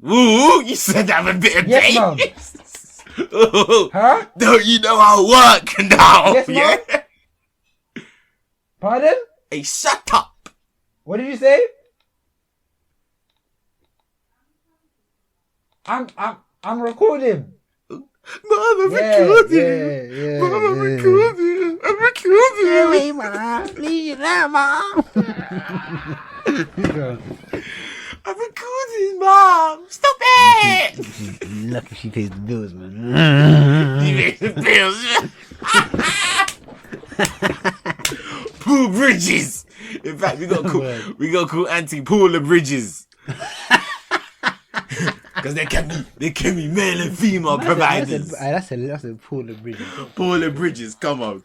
Ooh, you said that with a bit of Yes, mom. Ooh, Huh? don't you know how it work now? Yes, mom. Pardon? Hey, shut up. What did you say? I'm recording. Mom, I'm recording. Yeah. Mom, I'm recording. I'm recording. Wait, mom. Leave it out, mom. I'm recording, Mom. Stop it. Lucky she pays the bills, man. You make the bills. Pool Bridges. In fact, we got call Auntie Paula Bridges. Because they can be male and female providers. That's a Paula Bridges. Paula Bridges, come on.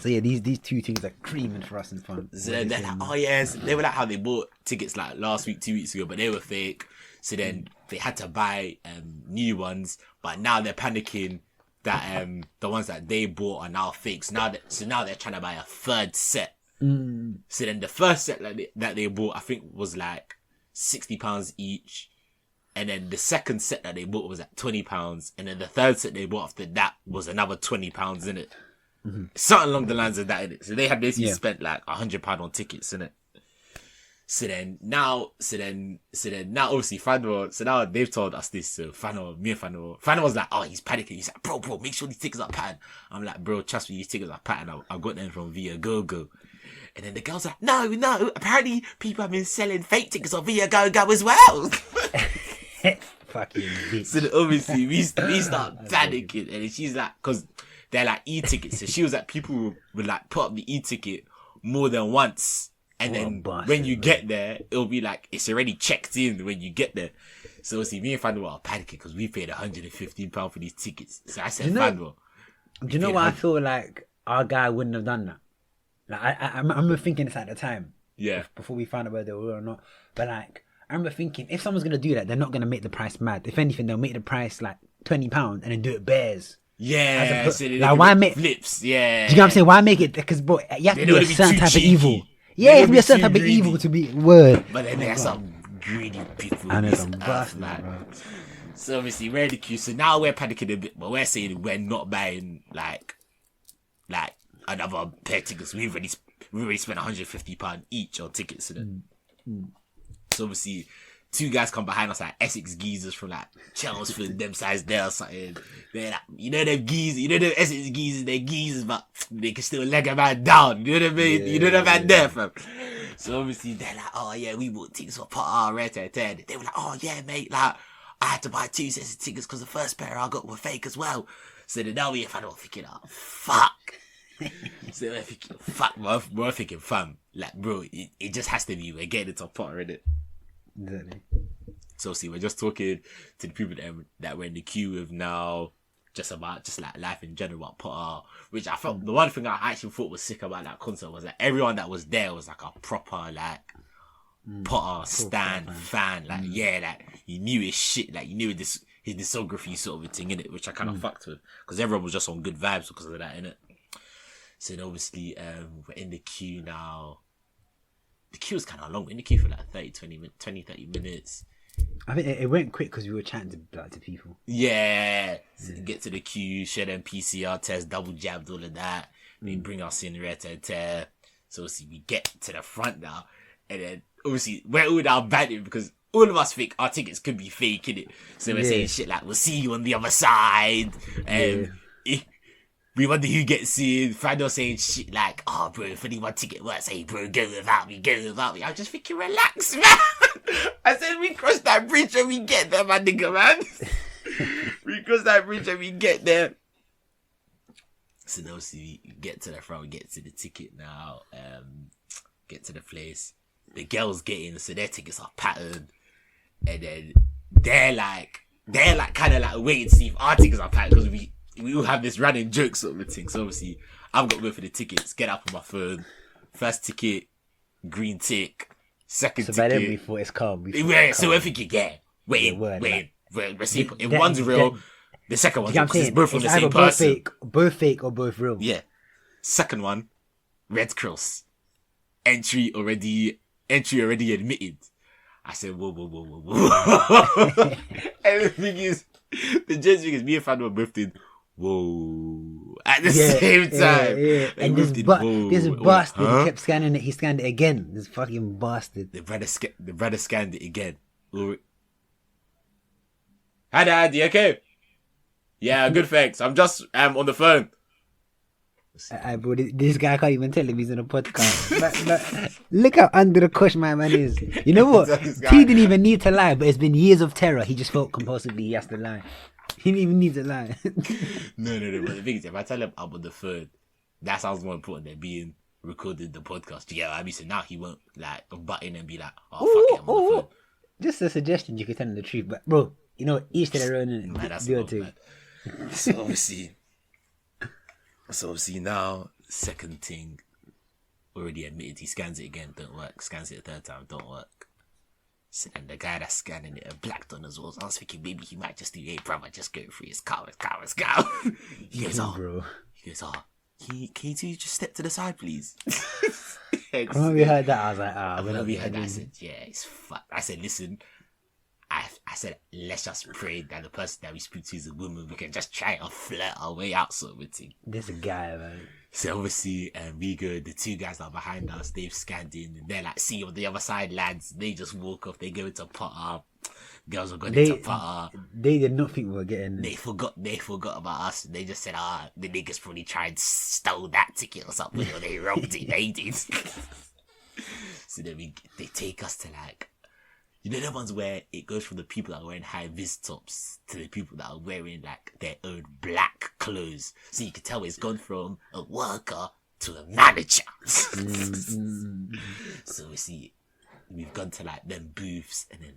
So yeah, these two things are creaming for us in fun. So they're like, oh yes, they were like how they bought tickets like last week, 2 weeks ago, but they were fake. So then they had to buy new ones, but now they're panicking that the ones that they bought are now fake. So now they're trying to buy a third set. So then the first set that they bought, I think, was like £60 each. And then the second set that they bought was at £20. And then the third set they bought after that was another £20 in it. Mm-hmm. Something along the lines of that in it. So they had basically spent like £100 on tickets in it. So now obviously Fanuel, so now they've told us this, so me and Fanuel was like, oh, he's panicking. He's like, bro, make sure these tickets are patterned. I'm like, bro, trust me, these tickets are patterned. I got them from Via Go. And then the girl's like, no, apparently people have been selling fake tickets on Via Go as well. Fucking bitch. So then obviously we start panicking, and she's like, because they're like e-tickets, so she was like, people would like put up the e-ticket more than once, and then when you get there, it'll be like it's already checked in when you get there. So obviously me and Fanuel are panicking because we paid £115 for these tickets. So I said, Fanuel, do you know why I feel like our guy wouldn't have done that? Like I remember thinking this at the time. Yeah. Before we found out whether they were or not. But like, I remember thinking, if someone's going to do that, they're not going to make the price mad. If anything, they'll make the price like £20 and then do it bears. Yeah. So like, why make flips? Yeah. Do you know what I'm saying? Why make it? Because, bro, you have to be a certain type of evil. Yeah, They you have to be a certain type of evil to be word. But then there's some greedy people. And there's some bastard, bro. So obviously we're in the queue. So now we're panicking a bit, but we're saying we're not buying like another pair of tickets. We already spent £150 each on tickets. So obviously, two guys come behind us like Essex geezers from like Chelmsford, them size there or something. They're like, you know them geezers, you know them Essex geezers, they're geezers, but they can still leg a man down. You know what I mean? You know the man there, fam. So obviously they're like, oh yeah, we bought tickets for Potter, They were like, oh yeah, mate, like I had to buy 2 sets of tickets because the first pair I got were fake as well. So then now we're thinking, oh fuck. So we're thinking, fuck, we're thinking, fam, like bro, it just has to be, we're getting into Potter, innit? Exactly. So see, we're just talking to the people that we're in the queue with now, just like life in general about Potter, which I felt the one thing I actually thought was sick about that concert was that everyone that was there was like a proper like Potter fan, like like you knew his shit, like you knew his discography sort of a thing in it, which I kind of fucked with because everyone was just on good vibes because of that, innit? So then obviously we're in the queue now. The queue was kind of long. We're in the queue for like 30 minutes. I think it went quick because we were chatting to people. Yeah. So get to the queue, share them PCR test, double jabbed, all of that. They bring us in, so obviously we get to the front now. And then obviously we're all now banting because all of us think our tickets could be fake, innit? So we're saying shit like, we'll see you on the other side. We wonder who gets in. Fanuel saying shit like, oh bro, if any one ticket works, hey bro, go without me. I'm just thinking, relax, man. I said we cross that bridge when we get there, my nigga, man. We cross that bridge when we get there. So now we get to the front, we get to the ticket now, get to the place. The girls get in, so their tickets are patterned. And then they're like kind of like waiting to see if our tickets are patterned because we all have this running joke sort of a thing. So obviously, I've got to go for the tickets, get up on my phone. First ticket, green tick. Second ticket. So by then we thought it's calm. So we're thinking, wait. If one's real, the second one's You real know what I'm because it's saying? both from It's the same either person. both fake or both real. Yeah. Second one, Red Cross. Entry already admitted. I said, whoa. And the thing is, the judge thing is, me and Fan were both in, whoa, at the same time. Yeah. And this whoa. bastard, Huh? he kept scanning it. He scanned it again. This fucking bastard. The brother scanned it again. Hi, Dad. You okay? Yeah, good. Thanks. I'm just on the phone. Bro, this guy can't even tell him he's in a podcast. but look how under the cush my man is. You know what? He didn't even need to lie, but it's been years of terror. He just felt compulsively he has to lie. He didn't even need to lie. No. But the thing is, if I tell him I'm on the phone, that sounds more important than being recorded the podcast. Yeah, I mean, so now he won't like butt in and be like, "Oh, fuck it, I'm on the phone." Just a suggestion. You could tell him the truth, but bro, you know, each to their own. Man, that's do not it too. bad. So obviously now, second thing, already admitted he scans it again, don't work. Scans it a third time, don't work. So then the guy that's scanning it, a black done as well. So I was thinking maybe he might just do, hey brother, just go through his car. He goes, bro. Can you just step to the side, please? When we heard that, I was like, when we heard that, I said, yeah, it's fuck. I said, listen, I said, let's just pray that the person that we speak to is a woman. We can just try and flirt our way out sort of thing. This guy, man. So obviously, we go, the two guys that are behind us, they've scanned in, and they're like, see you on the other side, lads. They just walk off, they go into Potter. Girls are going into Potter. They did not think we were getting... They forgot about us. They just said, the niggas probably tried and stole that ticket or something, or they robbed it, they did. So then they take us to like, you know the ones where it goes from the people that are wearing high vis tops to the people that are wearing like their own black clothes. So you can tell it's gone from a worker to a manager. So we see, we've gone to like them booths, and then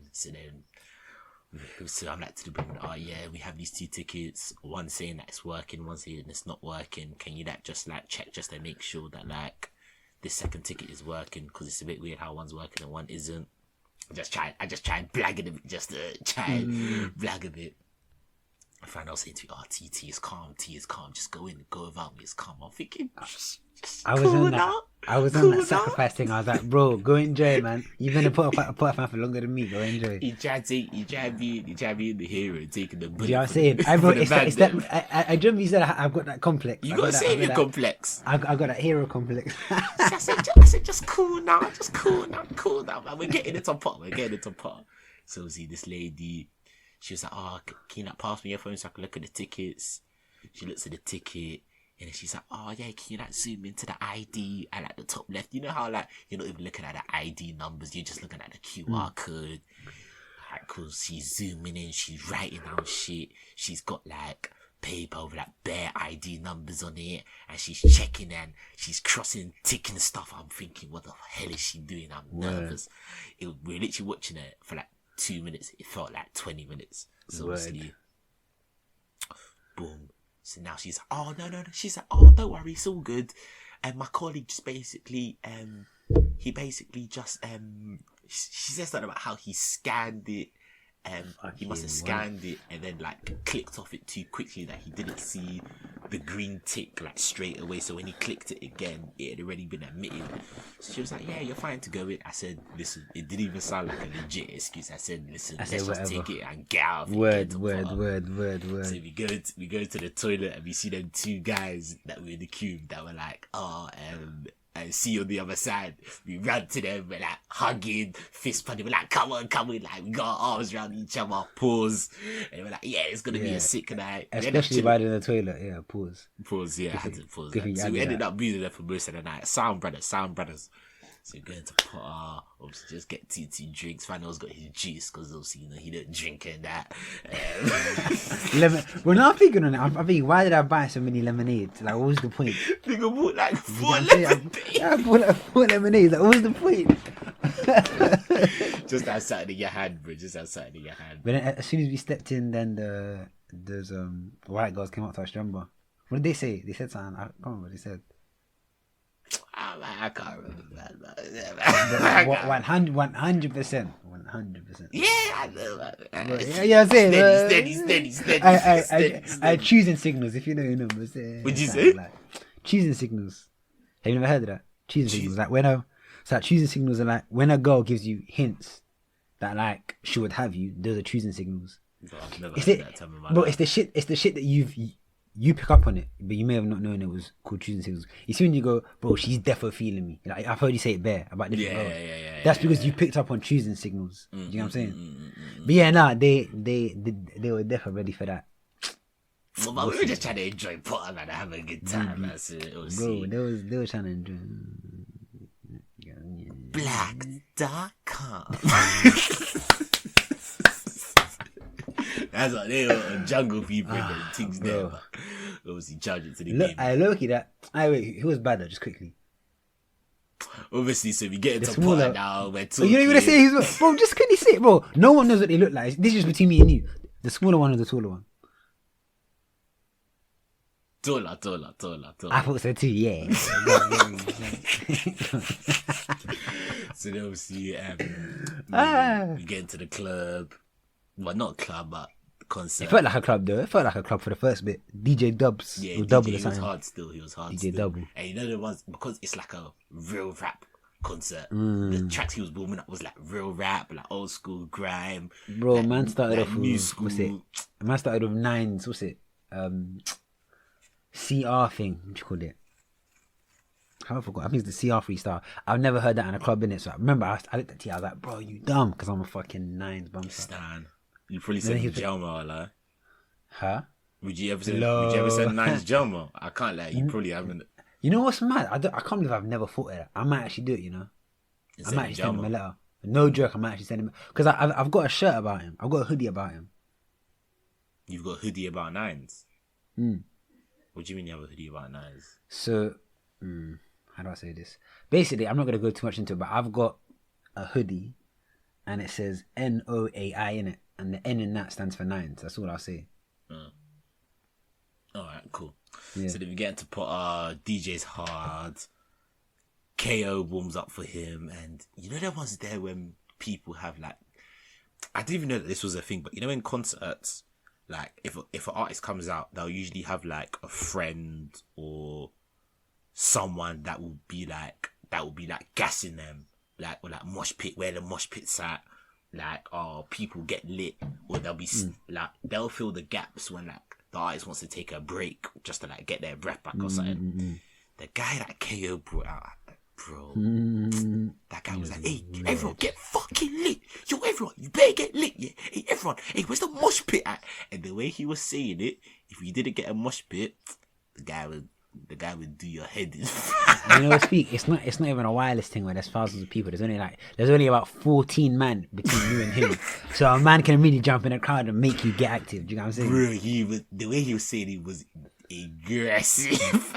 so I'm like to the woman, oh yeah, we have these two tickets. One saying that it's working, one saying it's not working. Can you like just like check just to make sure that like this second ticket is working? Because it's a bit weird how one's working and one isn't. I just try and blag it a bit, just to try and blag a bit. I find out saying to me, T is calm, just go in, go without me, it's calm. I'm thinking, I was on that sacrifice thing. I was like, bro, go enjoy, man. You've been a put up fan for longer than me. Go enjoy. He tried being the hero and taking the bullet. Do you know what I'm saying? I remember you said I've got that complex. You got a savior complex. I got that hero complex. I said, just cool now. Man. We're getting it on pot. So see this lady, she was like, can you not pass me your phone so I can look at the tickets? She looks at the ticket. And then she's like, can you like zoom into the ID at like the top left? You know how like you're not even looking at the ID numbers, you're just looking at the QR code. Like, cause she's zooming in, she's writing down shit. She's got like paper with like bare ID numbers on it, and she's checking and she's ticking stuff. I'm thinking, what the hell is she doing? I'm nervous. We're literally watching it for like 2 minutes. It felt like 20 minutes. So obviously, boom. So now she's like, no. She's like, don't worry, it's all good. And my colleague just basically, he basically just, she says something about how he scanned it. He must have scanned it and then like clicked off it too quickly that he didn't see the green tick like straight away. So when he clicked it again, it had already been admitted. So she was like, yeah, you're fine to go in. I said, listen, it didn't even sound like a legit excuse. I said, listen, let's just take it and get out of Word. So we go to the toilet and we see them two guys that were in the cube that were like, and see you on the other side. We ran to them, we're like hugging, fist pumping, we're like, come on, like we got our arms around each other, pause. And we're like, yeah, it's gonna be a sick night. Especially right in the toilet, pause. I had to pause that. So we ended up being there for most of the night. Sound brothers. So we're going to Potter, obviously just get two drinks. Fanuel's got his juice because obviously, he don't drink and that. Lemon. Well, now I'm thinking on it. I'm thinking, why did I buy so many lemonades? Like, what was the point? Nigga bought like 4 lemonades. I bought like 4 lemonades. Like, what was the point? Just outside of your hand, bro. Just outside of your hand. But then, as soon as we stepped in, then those white girls came up to us. Remember? What did they say? They said something. I can't remember what they said. I can't remember that. 100%. Yeah, I know. Yeah, say Steady. choosing signals. If you know your numbers. What'd you say? Like, choosing signals. Have you never heard of that? Choosing signals. Like choosing signals are like when a girl gives you hints that like she would have you. Those are choosing signals. Bro, I've never heard that term in my bro, life. it's the shit that you pick up on it, but you may have not known it was called choosing signals. You see when you go, bro, she's definitely feeling me. Like, I've heard you say it bare about different girls. That's because you picked up on choosing signals. Do you know what I'm saying? But yeah, nah, they were definitely ready for that. Well, we were just trying to enjoy Potter, man, and have a good time. That's it. Bro, they were trying to enjoy. Black.com. That's what they were jungle people and things there. But obviously, charge it to the game. I look at that. Wait, who was better? Just quickly. Obviously, so we get into Potter now. We're talking. You know what I say? Bro, just quickly say it, bro. No one knows what they look like. This is just between me and you. The smaller one or the taller one? Taller. I thought so too, yeah. So then obviously, we get into the club. Well, not club, but concert. It felt like a club though. It felt like a club for the first bit. DJ Dubs. Yeah, DJ, double he was hard still. DJ Double. And you know the ones, because it's like a real rap concert. The tracks he was warming up was like real rap, like old school grime. Bro, like, man started like off new with, school. what's it? Man started with nines, what's it? CR thing, what you call it? I forgot. I think it's the CR freestyle. I've never heard that in a club, innit? So I remember I looked at T, I was like, bro, you dumb, because I'm a fucking nines bumper. Stan. You probably said Jelmo, like. Huh? Would you ever say nines Jelmo? I can't lie, you probably haven't. You know what's mad? I can't believe I've never thought of that. I might actually do it, you know? I might actually send him a letter. No joke, I might actually send him, because I've got a shirt about him. I've got a hoodie about him. You've got a hoodie about nines? What do you mean you have a hoodie about nines? So, how do I say this? Basically, I'm not going to go too much into it, but I've got a hoodie and it says NOAI in it, and the N in that stands for nines. That's all I'll say. Alright, cool. Yeah. So then we get into DJ's hard. KO warms up for him, and you know there was there when people have like, I didn't even know that this was a thing, but you know in concerts, like if an artist comes out, they'll usually have like a friend or someone that will be like gassing them, like, or like mosh pit, where the mosh pit's at, like, people get lit, or they'll be like, they'll fill the gaps when like the artist wants to take a break just to like get their breath back or something. The guy that KO brought out, bro, that guy was like, hey, everyone get fucking lit. Yo, everyone, you better get lit, yeah. Hey, everyone, hey, where's the mosh pit at? And the way he was saying it, if you didn't get a mosh pit, the guy would do your head in. You know, it's not even a wireless thing where there's thousands of people. There's only about 14 men between you and him. So a man can really jump in a crowd and make you get active. Do you know what I'm saying? Bro, the way he was saying it was aggressive.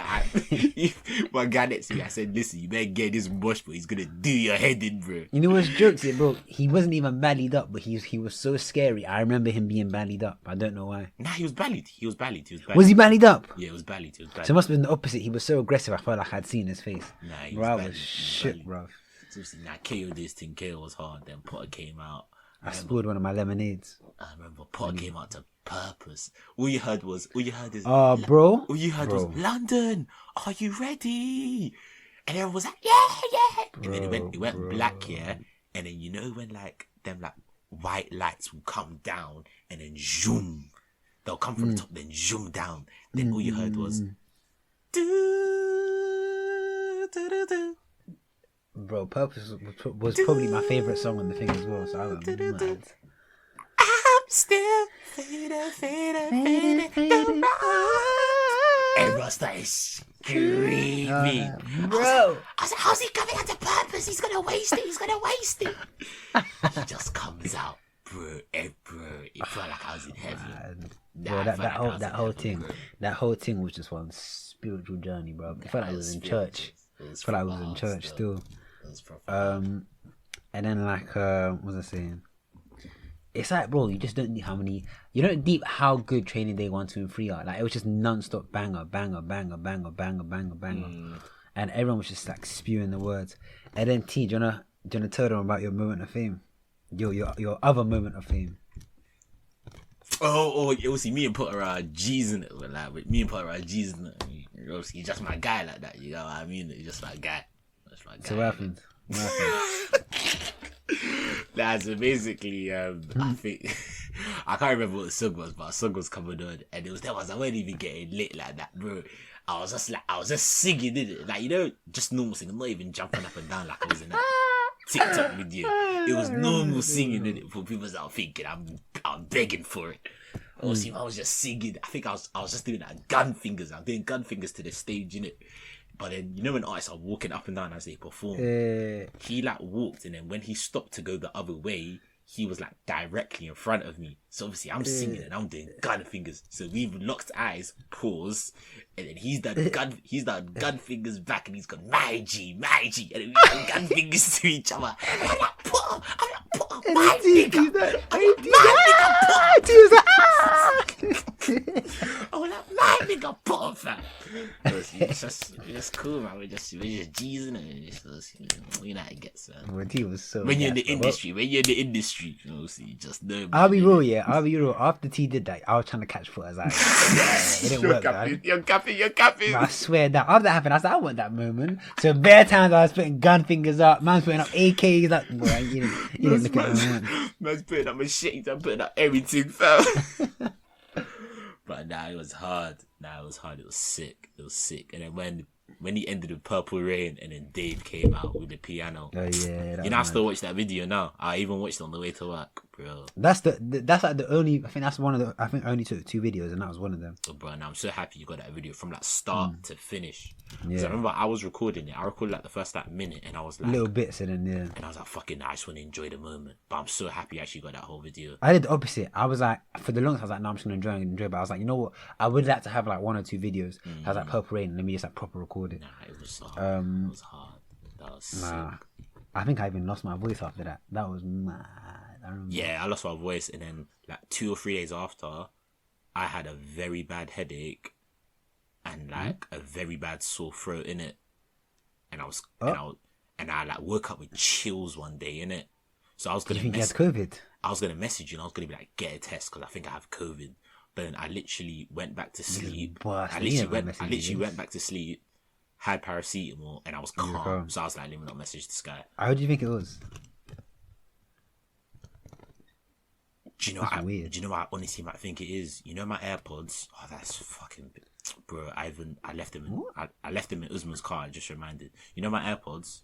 My guy next to me, I said, listen, you better get this mosh, but he's gonna do your head in, bro. You know what's jokes it, bro? He wasn't even ballied up, but he was so scary. I remember him being ballied up. I don't know why. Nah, he was ballied. Was he ballied up? Yeah, it was ballied. So it must have been the opposite. He was so aggressive, I felt like I'd seen his face. Nah, he bro, was I was shook, bro. So KO this thing, KO was hard. Then Potter came out. I spilled one of my lemonades. I remember Potter came out to Purpose. All you heard was bro. All you heard was, London, are you ready? And everyone was like, yeah. Bro, and then it went black, yeah. And then you know when like them like white lights will come down and then zoom. They'll come from the top, then zoom down. Then all you heard was do. Bro, Purpose was probably my favourite song on the thing as well, so I was mad. I'm still fading. Everyone started screaming. Bro! I was like, how's he coming out to Purpose? He's gonna waste it. He just comes out, bro. It felt like I was in heaven. Bro, that whole thing was just one spiritual journey, bro. I felt like I was in church. Still. And then like what was I saying? It's like, bro, you just don't need you don't deep how good Training Day 1, 2 and 3 are. Like, it was just non-stop banger. and everyone was just like spewing the words. And then T, do you wanna tell them about your moment of fame? Your other moment of fame. Obviously me and Potter are G's in it, but like with me and Potter are G's in it. Obviously he's just my guy like that, you know what I mean? He's just my guy. That's my guy. So what happened? Nah, so basically, I think I can't remember what the song was, but a song was coming on, and it was that was I wasn't even getting lit like that, bro. I was just singing in it, like, you know, just normal singing, not even jumping up and down like I was in that TikTok video. It was normal singing in it for people that are thinking I'm begging for it. Obviously, I was just singing. I think I was just doing that gun fingers. I'm doing gun fingers to the stage, innit? But then, you know, when artists are walking up and down as they perform, he like walked, and then when he stopped to go the other way, he was like directly in front of me. So obviously I'm singing and I'm doing gun fingers. So we've locked eyes, pause, and then he's done gun fingers back, and he's gone, my G, and then we've done gun fingers to each other. And I'm like, put him, my nigga. I was like, my nigga, put him, fam. It's just cool, man. We're just G's in it. You know how it gets, man. Well, T was so when you're in the industry, you know, so you just know. I'll be real. After T did that, I was trying to catch foot as it didn't work. You're capping. I swear that after that happened, I was like, I want that moment. So bare times I was putting gun fingers up, man's putting up AKs up. Boy, you didn't look at me. Man's putting up machetes, I'm putting up everything, fam. But it was hard. It was sick. And then when he ended with Purple Rain, and then Dave came out with the piano. Oh yeah. You know, I still watch that video now. I even watched it on the way to work, bro. That's like the only. I think that's one of the. I think I only took 2 videos, and that was one of them. Oh, bro, and I'm so happy you got that video from like start to finish. Yeah. I remember I was recording it. I recorded like the first like minute, and I was like little bits, and then and I was like, fucking, I just want to enjoy the moment. But I'm so happy I actually got that whole video. I did the opposite. I was like, for the longest, I was like, no, I'm just gonna enjoy. But I was like, you know what? I would like to have like 1 or 2 videos. I was like, Purple Rain, let me just like proper record it. Nah, it was hard. It was hard. That was sick. I think I even lost my voice after that. That was mad. I remember. Yeah, I lost my voice, and then like 2 or 3 days after, I had a very bad headache and like a very bad sore throat in it, and I like woke up with chills one day in it. So I was gonna. You think you had COVID? I was gonna message you, and I was gonna be like, get a test because I think I have COVID. But then I literally went back to sleep. I literally went back to sleep, had paracetamol, and I was calm. So I was like, let me not message this guy. How do you think it was? Do you know what I honestly might think it is? You know my AirPods? Oh, that's fucking... Bro, I left them in Usman's car, I just reminded. You know my AirPods?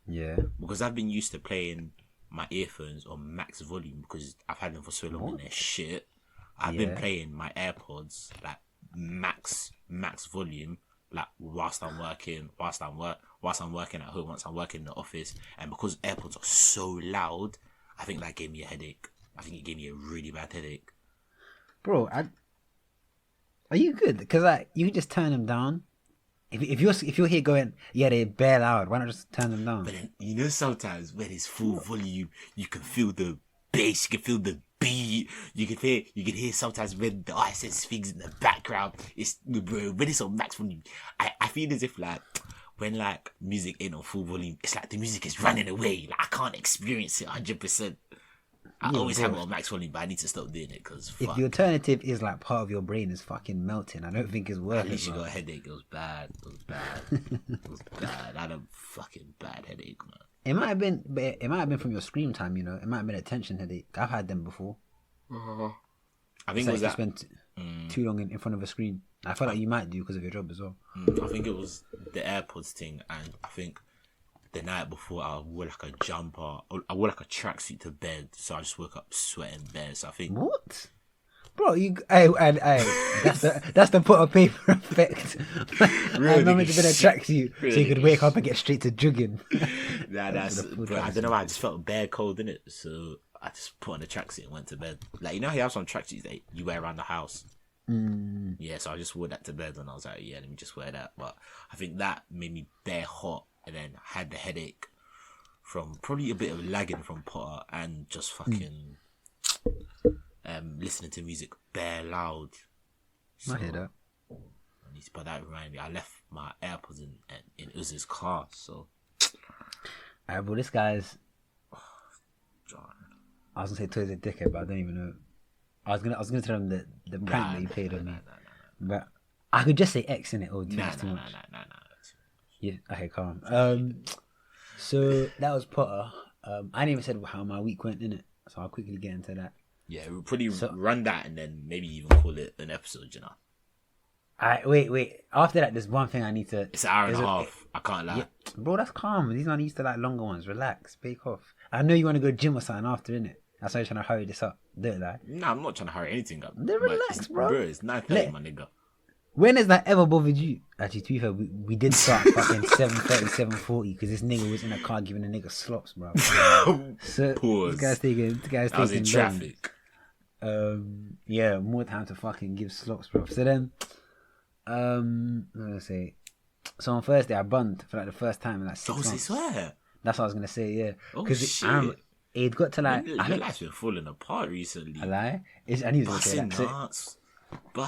Yeah. Because I've been used to playing my earphones on max volume because I've had them for so long and they're shit. I've been playing my AirPods like max volume, like whilst I'm working at home, whilst I'm working in the office, and because AirPods are so loud, I think that gave me a headache. I think it gave me a really bad headache. Bro, are you good? Because like you can just turn them down. If you're here going, yeah, they're bare loud. Why not just turn them down? But then, you know, sometimes when it's full volume, you can feel the bass, you can feel the beat. You can hear sometimes when the artist says things in the background. When it's on max volume, I feel as if like when like music ain't on full volume, it's like the music is running away. Like I can't experience it 100%. I always have it on max volume, but I need to stop doing it because if the alternative is like part of your brain is fucking melting, I don't think it's worth it. At least you got a headache. It was bad. I had a fucking bad headache, man. It might have been from your screen time. You know, it might have been a tension headache. I've had them before. I think it was you spent too long in front of a screen. I felt like you might do because of your job as well. I think it was the AirPods thing, and I think the night before I wore like a jumper. I wore like a tracksuit to bed, so I just woke up sweating bare. So I think what, bro? That's the put a paper effect. Really? I'm meant to be in a tracksuit so you could wake up and get straight to jogging. That's bro. I don't know why I just felt bare cold in it, so I just put on a tracksuit and went to bed. Like, you know how you have some tracksuits that you wear around the house. Yeah, so I just wore that to bed, and I was like, yeah, let me just wear that. But I think that made me bare hot. And then I had the headache from probably a bit of lagging from Potter and just fucking listening to music bare loud. So, I hear that. But that reminded me, I left my AirPods in Uz's car. So, Alright, bro, this guy's. John. I was gonna say Toye's a dickhead, but I don't even know. I was gonna tell him the prank that he played on me, but I could just say X in it. Or too much. Nah. Yeah. Okay, calm. So that was Potter. I didn't even said how my week went in it, so I'll quickly get into that. Yeah, we'll probably run that and then maybe even call it an episode, you know. Wait. After that, there's one thing I need to. It's an hour and a half. I can't lie. Yeah, bro, that's calm. These aren't used to like longer ones. Relax, bake off. I know you want to go gym or something after, innit? That's why you're trying to hurry this up. Don't lie. Nah, I'm not trying to hurry anything up. Then relax, bro. Bro, it's 9:30, my nigga. When has that ever bothered you? Actually, to be fair, we did start fucking 7:30, 7:40 because this nigga was in a car giving a nigga slops, bro. So Pause. This guy's taking I was in traffic. Yeah, more time to fucking give slops, bro. So then, I'm gonna say, so on Thursday I bunned for like the first time in like 6 months. I swear. That's what I was gonna say, yeah. Oh shit! It got to like. Your life's been falling apart recently. A lie? I knew he was gonna say that. Nuts.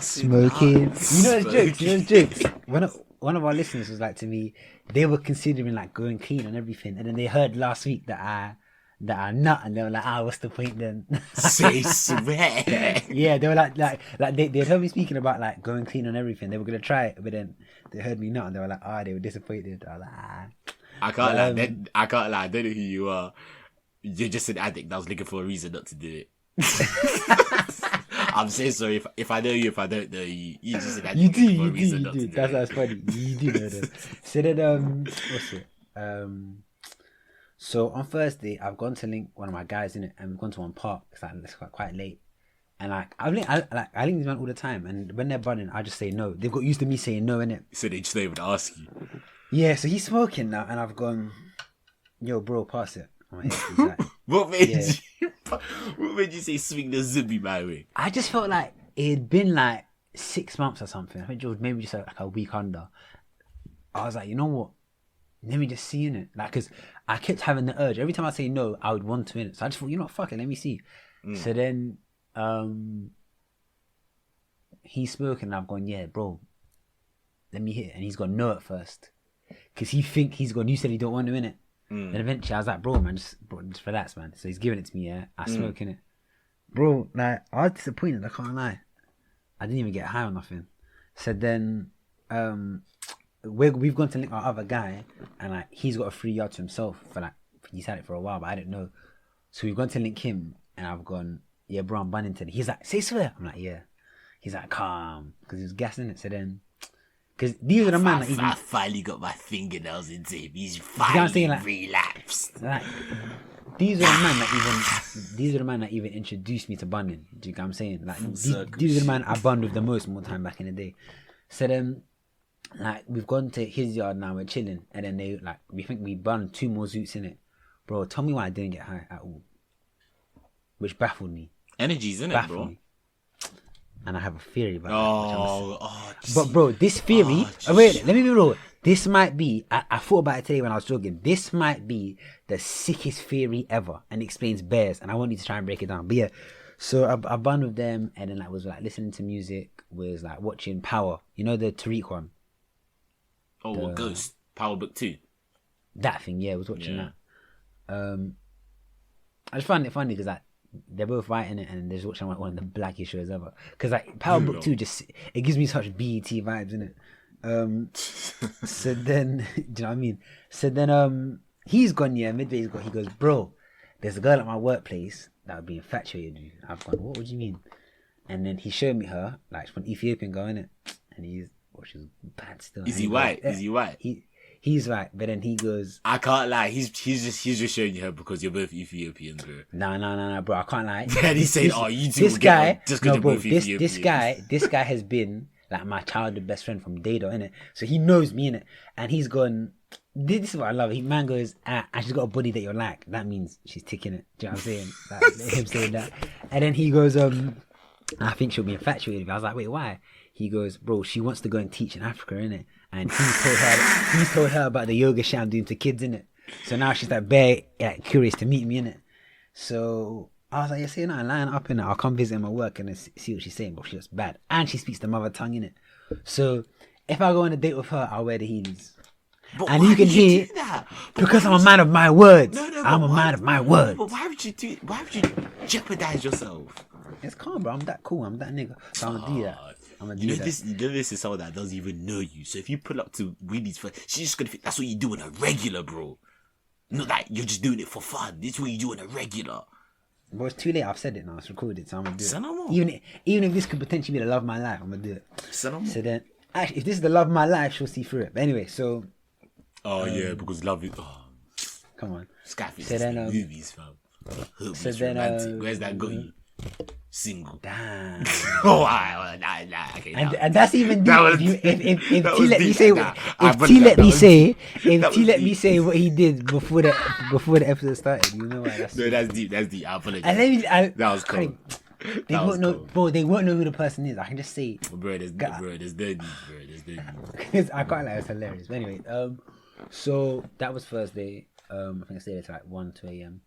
Smoking. Nuts. You know it's jokes. One of our listeners was like to me, they were considering like going clean and everything, and then they heard last week that I nut, and they were like, what's the point then? Say swear. Yeah, they were like they heard me speaking about like going clean on everything. They were gonna try it, but then they heard me nut, and they were like, they were disappointed. I was like, I can't lie. I can't lie. I don't know who you are. You're just an addict that was looking for a reason not to do it. I'm so sorry if I know you, if I don't know you. You're just an addict looking for a reason not to do it. That's funny. You do know that. So then, what's it? So on Thursday, I've gone to link one of my guys in it, and we've gone to one park. It's quite late, and like I link these men all the time, and when they're bunning, I just say no. They've got used to me saying no, innit? So they just don't even ask you. Yeah. So he's smoking now, and I've gone, yo, bro, pass it. He's like, What made you say swing the zubi my way? I just felt like it had been like 6 months or something. I think it was maybe just like a week under. I was like, you know what? Let me just see in it. Like, because I kept having the urge. Every time I say no, I would want to in it. So I just thought, you know what, fuck it, let me see. So then he's smoking and I've gone, yeah, bro, let me hit it. And he's gone, no at first. Because he's gone, you said you don't want to in it. Then eventually I was like, bro, just relax, man. So he's giving it to me, yeah. I smoke in it. Bro, like, I was disappointed, I can't lie. I didn't even get high or nothing. So then we've gone to link our other guy, and like he's got a free yard to himself for like he's had it for a while, but I didn't know. So we've gone to link him, and I've gone, yeah, bro, I'm bunning today. He's like, say swear. I'm like, yeah. He's like, calm, because he was gassing it. So then, because these are the man that even I finally got my fingernails into him. He's finally relapsed. Like, these are the man that even introduced me to bunning. Do you know what I'm saying? Like these are the man I bunned with the most more time back in the day. So then, like, we've gone to his yard now, we're chilling, and then we think we bunned 2 more zoots in it. Bro, tell me why I didn't get high at all. Which baffled me. Energy's in it, bro. Me. And I have a theory about that. But bro, this theory, wait, let me be real. This might be, I thought about it today when I was jogging. This might be the sickest theory ever, and it explains bears, and I want you to try and break it down. But yeah, so I bunned with them, and then was listening to music, was like watching Power. You know the Tariq one? Oh, Ghost. Power Book 2. That thing, yeah, I was watching that. I just find it funny because they're both writing it, and they're just watching one of the blackest shows ever. Because Power Book 2 it gives me such BET vibes, innit? So then, do you know what I mean? So then he's gone, yeah, midway he goes, bro, there's a girl at my workplace that would be infatuated with you. I've gone, what would you mean? And then he showed me her, like, she's an Ethiopian girl, innit? And she's bad still. Is he white? Is he white? He's right, but then he goes, I can't lie, he's just showing you her because you're both Ethiopians, bro. No, bro, I can't lie. And he's saying, you two this guy, just because you're both Ethiopians. This guy has been like my childhood best friend from Dado, innit? So he knows me, innit? And he's gone, this is what I love. Man goes, and she's got a body that you're like. That means she's ticking it. Do you know what I'm saying? Like, him saying that. And then he goes, I think she'll be infatuated with me. I was like, wait, why? He goes, bro, she wants to go and teach in Africa, innit? And he's told her about the yoga shit I'm doing to kids, innit? So now she's like curious to meet me, innit? So I was like, yeah, see, no, line up, innit? I'll come visit my work and see what she's saying, but she looks bad. And she speaks the mother tongue, innit? So if I go on a date with her, I'll wear the heels. But And why you can would hear do that? But because why I'm a would man of my words. No, I'm but a why- man of my words. But why would you do? Why would you jeopardize yourself? It's calm, bro. I'm that cool. I'm that nigga. So I'm gonna do that. I'm gonna do You know that. this. You know this is someone that doesn't even know you. So if you pull up to Winnie's first, she's just gonna think that's what you do on a regular, bro. Not that you're just doing it for fun. This is what you do on a regular. But it's too late. I've said it now. It's recorded, so I'm gonna do Say no it. more. Even if this could potentially be the love of my life, I'm gonna do it. Say no more. So then, actually, if this is the love of my life, she'll see through it. But anyway, so Oh yeah, because love is. come on. Skyfish So is then, the movies, fam. Hope so it's then, romantic. Where's that got you? Single. Damn. Oh, okay. And that's even deep. That was- If that T was let me deep, say nah. if T let me say that was deep. what he did before the episode started, you know why that's. No, that's deep. That's deep. I apologize. And let me, That was cool. They won't know, bro. They won't know who the person is. I can just say, Bro, there's no need, bro. There's no need. because I can't lie, it's hilarious. But anyway, so that was Thursday. I think I stayed there till like 1-2 a.m.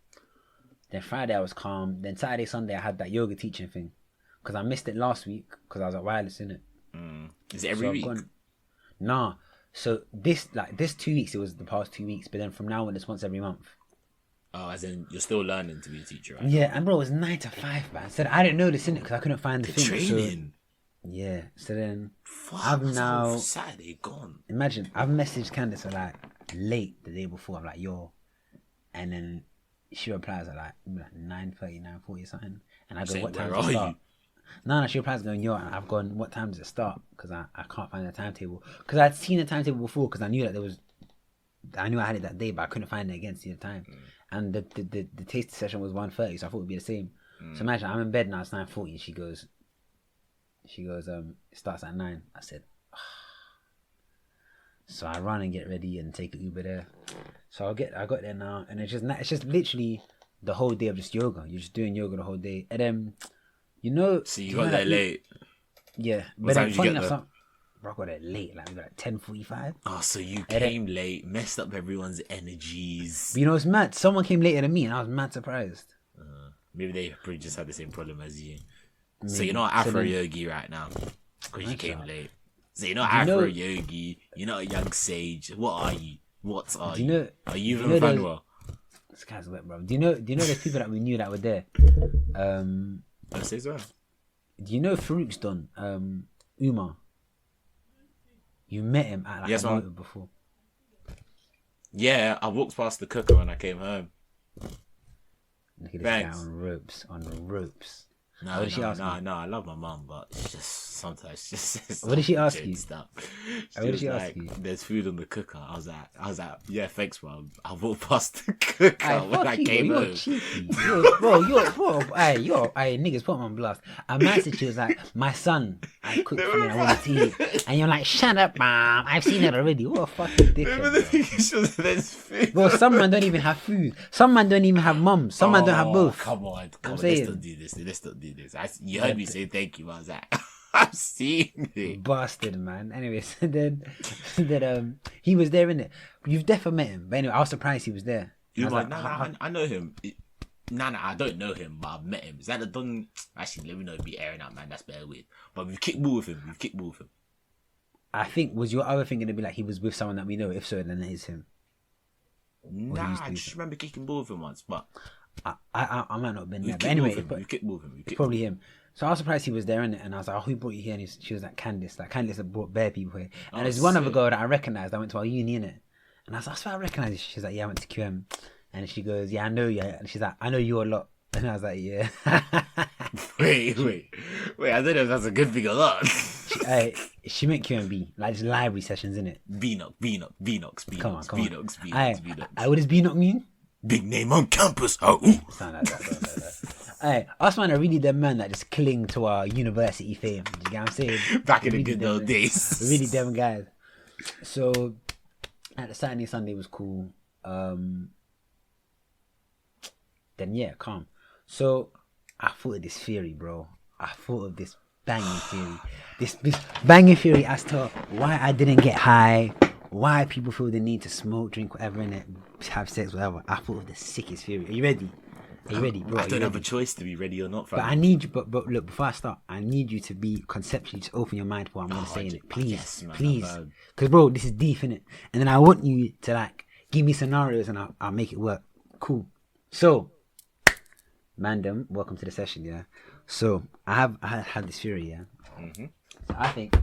Then Friday I was calm. Then Saturday, Sunday I had that yoga teaching thing because I missed it last week because I was at Wireless in it. Is it every week? Nah. So this 2 weeks, it was the past 2 weeks, but then from now on it's once every month. Oh, as in you're still learning to be a teacher, right? Yeah, and bro, it was 9 to 5, man. So I didn't know this in it because I couldn't find the thing. Training. So, yeah. So then Fuck, I've that's now all Saturday gone. imagine I've messaged Candace like late the day before. I'm like, yo, and then she replies at like 9:30, 9:40 something, and I go, Saying, what time where does it are start? No, she replies going, yo, I've gone, what time does it start? Because I can't find the timetable. Because I'd seen the timetable before because I knew that I knew I had it that day, but I couldn't find it again to see the time. And the taste session was 1:30, so I thought it would be the same. So imagine I'm in bed now, it's 9:40, and she goes, it starts at 9. I said, so I run and get ready and take an Uber there. So I got there now, and it's just literally the whole day of just yoga. You're just doing yoga the whole day, and then So you got there late. Yeah, What but time then did you funny get enough, there? bro, I got there late, like maybe like 10:45. Oh, so you then- came late, messed up everyone's energies. But you know, it's mad. Someone came later than me, and I was mad surprised. Maybe they probably just had the same problem as you. So Maybe. you're not So Afro then- Yogi right now because you That's came right. late. So you're not Do you Afro know- Yogi. You're not a young sage. What are you? What are Do you? you know? Are you do even you know Fanuel? This guy's wet, bro. Do you know the people that we knew that were there? I say so. Do you know Farouk's done? Umar. You met him at like Yes, a man. motor before. Yeah, I walked past the cooker when I came home. Look at this Thanks. guy on ropes. No, What did she ask me? no, I love my mum, but it's just sometimes it's What did she ask joke you? Stuff. What did was she ask like, you? There's food on the cooker. I was like, yeah, thanks, mum. I walked past the cooker when I came You're home. cheeky. Bro, hey, niggas put him on blast. A message was like, my son, I cooked for me, I want to eat. And you're like, shut up, mom. I've seen it already. What a fucking Remember the dickhead. thing is just there's food. Bro, some man don't even have food. Some man don't even have mums. Some man don't have both. Come on, let's saying. not do this. Let's not do this. You heard me say thank you. I was like, I've seen it. Bastard, man. Anyway, so then he was there, innit? You've definitely met him. But anyway, I was surprised he was there. I was like, I know him. I don't know him, but I've met him. Is that the done? Actually, let me know. Be airing out, man. That's better weird. But we've kicked ball with him. I think, was your other thing going to be like he was with someone that we know? If so, then it is him. Nah, I just remember kicking ball with him once, but I might not have been there. we've But anyway, we've kicked ball with him. it's probably him. So I was surprised he was there, innit? And I was like, oh, who brought you here? And she was like, Candice. Like, Candice had brought bare people here. And there's one other sick. girl that I recognised. I went to our uni, innit? And I was like, I swear I recognise you. She's like, yeah, I went to QM. And she goes, yeah, I know you. And she's like, I know you a lot. And I was like, yeah. Wait. I don't know if that's a good thing or not. She meant QMB, like just library sessions, innit? Beanox. Come on. Beanox. What does B not mean? Big name on campus. Oh, ooh. Sound like that. Us man are really them man that just cling to our university fame. Do you get what I'm saying? Back in the Really good them- old days. Really them guys. So at the Saturday, Sunday was cool. Then yeah, calm. So I thought of this theory, bro. I thought of this banging theory. This banging theory as to why I didn't get high, why people feel the need to smoke, drink, whatever in it, have sex, whatever. I thought of the sickest theory. Are you ready? Are you ready, bro? I don't have a choice to be ready or not, fam. But I need you. But look, before I start, I need you to be conceptually just open your mind for what I'm gonna say in it, please, yes, man, please. Because bro, this is deep in it, and then I want you to like give me scenarios and I'll make it work. Cool. So, Mandem, welcome to the session. Yeah. So I had this theory. Yeah. Mm-hmm. So I think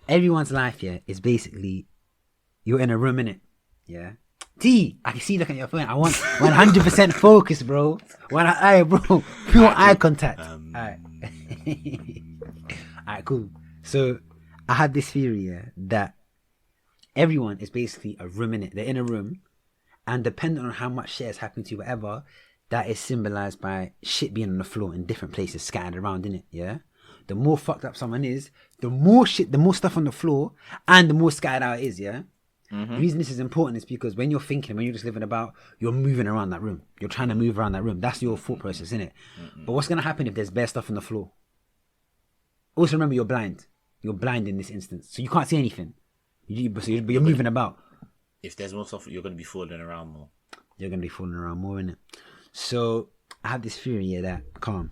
everyone's life, yeah, is basically you're in a room, innit? Yeah. T, I can see you looking at your phone. I want 100% focus, bro. Bro, pure eye contact. Alright. Alright, cool. So I had this theory, yeah, that everyone is basically a room, innit? They're in a room, and depending on how much shit is happening to you, whatever, that is symbolized by shit being on the floor in different places, scattered around, innit? Yeah. The more fucked up someone is, the more stuff on the floor, and the more scattered out it is, yeah? Mm-hmm. The reason this is important is because when you're thinking, when you're just living about, you're moving around that room. You're trying to move around that room. That's your thought process, isn't it? Mm-hmm. But what's going to happen if there's bare stuff on the floor? Also remember, you're blind. You're blind in this instance. So you can't see anything. But you're moving about. If there's more stuff, you're going to be falling around more. You're going to be falling around more, innit? So I have this theory here that, calm.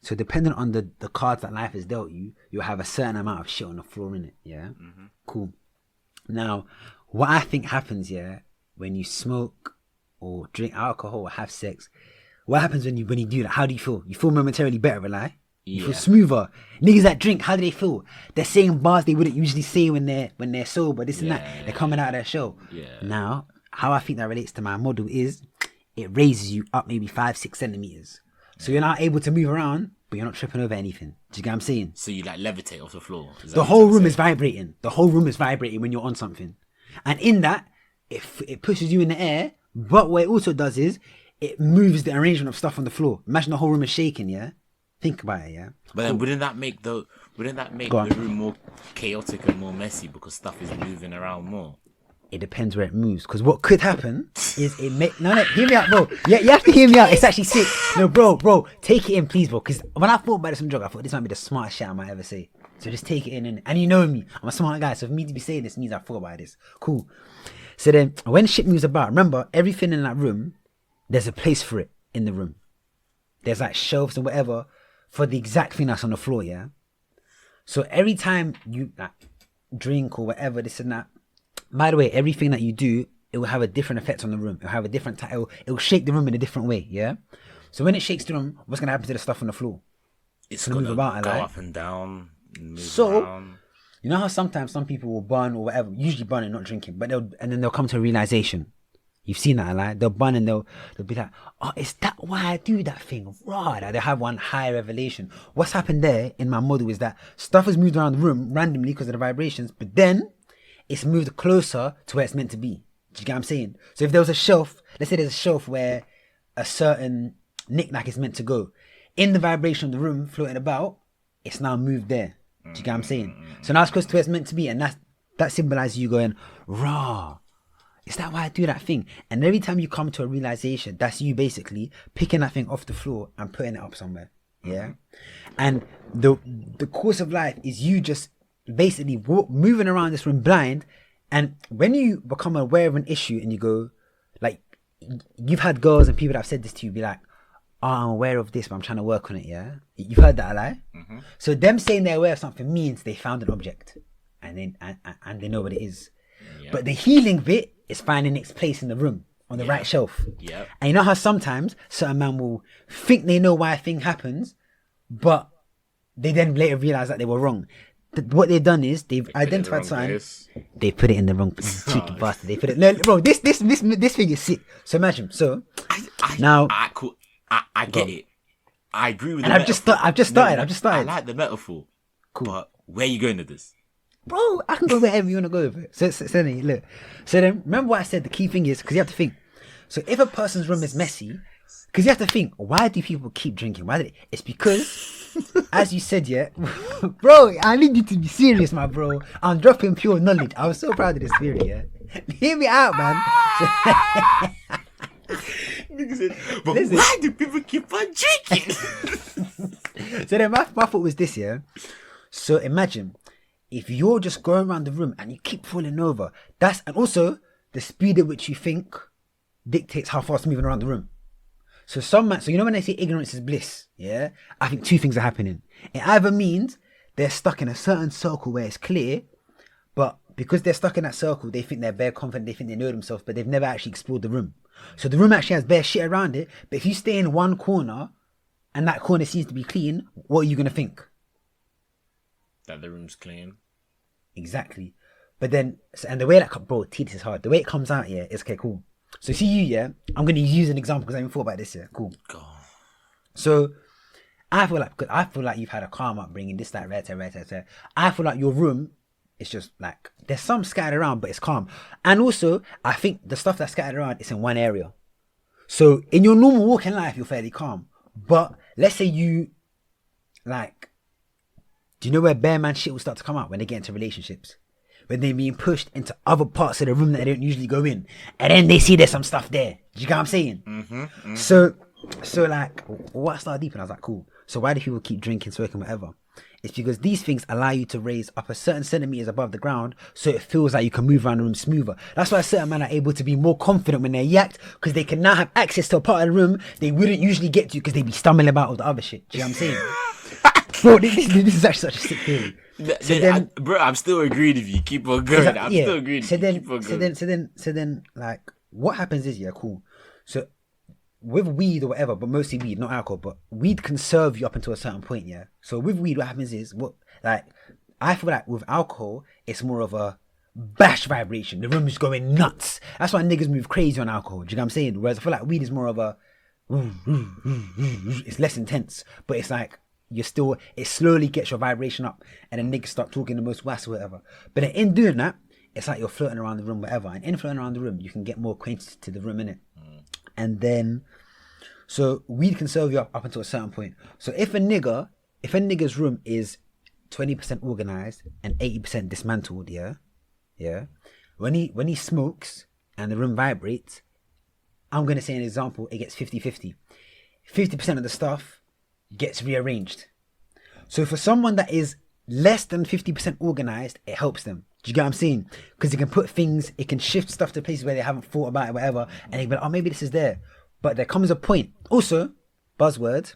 So depending on the cards that life has dealt you, you'll have a certain amount of shit on the floor, innit? Yeah? Mm-hmm. Cool. Now, what I think happens, yeah, when you smoke or drink alcohol or have sex, what happens when you do that? How do you feel? You feel momentarily better, right? You feel smoother. Niggas that drink, how do they feel? They're saying bars they wouldn't usually say when they're sober, this and that. They're coming out of their show. Yeah. Now, how I think that relates to my model is it raises you up maybe 5-6 centimeters. So you're not able to move around, but you're not tripping over anything. Do you get what I'm saying? So you like levitate off the floor. The whole room is vibrating. The whole room is vibrating when you're on something. And in that, it pushes you in the air. But what it also does is it moves the arrangement of stuff on the floor. Imagine the whole room is shaking, yeah? Think about it, yeah? But then wouldn't that make the room more chaotic and more messy because stuff is moving around more? It depends where it moves. Because what could happen is it may... No, hear me out, bro. Yeah, you have to hear me out. It's actually sick. No, bro, take it in, please, bro. Because when I thought about this on drug, I thought this might be the smartest shit I might ever say. So just take it in. And you know me. I'm a smart guy. So for me to be saying this means I thought about this. Cool. So then, when shit moves about, remember, everything in that room, there's a place for it in the room. There's like shelves and whatever for the exact thing that's on the floor, yeah? So every time you like drink or whatever, this and that, by the way, everything that you do, it will have a different effect on the room. It will have a different it will shake the room in a different way, yeah? So when it shakes the room, what's going to happen to the stuff on the floor? It's going to go up and down. And move around. You know how sometimes some people will burn or whatever, usually burn and not drinking, but then they'll come to a realization. You've seen that, like they'll burn and they'll be like, oh, is that why I do that thing? Right, they'll have one high revelation. What's happened there in my model is that stuff has moved around the room randomly because of the vibrations, but then it's moved closer to where it's meant to be. Do you get what I'm saying? So if there was a shelf, let's say there's a shelf where a certain knick-knack is meant to go. In the vibration of the room floating about, it's now moved there. Do you get what I'm saying? So now it's close to where it's meant to be, and that symbolizes you going, raw. Is that why I do that thing? And every time you come to a realization, that's you basically picking that thing off the floor and putting it up somewhere. Yeah? And the course of life is you just basically moving around this room blind, and when you become aware of an issue and you go, like, you've had girls and people that have said this to you be like, oh, I'm aware of this but I'm trying to work on it, yeah? You've heard that, right? Mm-hmm. So them saying they're aware of something means they found an object and they know what it is. Yep. But the healing bit is finding its place in the room on the right shelf. Yep. And you know how sometimes certain men will think they know why a thing happens, but they then later realize that they were wrong. What they've done is they've identified something. They put it in the wrong cheeky bastard. They put it. No, bro, this thing is sick. So imagine. So I get it. I agree with. And I've just started. I like the metaphor. Cool. But where are you going with this? Bro, I can go wherever you want to go with it. So then, look. So then, remember what I said. The key thing is because you have to think. So if a person's room is messy, because you have to think, why do people keep drinking? It's because, as you said, yeah, bro, I need you to be serious, my bro. I'm dropping pure knowledge. I was so proud of this theory, yeah. Hear me out, man. But listen, why do people keep on drinking? So then my thought was this, yeah. So imagine if you're just going around the room and you keep falling over, and also the speed at which you think dictates how fast you're moving around the room. So you know when they say ignorance is bliss, yeah? I think two things are happening. It either means they're stuck in a certain circle where it's clear, but because they're stuck in that circle, they think they're bare confident, they think they know themselves, but they've never actually explored the room. So the room actually has bare shit around it, but if you stay in one corner and that corner seems to be clean, what are you going to think? That the room's clean. Exactly. But then, and the way that, bro, this is hard. The way it comes out, yeah, is okay, cool. So see you, yeah, I'm going to use an example because I haven't thought about this, yeah, cool. God. So I feel like you've had a calm upbringing, this, that, right. I feel like your room, it's just like, there's some scattered around, but it's calm. And also, I think the stuff that's scattered around is in one area. So in your normal walking life, you're fairly calm. But let's say you, like, do you know where bare man shit will start to come out when they get into relationships? When they're being pushed into other parts of the room that they don't usually go in. And then they see there's some stuff there. Do you get what I'm saying? Mm-hmm. So like, what I started deep and I was like, cool. So why do people keep drinking, smoking, whatever? It's because these things allow you to raise up a certain centimeters above the ground, so it feels like you can move around the room smoother. That's why certain men are able to be more confident when they're yacked, because they can now have access to a part of the room they wouldn't usually get to because they'd be stumbling about with the other shit. Do you know what I'm saying? Bro, this is actually such a sick theory. Bro, I'm still agreeing with you. Keep on going. I'm still agreeing. So then, like, what happens is, yeah, cool. So with weed or whatever, but mostly weed, not alcohol, but weed can serve you up until a certain point, yeah. So with weed, what happens is, I feel like with alcohol, it's more of a bash vibration. The room is going nuts. That's why niggas move crazy on alcohol. Do you know what I'm saying? Whereas I feel like weed is more of a, it's less intense, but it's like, it slowly gets your vibration up, and then niggas start talking the most wass or whatever. But then in doing that, it's like you're floating around the room, whatever. And in floating around the room, you can get more acquainted to the room, innit? And then, so weed can serve you up until a certain point. So if a nigga's room is 20% organized and 80% dismantled, yeah. When he smokes and the room vibrates, I'm gonna say an example, it gets 50-50. 50% of the stuff gets rearranged. So for someone that is less than 50% organized, it helps them. Do you get what I'm saying? Because it can put things, it can shift stuff to places where they haven't thought about it, whatever, and they be like, oh, maybe this is there. But there comes a point. Also, buzzword,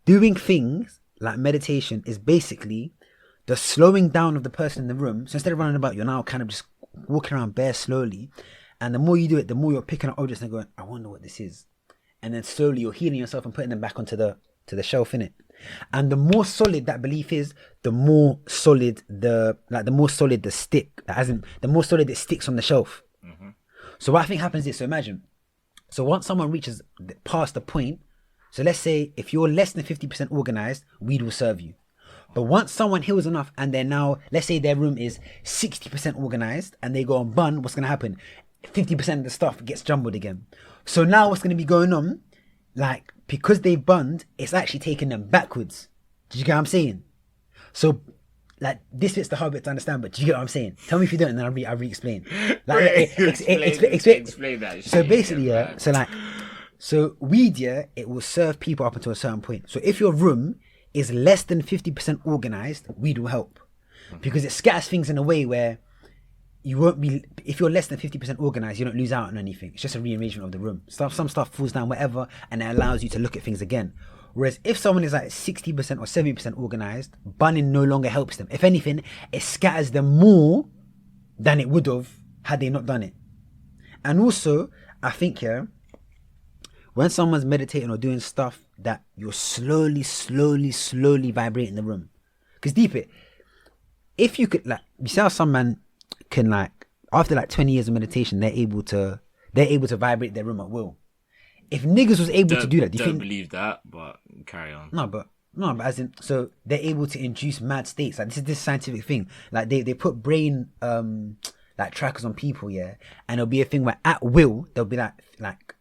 doing things like meditation is basically the slowing down of the person in the room. So instead of running about, you're now kind of just walking around bare slowly. And the more you do it, the more you're picking up objects and going, I wonder what this is. And then slowly you're healing yourself and putting them back onto the shelf, innit? And the more solid that belief is, the more solid the stick, as in the more solid it sticks on the shelf. Mm-hmm. So what I think happens is, so imagine, so once someone reaches past the point, so let's say if you're less than 50% organized, weed will serve you. But once someone heals enough and they're now, let's say their room is 60% organized and they go on bun, what's going to happen? 50% of the stuff gets jumbled again. So now what's going to be going on? Like, because they've bunned, it's actually taking them backwards. Do you get what I'm saying? So, like, this bit's the hard bit to understand, but do you get what I'm saying? Tell me if you don't, and then I'll re-explain. Like, explain that. So basically, yeah, so weed, yeah, it will serve people up until a certain point. So if your room is less than 50% organized, weed will help. Because it scatters things in a way where you won't be, if you're less than 50% organized, you don't lose out on anything. It's just a rearrangement of the room. Some stuff falls down, whatever, and it allows you to look at things again. Whereas if someone is like 60% or 70% organized, bunning no longer helps them. If anything, it scatters them more than it would have had they not done it. And also, I think, yeah, when someone's meditating or doing stuff that you're slowly vibrating the room. Because deep it, if you could, like, you see how some man can, like, after like 20 years of meditation, they're able to vibrate their room at will. If niggas was able to do that, do you don't think? Believe that, but carry on. No, but as in, so they're able to induce mad states. Like, this is this scientific thing. Like, they put brain like trackers on people, yeah, and it'll be a thing where at will they'll be like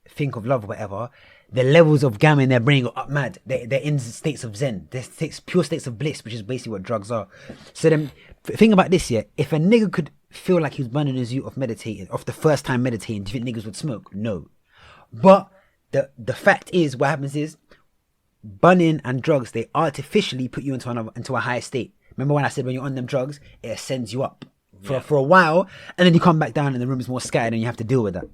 think of love or whatever. The levels of gamma in their brain go up mad. They're in states of zen. They're pure states of bliss, which is basically what drugs are. So then, think about this, yeah. If a nigga could feel like he was burning his youth off meditating, off the first time meditating, do you think niggas would smoke? No. But the fact is, what happens is, bunning and drugs, they artificially put you into a higher state. Remember when I said when you're on them drugs, it ascends you up for a while, and then you come back down and the room is more scattered and you have to deal with that.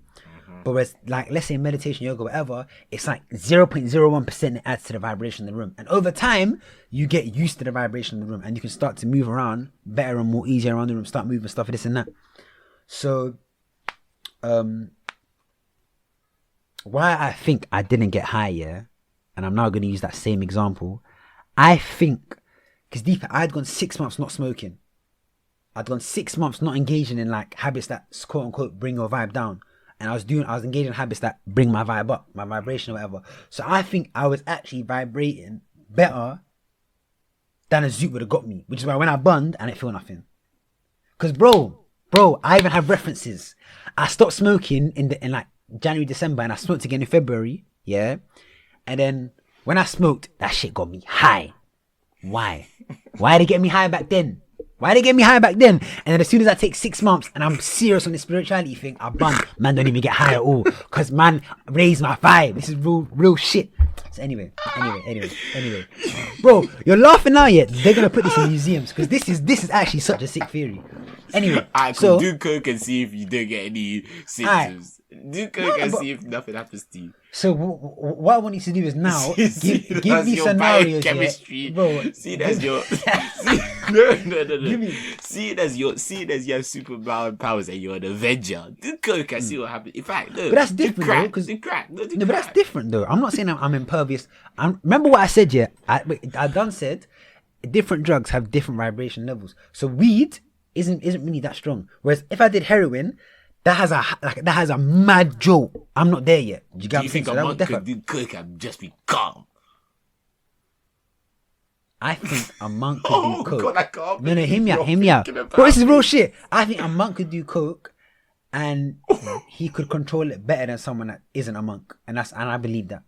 But whereas, like, let's say meditation, yoga, whatever, it's like 0.01% it adds to the vibration in the room. And over time, you get used to the vibration in the room and you can start to move around better and more easier around the room, start moving stuff, this and that. So, why I think I didn't get high, yeah, and I'm now going to use that same example. I think, because deeper, I'd gone 6 months not smoking. I'd gone 6 months not engaging in like habits that quote unquote bring your vibe down. And I was engaging in habits that bring my vibe up, my vibration or whatever. So I think I was actually vibrating better than a zoot would have got me. Which is why when I bunned, I didn't feel nothing. Because bro, I even have references. I stopped smoking in like January, December, and I smoked again in February. Yeah. And then when I smoked, that shit got me high. Why? Why did it get me high back then? And then as soon as I take 6 months and I'm serious on the spirituality thing, I bun. Man don't even get high at all. Because man raised my vibe. This is real shit. So anyway. Bro, you're laughing now yet. They're going to put this in museums. Because this is actually such a sick theory. Anyway. I could do coke and see if you don't get any symptoms. Do coke and see if nothing happens to you. So what I want you to do is now give me scenarios. Chemistry, bro. See it as your See it as you have superpower powers and you're an Avenger. Do coke and see what happens. In fact, no. But that's different though. But that's different though. I'm not saying I'm impervious. Remember what I said, yeah? I done said different drugs have different vibration levels. So weed isn't really that strong. Whereas if I did heroin, that has a mad jolt. I'm not there yet. Do you think a monk could do coke and just be calm? I think a monk could do coke. God, I can't. No, hear me out. Bro, this is real shit. I think a monk could do coke and he could control it better than someone that isn't a monk. And I believe that.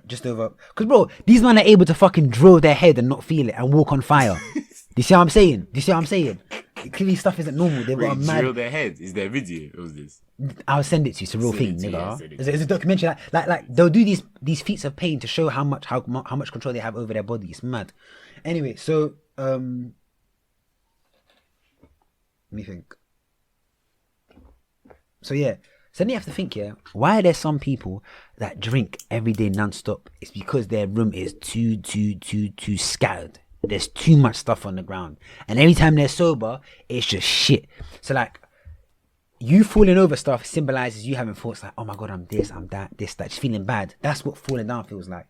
Just over. Because bro, these men are able to fucking drill their head and not feel it and walk on fire. Do you see what I'm saying? Clearly stuff isn't normal. They've got a mad... drill their heads. Is there a video of this? I'll send it to you. It's a real thing, nigga. It's a documentary. Like they'll do these feats of pain to show how much control they have over their body. It's mad. Anyway, so let me think. So yeah, so then you have to think, yeah, why are there some people that drink every day non-stop? It's because their room is too scattered. There's too much stuff on the ground. And every time they're sober, it's just shit. So like, you falling over stuff symbolizes you having thoughts like, oh my God, I'm this, I'm that, just feeling bad. That's what falling down feels like.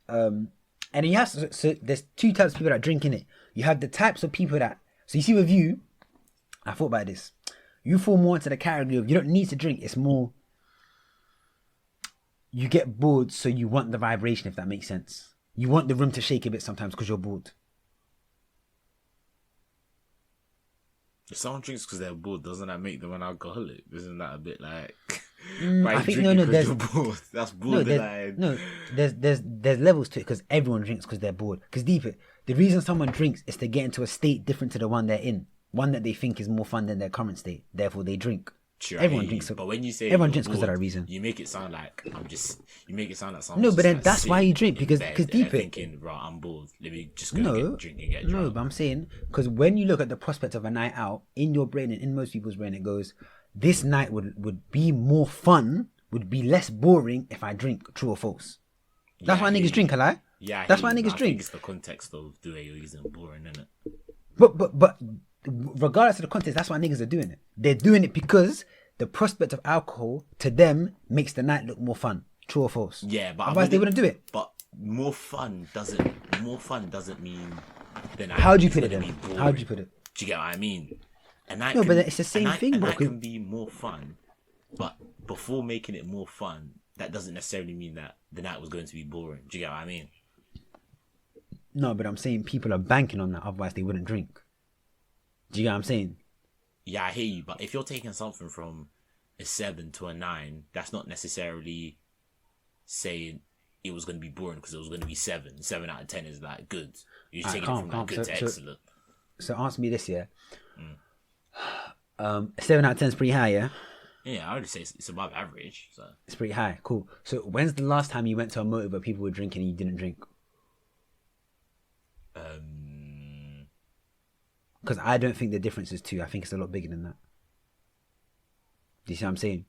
And then you have, so there's two types of people that drink in it. You have the types of people that, so you see with you, I thought about this. You fall more into the category of you don't need to drink. It's more, you get bored, so you want the vibration, if that makes sense. You want the room to shake a bit sometimes because you're bored. If someone drinks because they're bored, doesn't that make them an alcoholic? Isn't that a bit like... I think no. There's bored. That's borderline. There's levels to it because everyone drinks because they're bored. Because deeper, the reason someone drinks is to get into a state different to the one they're in, one that they think is more fun than their current state. Therefore, they drink. Sure, everyone drinks. But when you say everyone drinks because of that reason, you make it sound like You make it sound like someone. No, but then that's why you drink because deeper. Thinking, right, I'm bored. Let me just go get drink and get drunk. No, but I'm saying because when you look at the prospect of a night out in your brain and in most people's brain, it goes, this night would be more fun, would be less boring if I drink. True or false? That's why niggas drink, a lie. Yeah, that's why niggas drink. I think it's the context of the way you're using boring, isn't it? But regardless of the context, that's why niggas are doing it. They're doing it because the prospect of alcohol to them makes the night look more fun. True or false? Yeah, but otherwise they wouldn't do it. But more fun doesn't mean the night. How do you put it then? How do you put it? Do you get what I mean? But it's the same thing. A night can be more fun, but before making it more fun, that doesn't necessarily mean that the night was going to be boring. Do you get what I mean? No, but I'm saying people are banking on that, otherwise they wouldn't drink. Do you get what I'm saying? Yeah, I hear you, but if you're taking something from a 7 to a 9, that's not necessarily saying it was going to be boring because it was going to be 7. 7 out of 10 is like good. You're just taking it from like good to excellent. So answer me this, yeah. 7 out of 10 is pretty high, yeah? Yeah, I would say it's above average. So it's pretty high, cool. So when's the last time you went to a motive where people were drinking and you didn't drink? Because I don't think the difference is 2. I think it's a lot bigger than that. Do you see what I'm saying?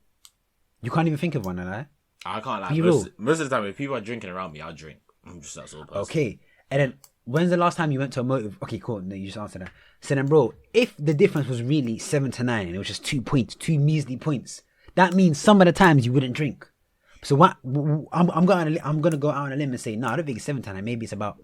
You can't even think of one, right? I can't lie. Be real. Most of the time, if people are drinking around me, I'll drink. I'm just that sort of person. Okay. And then, when's the last time you went to a motive? Okay, cool. No, you just answered that. So then, bro, if the difference was really 7 to 9 and it was just 2 points, 2 measly points, that means some of the times you wouldn't drink. So what? I'm gonna go out on a limb and say, no, I don't think it's 7 to 9. Maybe it's about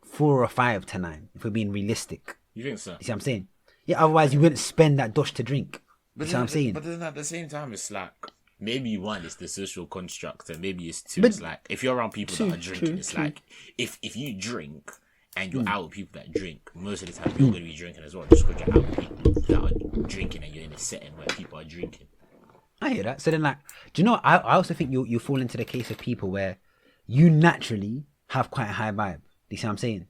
4 or 5 to 9. If we're being realistic. You think so? You see what I'm saying? Yeah. Otherwise, you wouldn't spend that dosh to drink. You see what I'm saying? But then at the same time, it's like maybe one is the social construct, and maybe it's two. But it's like if you're around people that are drinking, it's like if you drink and you're out with people that drink, most of the time you're going to be drinking as well, just because you're out with people that are drinking and you're in a setting where people are drinking. I hear that. So then, like, do you know? I also think you fall into the case of people where you naturally have quite a high vibe. Do you see what I'm saying?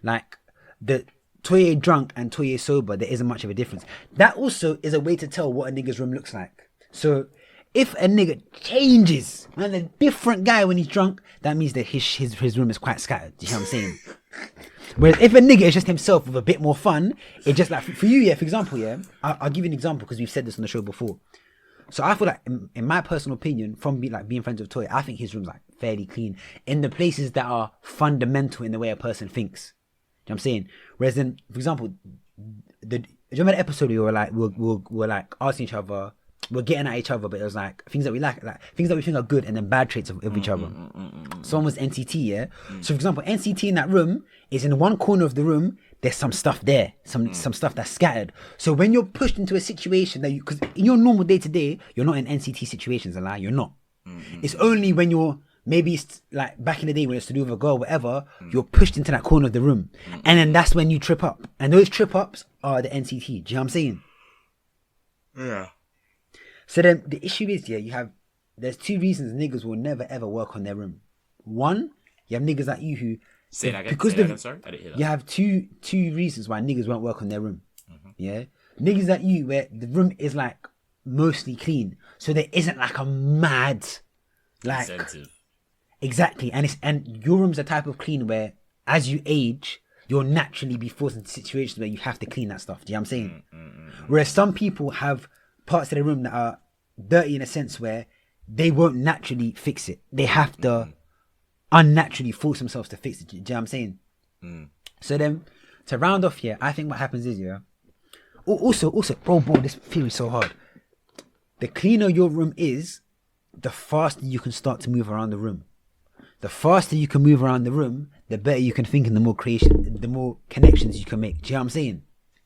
Like the Toye drunk and Toye sober, there isn't much of a difference. That also is a way to tell what a nigga's room looks like. So if a nigga changes and a different guy when he's drunk, that means that his room is quite scattered. Do you know what I'm saying? Whereas if a nigga is just himself with a bit more fun, it just like for you, yeah. For example, yeah, I'll give you an example because we've said this on the show before. So I feel like, in my personal opinion, from being friends with Toye, I think his room's like fairly clean in the places that are fundamental in the way a person thinks. You know what I'm saying? Whereas then, for example, do you remember the episode where we were like, we're like asking each other, we're getting at each other, but it was like things that we like things that we think are good and then bad traits of each other. Someone was NCT, yeah? So for example, NCT in that room is in one corner of the room, there's some stuff there, some stuff that's scattered. So when you're pushed into a situation that because in your normal day to day, you're not in NCT situations, a lie, you're not. It's only when you're, maybe it's like back in the day when it's to do with a girl, whatever, you're pushed into that corner of the room. And then that's when you trip up. And those trip ups are the NCT. Do you know what I'm saying? Yeah. So then the issue is, yeah, there's 2 reasons niggas will never ever work on their room. One, you have niggas like you who say that again. Sorry, I didn't hear that. You have two reasons why niggas won't work on their room. Yeah, niggas like you where the room is like mostly clean, so there isn't like a mad like incentive. Exactly, and your room's a type of clean where as you age, you'll naturally be forced into situations where you have to clean that stuff. Do you know what I'm saying? Whereas some people have parts of the room that are dirty in a sense where they won't naturally fix it. They have to unnaturally force themselves to fix it. Do you know what I'm saying? So then, to round off, yeah, I think what happens is, yeah. Also, bro, this theory's so hard. The cleaner your room is, the faster you can start to move around the room. The faster you can move around the room, the better you can think and the more connections you can make. Do you know what I'm saying?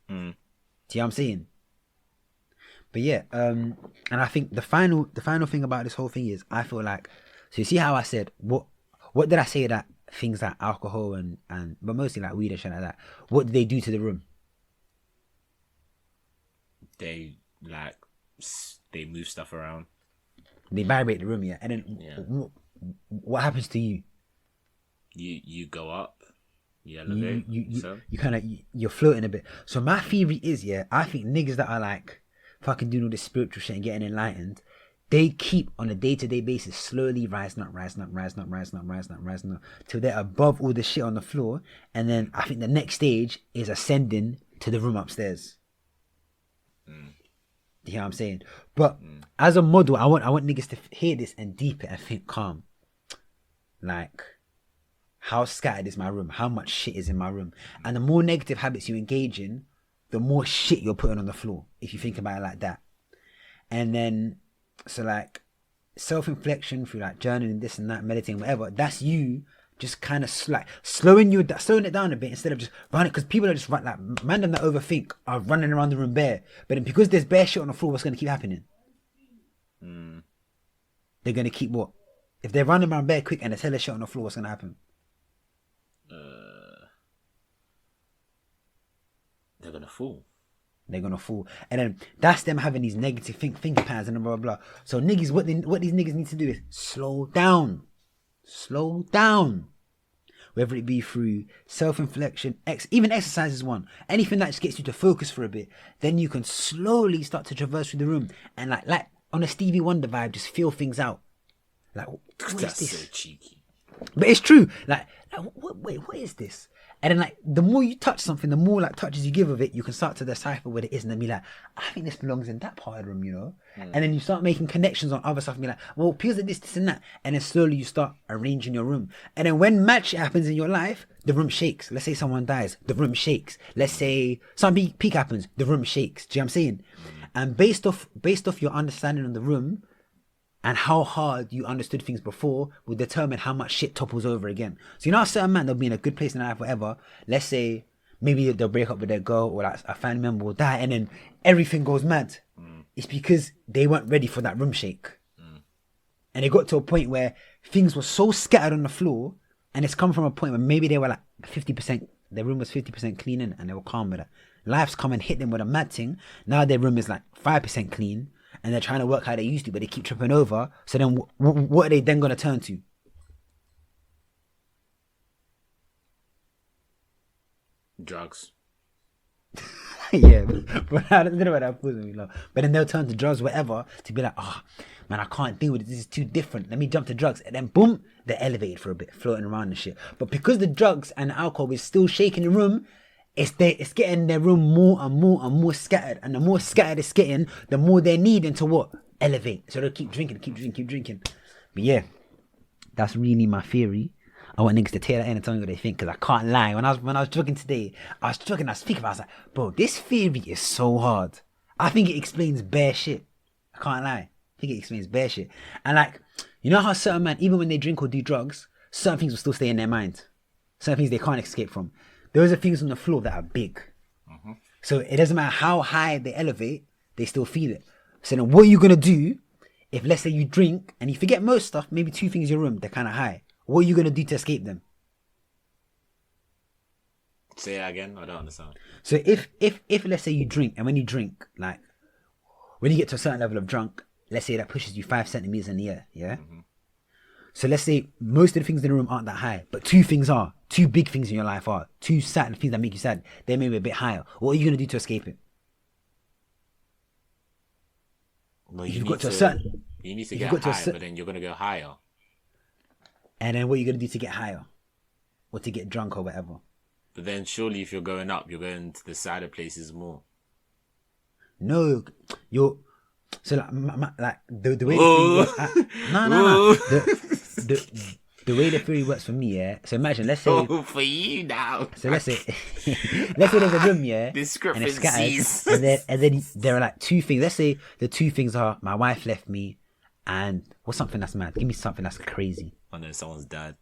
Do you know what I'm saying? But yeah, and I think the final thing about this whole thing is, I feel like, so you see how I said, what did I say that things like alcohol and but mostly like weed and shit like that, what do they do to the room? They move stuff around. They vibrate the room, yeah. And then what happens to you? You go up, you elevate. You kind of, you're floating a bit. So my theory is, yeah, I think niggas that are like fucking doing all this spiritual shit and getting enlightened, they keep on a day-to-day basis slowly rising up till they're above all the shit on the floor. And then I think the next stage is ascending to the room upstairs. You hear what I'm saying? But as a model, I want niggas to hear this and deep it and think calm. Like, how scattered is my room? How much shit is in my room? And the more negative habits you engage in, the more shit you're putting on the floor, if you think about it like that. And then, so like, self-inflection through like journaling, this and that, meditating, whatever, that's you just kind of like slowing it down a bit instead of just running, because people are just like man them that overthink are running around the room bare, but then because there's bare shit on the floor, what's going to keep happening? They're going to keep what? If they're running around bare quick and there's hella shit on the floor, what's going to happen? They're going to fall. They're gonna fall, and then that's them having these negative thinking patterns and blah blah blah. So niggas, what these niggas need to do is slow down. Whether it be through self-inflection, even exercise is one. Anything that just gets you to focus for a bit, then you can slowly start to traverse through the room and like on a Stevie Wonder vibe, just feel things out. Like, what That's is this? so cheeky. But it's true. Like wait, what is this? And then like the more you touch something, the more like touches you give of it, you can start to decipher what it is and then be like, I think this belongs in that part of the room, you know? And then you start making connections on other stuff and be like, well, because of this and that. And then slowly you start arranging your room. And then when match happens in your life, the room shakes. Let's say someone dies, the room shakes. Let's say something peak happens, the room shakes. Do you know what I'm saying? And based off your understanding of the room, and how hard you understood things before will determine how much shit topples over again. So you know, a certain man, they'll be in a good place in their life, whatever. Let's say maybe they'll break up with their girl, or like a family member will die, and then everything goes mad. It's because they weren't ready for that room shake. And it got to a point where things were so scattered on the floor, and it's come from a point where maybe they were like 50%, their room was 50% clean, and they were calm with it. Life's come and hit them with a mad thing. Now their room is like 5% clean, and they're trying to work how they used to, but they keep tripping over. So then what are they then going to turn to? Drugs. Yeah, but I don't know what that feels me, love. But then they'll turn to drugs, whatever, to be like, oh, man, I can't deal with it. This is too different. Let me jump to drugs. And then boom, they're elevated for a bit, floating around and shit. But because the drugs and the alcohol is still shaking the room, it's getting their room more and more scattered. And the more scattered it's getting, the more they're needing to what? Elevate. So they'll keep drinking. But yeah, that's really my theory. I want niggas to tear that in and tell me what they think, because I can't lie. When I was jogging today, I was thinking about it, I was like, bro, this theory is so hard. I think it explains bare shit. I can't lie. I think it explains bare shit. And like, you know how certain men, even when they drink or do drugs, certain things will still stay in their mind. Certain things they can't escape from. Those are things on the floor that are big. So it doesn't matter how high they elevate, they still feel it. So then what are you going to do if, let's say, you drink and you forget most stuff, maybe two things in your room, they're kind of high. What are you going to do to escape them? Say that again. I don't understand. So if let's say you drink, and when you drink, like when you get to a certain level of drunk, let's say that pushes you 5 centimeters in the air, yeah? So let's say most of the things in the room aren't that high, but two things are. Two big things in your life are. Two sad things that make you sad. They're maybe a bit higher. What are you going to do to escape it? Well, You need to get high, but then you're going to go higher. And then what are you going to do to get higher? Or to get drunk or whatever? But then surely if you're going up, you're going to the side of places more. No, you're... So like the way the theory works... No. The way the theory works for me, yeah? So imagine, let's say... Oh, for you now. So let's say... let's say there's a room, yeah? Discrepancies. And then there are like two things. Let's say the two things are my wife left me and... What's something that's mad? Give me something that's crazy. Oh no, someone's died.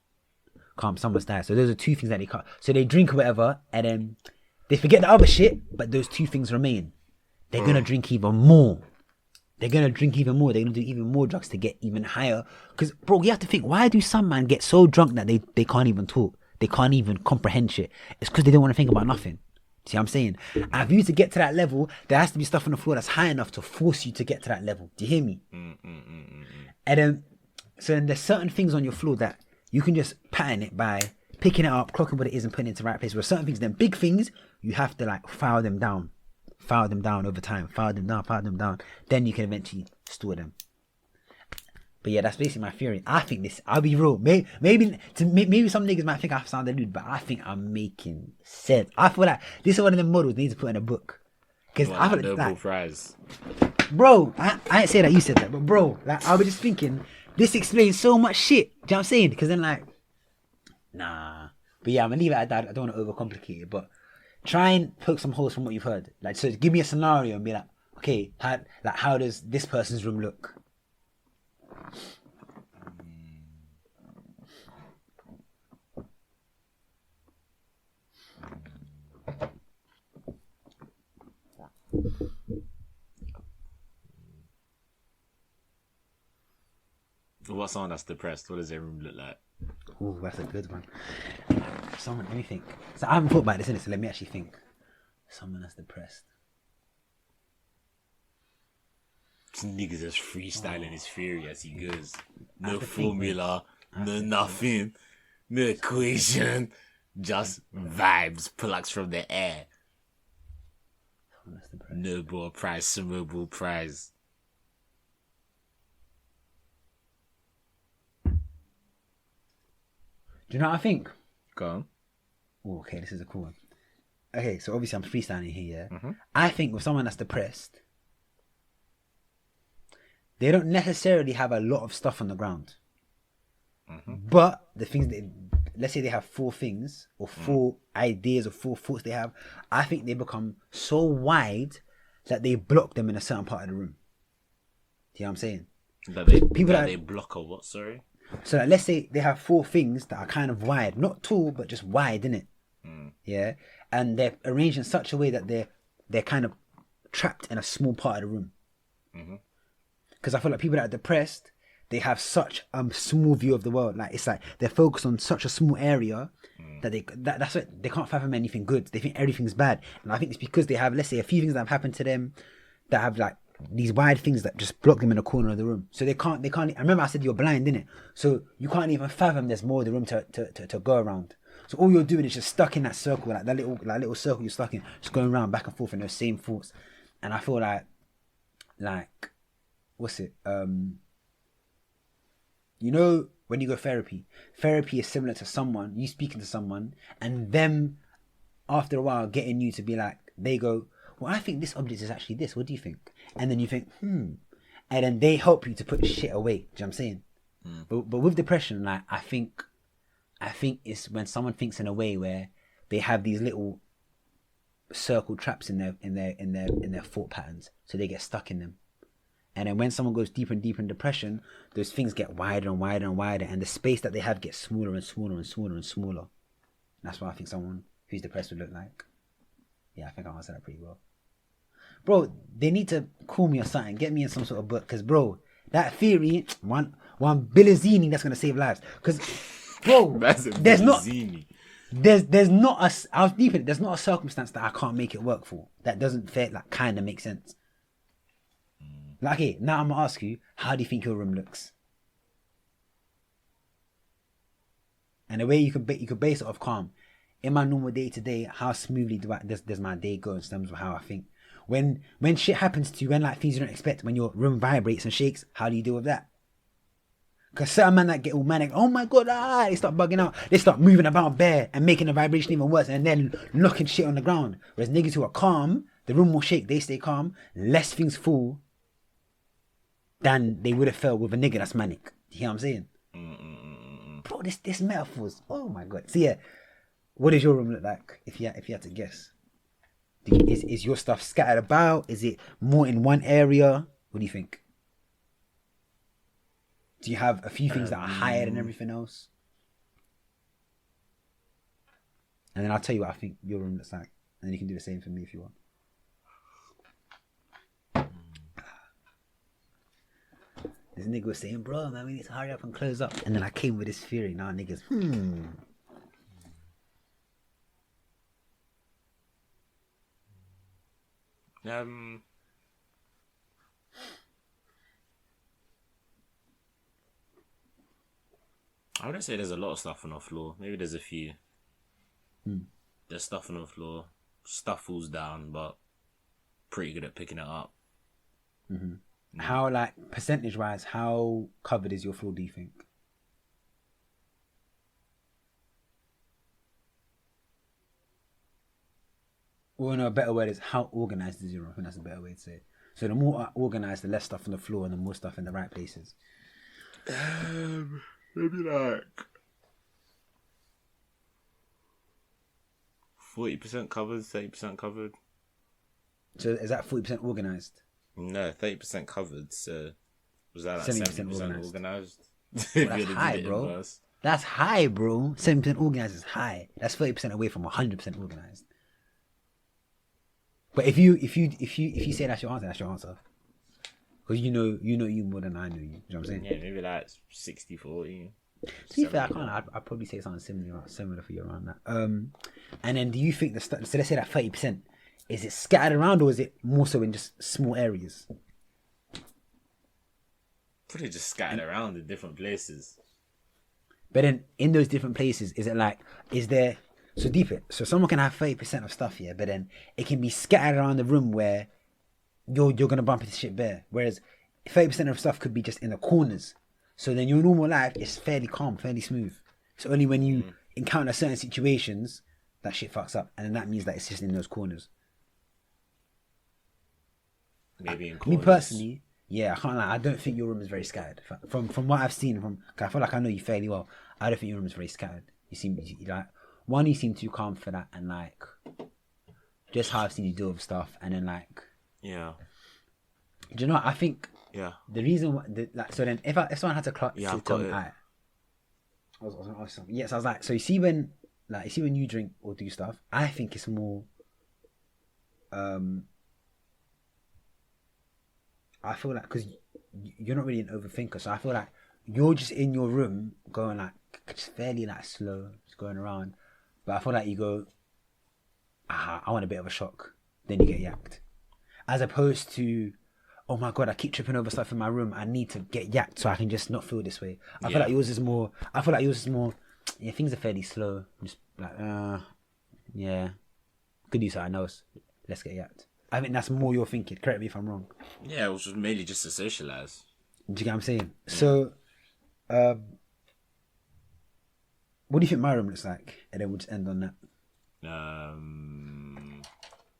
Someone's died. So those are two things that they can't. So they drink or whatever, and then they forget the other shit, but those two things remain. They're gonna drink even more. They're gonna do even more drugs to get even higher. Because bro, you have to think, why do some man get so drunk that they can't even talk? They can't even comprehend shit. It's because they don't want to think about nothing. See what I'm saying? And for you to get to that level, there has to be stuff on the floor that's high enough to force you to get to that level. Do you hear me? And then so then there's certain things on your floor that you can just pattern it by picking it up, clocking what it is and putting it into the right place. Where certain things, then big things, you have to like file them down over time, file them down. Then you can eventually store them. But yeah, that's basically my theory. I think this, I'll be real. Maybe some niggas might think I sound lewd, but I think I'm making sense. I feel like this is one of the models they need to put in a book. Because I feel like, Nobel Prize. Bro, I ain't say that, you said that, but bro, like I was just thinking, this explains so much shit. Do you know what I'm saying? Because then like, nah. But yeah, I'm gonna leave it at that. I don't want to overcomplicate it, but try and poke some holes from what you've heard. Like, so give me a scenario and be like, okay, how does this person's room look? What someone that's depressed? What does their room look like? Ooh, that's a good one. Someone, let me think. So I haven't thought about this, innit? So let me actually think. Someone that's depressed. This nigga's just freestyling his theory as he goes. No formula, no nothing, no equation, just vibes, plucks from the air. Nobel Prize, Smobel Prize. Do you know what I think? Go on. Oh, okay, this is a cool one. Okay, so obviously I'm freestyling here, yeah? Mm-hmm. I think with someone that's depressed, they don't necessarily have a lot of stuff on the ground. Mm-hmm. But the things that, let's say they have 4 things or 4 ideas or 4 thoughts they have, I think they become so wide that they block them in a certain part of the room. Do you know what I'm saying? They block a what, sorry? So like, let's say they have 4 things that are kind of wide, not tall, but just wide, innit? Yeah, and they're arranged in such a way that they're kind of trapped in a small part of the room. Because I feel like people that are depressed, they have such a small view of the world. Like it's like they're focused on such a small area that that's what they can't fathom anything good. They think everything's bad, and I think it's because they have, let's say, a few things that have happened to them that have like these wide things that just block them in a corner of the room. So they can't. I remember I said you're blind, didn't it? So you can't even fathom there's more of the room to go around. So all you're doing is just stuck in that circle, like that little circle you're stuck in, just going around back and forth in those same thoughts. And I feel like what's it? You know, when you go therapy is similar to someone, you speaking to someone, and them after a while getting you to be like, they go, well, I think this object is actually this. What do you think? And then you think, and then they help you to put shit away. Do you know what I'm saying? But with depression, like I think it's when someone thinks in a way where they have these little circle traps in their thought patterns, so they get stuck in them. And then when someone goes deeper and deeper in depression, those things get wider and wider and wider, and the space that they have gets smaller and smaller and smaller and smaller. That's what I think someone who's depressed would look like. Yeah, I think I answered that pretty well. Bro, they need to call me or something, get me in some sort of book, because bro, that theory, one Billazini that's gonna save lives. Because bro, there's not I was deep in it, there's not a circumstance that I can't make it work for that doesn't kind of make sense. Like, okay, now I'm gonna ask you, how do you think your room looks? And the way you could base it off calm. In my normal day to day, how smoothly does my day go in terms of how I think? When shit happens to you, when like things you don't expect, when your room vibrates and shakes, how do you deal with that? Because certain men that get all manic, oh my god, they start bugging out, they start moving about bare and making the vibration even worse, and then knocking shit on the ground. Whereas niggas who are calm, the room will shake, they stay calm, less things fall than they would have felt with a nigga that's manic. You hear what I'm saying? Bro, this metaphors. Oh my god. So yeah, what does your room look like if you had to guess? Is your stuff scattered about? Is it more in one area? What do you think? Do you have a few things that are higher than everything else? And then I'll tell you what I think your room looks like, and then you can do the same for me if you want. This nigga was saying, bro, man, we need to hurry up and close up. And then I came with this theory. Now niggas, I wouldn't say there's a lot of stuff on the floor. Maybe there's a few. There's stuff on the floor. Stuff falls down, but pretty good at picking it up. How, like, percentage-wise, how covered is your floor, do you think? Or no, a better word is, how organised is your room? I think that's a better way to say it. So the more organised, the less stuff on the floor and the more stuff in the right places. Maybe like 40% covered, 30% covered. So is that 40% organised? No, 30% covered. So was that like 70% organised? Well, that's high, bro. That's high, bro. 70% organised is high. That's 30% away from 100% organised. But if you say that's your answer. Because you know you more than I know you. You know what I'm saying? Yeah, maybe like 60-40. To be fair, I'd probably say something similar for you around that. And then do you think so let's say that 30%, is it scattered around or is it more so in just small areas? Probably just scattered around in different places. But then in those different places, is it like, is there, so deep it, so someone can have 30% of stuff here, but then it can be scattered around the room where you're going to bump into shit bare. Whereas 30% of stuff could be just in the corners. So then your normal life is fairly calm, fairly smooth. It's only when you encounter certain situations that shit fucks up, and then that means that it's just in those corners. Maybe in Me corners. personally, yeah, I can't lie. I don't think your room is very scattered. From what I've seen, cause I feel like I know you fairly well. I don't think your room is very scattered. You seem like one, you seem too calm for that, and like just how I've seen you deal with stuff, and then like Yeah. do you know what? I think Yeah. the reason why, so then if someone had to Yeah, I've tell got me, it. I was gonna ask something. Yes, I was like, so you see when you drink or do stuff, I think it's more I feel like because you're not really an overthinker, so I feel like you're just in your room going like just fairly like slow, just going around. But I feel like you go, I want a bit of a shock, then you get yacked, as opposed to, oh my god, I keep tripping over stuff in my room. I need to get yacked so I can just not feel this way. I feel like yours is more. Yeah, things are fairly slow. Just like, yeah, could do something else. Let's get yacked. I think that's more your thinking. Correct me if I'm wrong. Yeah, it was just mainly just to socialize. Do you get what I'm saying? So, what do you think my room looks like? And then we'll just end on that.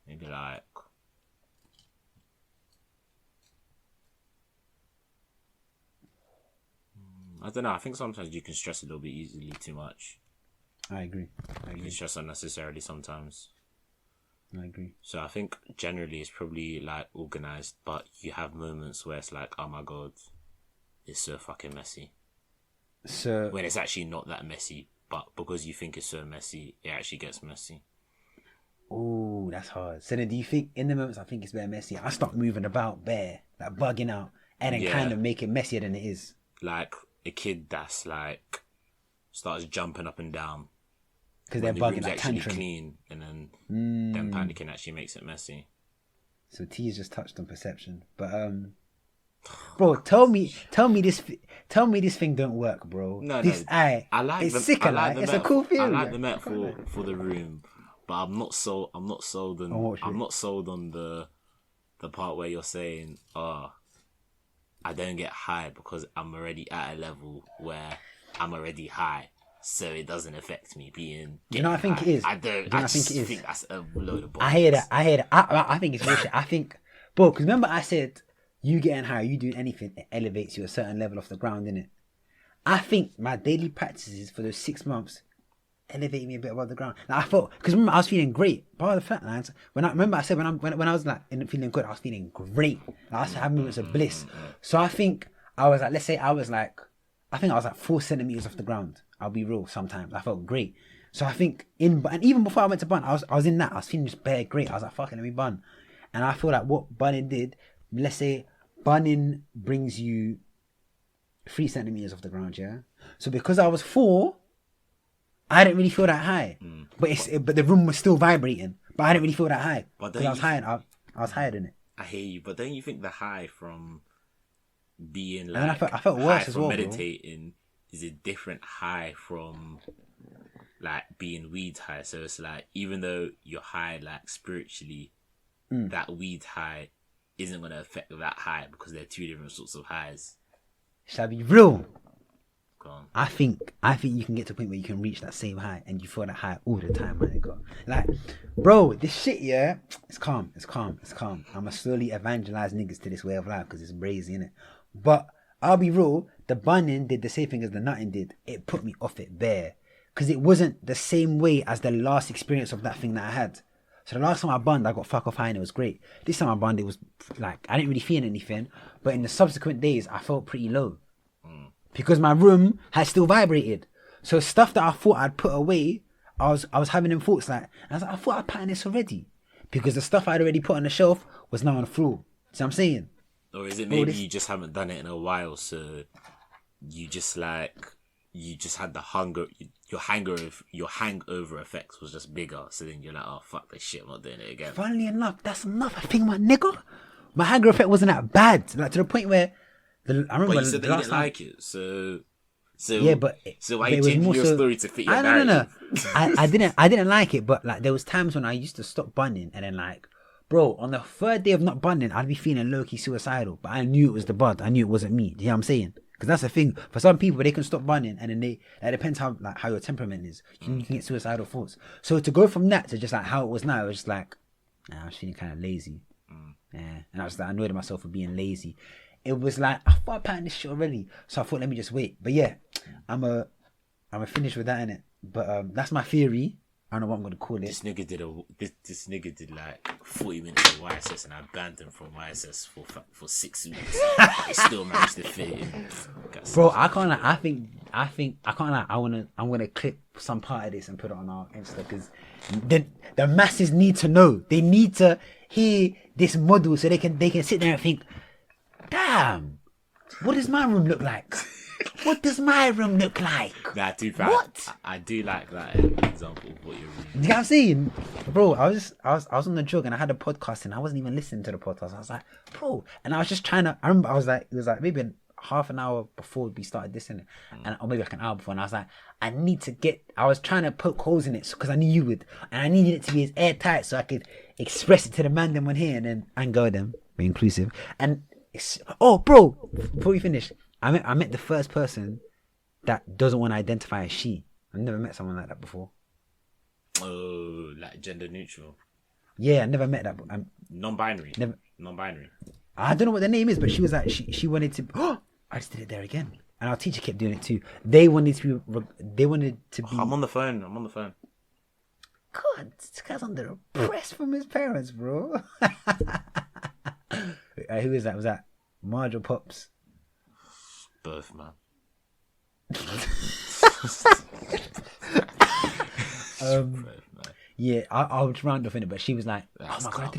Maybe like I don't know. I think sometimes you can stress a little bit easily too much. I agree. You can stress unnecessarily sometimes. I agree. So I think generally it's probably like organized, but you have moments where it's like, oh my god, it's so fucking messy. So When it's actually not that messy, but because you think it's so messy, it actually gets messy. oh, that's hard. So then, do you think in the moments I think it's very messy, I start moving about bare, like bugging out, and then kind of make it messier than it is? Like a kid that's like starts jumping up and down Because they're the bugging room's like actually tantrum. clean, and then them panicking actually makes it messy. So T has just touched on perception, but bro, tell me this thing don't work, bro. No, this I like it's the, sick. I like the it's metaphor, a cool feeling. I like the metaphor for the room, but I'm not sold on the part where you're saying, oh, I don't get high because I'm already at a level where I'm already high, so it doesn't affect me being. You know what I think high. it is? I don't. I just think that's a load of bullshit. I hear that. I think it's bullshit. I think, bro, because remember I said you getting high, you doing anything, it elevates you a certain level off the ground, innit? I think my daily practices for those 6 months elevated me a bit above the ground. Like I felt, because remember I was feeling great. Part of the fact, lads, when I was like feeling good, I was feeling great. Like, I was having moments of bliss. So I think I was like, let's say I was like 4 centimeters off the ground. I'll be real. Sometimes I felt great. So I think and even before I went to bun, I was in that. I was feeling just bare great. I was like, fucking let me bun. And I feel like what bunning did, let's say bunning brings you 3 centimeters off the ground, yeah. So because I was 4, I didn't really feel that high. But the room was still vibrating. But I didn't really feel that high. Because I was high. I was higher than it. I hear you, but don't you think the high from being like And then I felt worse as well, bro. meditating is a different high from like being weed high? So it's like even though you're high like spiritually, that weed high isn't gonna affect that high because they're 2 different sorts of highs. Shall I be real? Go on. I think you can get to a point where you can reach that same high and you feel that high all the time, my nigga. Like, bro, this shit, yeah, it's calm. I'ma slowly evangelize niggas to this way of life because it's brazy, innit? But I'll be real, the bunning did the same thing as the nutting did. It put me off it bare. Because it wasn't the same way as the last experience of that thing that I had. So the last time I bunned, I got fuck off high and it was great. This time I bunned, it was like, I didn't really feel anything. But in the subsequent days, I felt pretty low. Because my room had still vibrated. So stuff that I thought I'd put away, I was having them thoughts like, I was like, I thought I'd patterned this already. Because the stuff I'd already put on the shelf was now on the floor. See what I'm saying? Or is it maybe you just haven't done it in a while, so you just had the hunger, your hangover effects was just bigger, so then you're like, oh fuck this shit, I'm not doing it again. Funnily enough, that's another thing, my nigga. My hangover effect wasn't that bad. Like to the point where I remember. But you said that you didn't like it, so yeah, but why you changing your story to fit your narrative? No. I didn't like it, but like there was times when I used to stop bunning, and then like, bro, on the 3rd day of not bunning, I'd be feeling low key suicidal. But I knew it was the bud. I knew it wasn't me. Do you know what I'm saying? Because that's the thing. For some people, they can stop bunning, and then it depends how your temperament is. You can get suicidal thoughts. So to go from that to just like how it was now, it was just like, I was feeling kind of lazy. Yeah, and I was like annoyed at myself for being lazy. It was like I thought I patterned this shit already, so I thought let me just wait. But yeah, I'm a finish with that in it. But that's my theory. I don't know what I'm gonna call it. This nigga did like 40 minutes of YSS, and I banned him from YSS for 6 weeks. He still managed to fit in. Bro, I can't lie. I think I can't lie. I'm gonna clip some part of this and put it on our Insta because the masses need to know. They need to hear this model so they can sit there and think, damn, what does my room look like? What does my room look like? Nah, too fast. What? I do like that example of what you're reading. You know what I'm saying? Bro, I was on the jog and I had a podcast and I wasn't even listening to the podcast. I was like, bro, and I was just trying to, I remember I was like, it was like maybe half an hour before we started this and or maybe like an hour before, and I was like, I was trying to poke holes in it because I knew you would, and I needed it to be as airtight so I could express it to the man them on here and go them, be inclusive. And bro, before we finish, I met the first person that doesn't want to identify as she. I've never met someone like that before. Oh, like gender neutral. Yeah, I never met that. Non-binary. Never. Non-binary. I don't know what their name is, but she was like, she wanted to. Oh, I just did it there again, and our teacher kept doing it too. They wanted to be. I'm on the phone. God, this guy's under press from his parents, bro. Who is that? Was that Marge or Pops? Both, man. Yeah, I'll just round off in it, but she was like, oh my God, I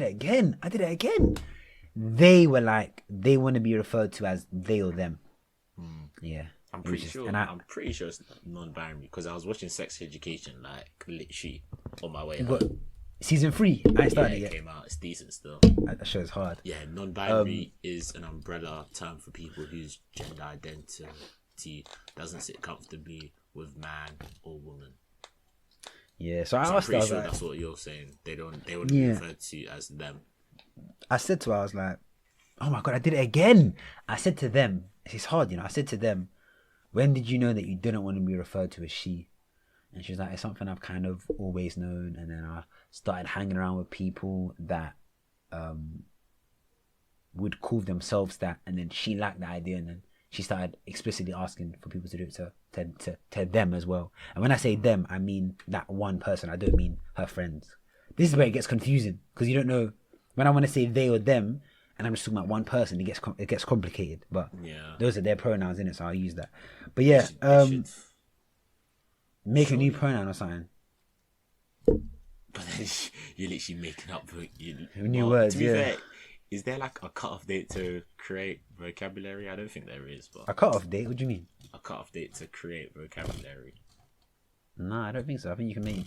did it again. They were like, they want to be referred to as they or them. Yeah. I'm pretty sure it's non-binary because I was watching Sex Education like literally on my way home. Season 3, I started it came out. It's decent still. That show's hard. Yeah, non-binary is an umbrella term for people whose gender identity doesn't sit comfortably with man or woman. Yeah, so I'm pretty sure that's what you're saying. They wouldn't be referred to as them. I said to her, I was like, oh my God, I did it again. I said to them, it's hard, you know. I said to them, when did you know that you didn't want to be referred to as she? And she was like, it's something I've kind of always known. And then I started hanging around with people that would call themselves that. And then she liked the idea. And then she started explicitly asking for people to do it to them as well. And when I say them, I mean that one person. I don't mean her friends. This is where it gets confusing because you don't know. When I want to say they or them, and I'm just talking about one person, it gets complicated. But those are their pronouns, innit? So I'll use that. But yeah, make a new pronoun or something. But then you're literally making up new words. To be fair, is there like a cut-off date to create vocabulary? I don't think there is. But a cut-off date? What do you mean? A cut-off date to create vocabulary. No, I don't think so. I think you can make.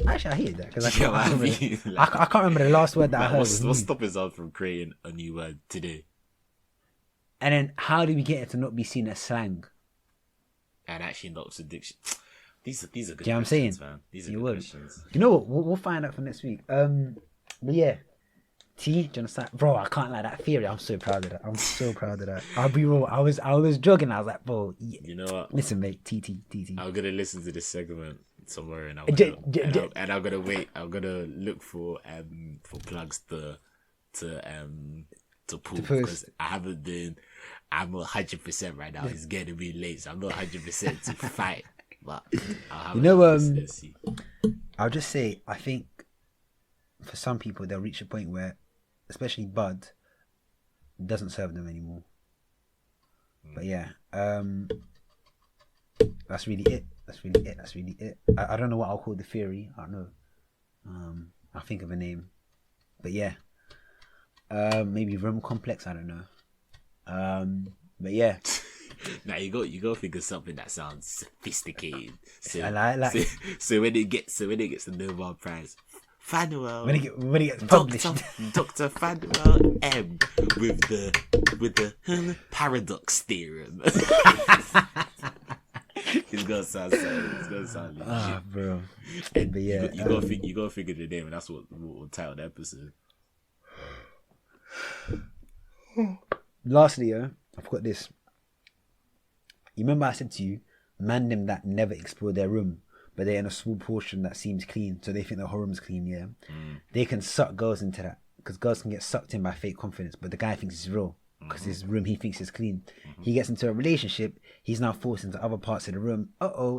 Actually, I hate that because I can't remember the last word that I heard. What's stopping us from creating a new word today? And then, how do we get it to not be seen as slang? And actually not as addiction. These are good. Do you know what I'm saying? Man. These are good questions. You know what? We'll find out for next week. But yeah, do you understand, bro? I can't lie. That theory, I'm so proud of that. I'll be real. I was jogging. I was like, bro. Yeah. You know what? Listen, mate. TT. I'm gonna listen to this segment somewhere, and I'm gonna wait. I'm gonna look for plugs to pull because I haven't been. I'm not 100% right now. It's getting to be late, so I'm not 100% to fight. But I'll just say I think for some people they'll reach a point where, especially bud, doesn't serve them anymore. But yeah, that's really it. I don't know what I'll call the theory. I don't know. I'll think of a name. But yeah, maybe room complex. I don't know. But yeah. Now you go think of something that sounds sophisticated. So, I like so when it gets the Nobel Prize, Fanuel when it gets published, Dr. Fanuel M with the paradox theorem. It's gonna sound legit. Ah, bro. And but yeah, you gotta figure the name, and that's what we'll title the episode. Lastly, I've got this. you remember I said to you, man them that never explore their room, but they're in a small portion that seems clean, so they think the whole room's clean, yeah? They can suck girls into that, because girls can get sucked in by fake confidence, but the guy thinks it's real, because his room he thinks is clean. He gets into a relationship, he's now forced into other parts of the room.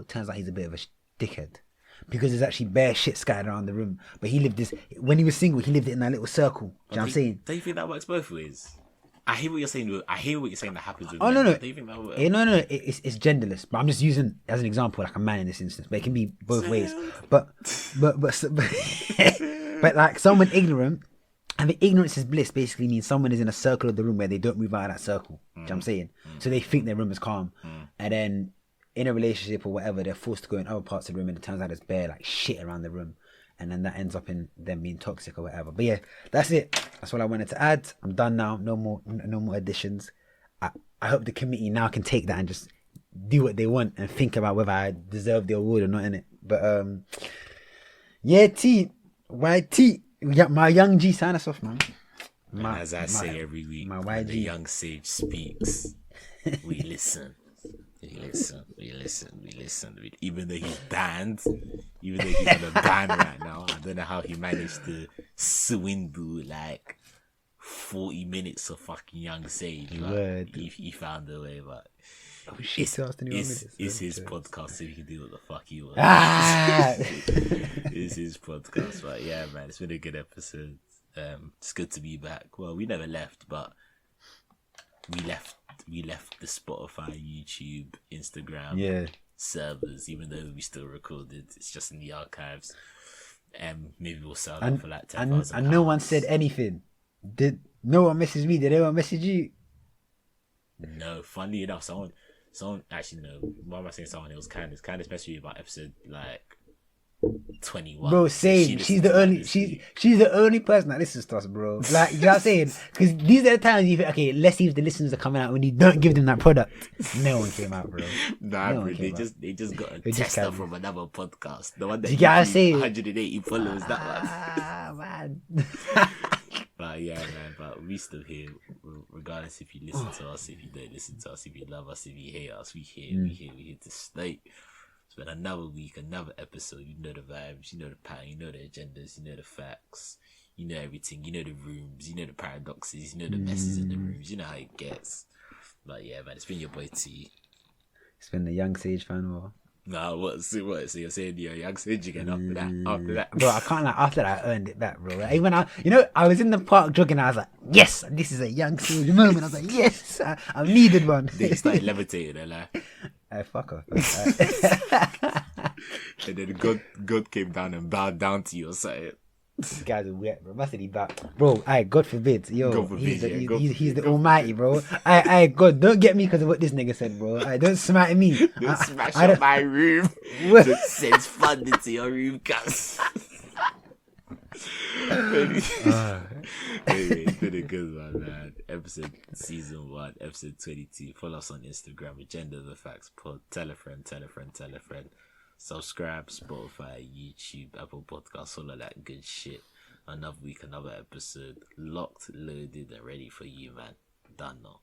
Turns out he's a bit of a dickhead. Because there's actually bare shit scattered around the room. But he lived this, when he was single, he lived it in that little circle. Do you know what I'm saying? Don't you think that works both ways? I hear what you're saying. I hear what you're saying that happens with Oh, men. no. Don't you think that works? No. It's genderless. But I'm just using as an example, like a man in this instance. But it can be both ways. But like someone ignorant, I mean, ignorance is bliss basically means someone is in a circle of the room where they don't move out of that circle. Do you know what I'm saying? So they think their room is calm. And then in a relationship or whatever, they're forced to go in other parts of the room and it turns out there's bare like shit around the room. And then that ends up in them being toxic or whatever. But yeah, that's it. That's all I wanted to add. I'm done now. No more additions. I hope the committee now can take that and just do what they want and think about whether I deserve the award or not, innit? But yeah, YT. My young G, sign us off, man. As I say every week, when the young sage speaks, we listen. We listen. Even though he's banned, even though he's on a ban right now, I don't know how he managed to swindle like 40 minutes of fucking young sage. But he found a way, but it's his podcast, so he can do what the fuck he wants. It's his podcast, but yeah, man, it's been a good episode. It's good to be back. Well, we never left, but we left the Spotify, YouTube, Instagram servers, even though we still recorded. It's just in the archives. Maybe we'll sell that for like 10,000. And no one said anything. Did no one message me? Did anyone message you? No, funny enough, someone actually, no. Why am I saying someone? It was Candice. Candice messaged me about episode like 21. Bro, same. She's the only person that listens to us, bro. Like, you know what I'm saying? Because these are the times you think, okay, let's see if the listeners are coming out when you don't give them that product. No one came out, bro. Nah, bro, they just got a tester from another podcast. The one that you gotta say 180 followers. That one. Man. But yeah, man. But we still here, regardless if you listen to us, if you don't listen to us, if you love us, if you hate us. We here to stay. It's been another week, another episode. You know the vibes, you know the pattern, you know the agendas, you know the facts, you know everything, you know the rooms, you know the paradoxes, you know the messes in the rooms, you know how it gets. But yeah, man, it's been your boy T. It's been the young sage Fanuel. Nah, what? So you're saying you're young sage again after that? Bro, I can't after that I earned it back, bro. Like, even I was in the park jogging, I was like, yes, this is a young sage moment. I was like, yes, I needed one. They started levitating, they're like, fuck off. And then God came down and bowed down to you or something. These guys are wet, bro. Must he back, bro? God forbid, he's the Almighty, bro. God, don't get me because of what this nigga said, bro. Don't smack me. Don't smash up my room. Don't send funding to your room, cuz. Anyway, it's been a good one, man. Season 1, episode 22. Follow us on Instagram, Agenda the Facts Pod. Tell a friend. Subscribe, Spotify, YouTube, Apple Podcasts, all of that good shit. Another week, another episode. Locked, loaded, and ready for you, man. Done now.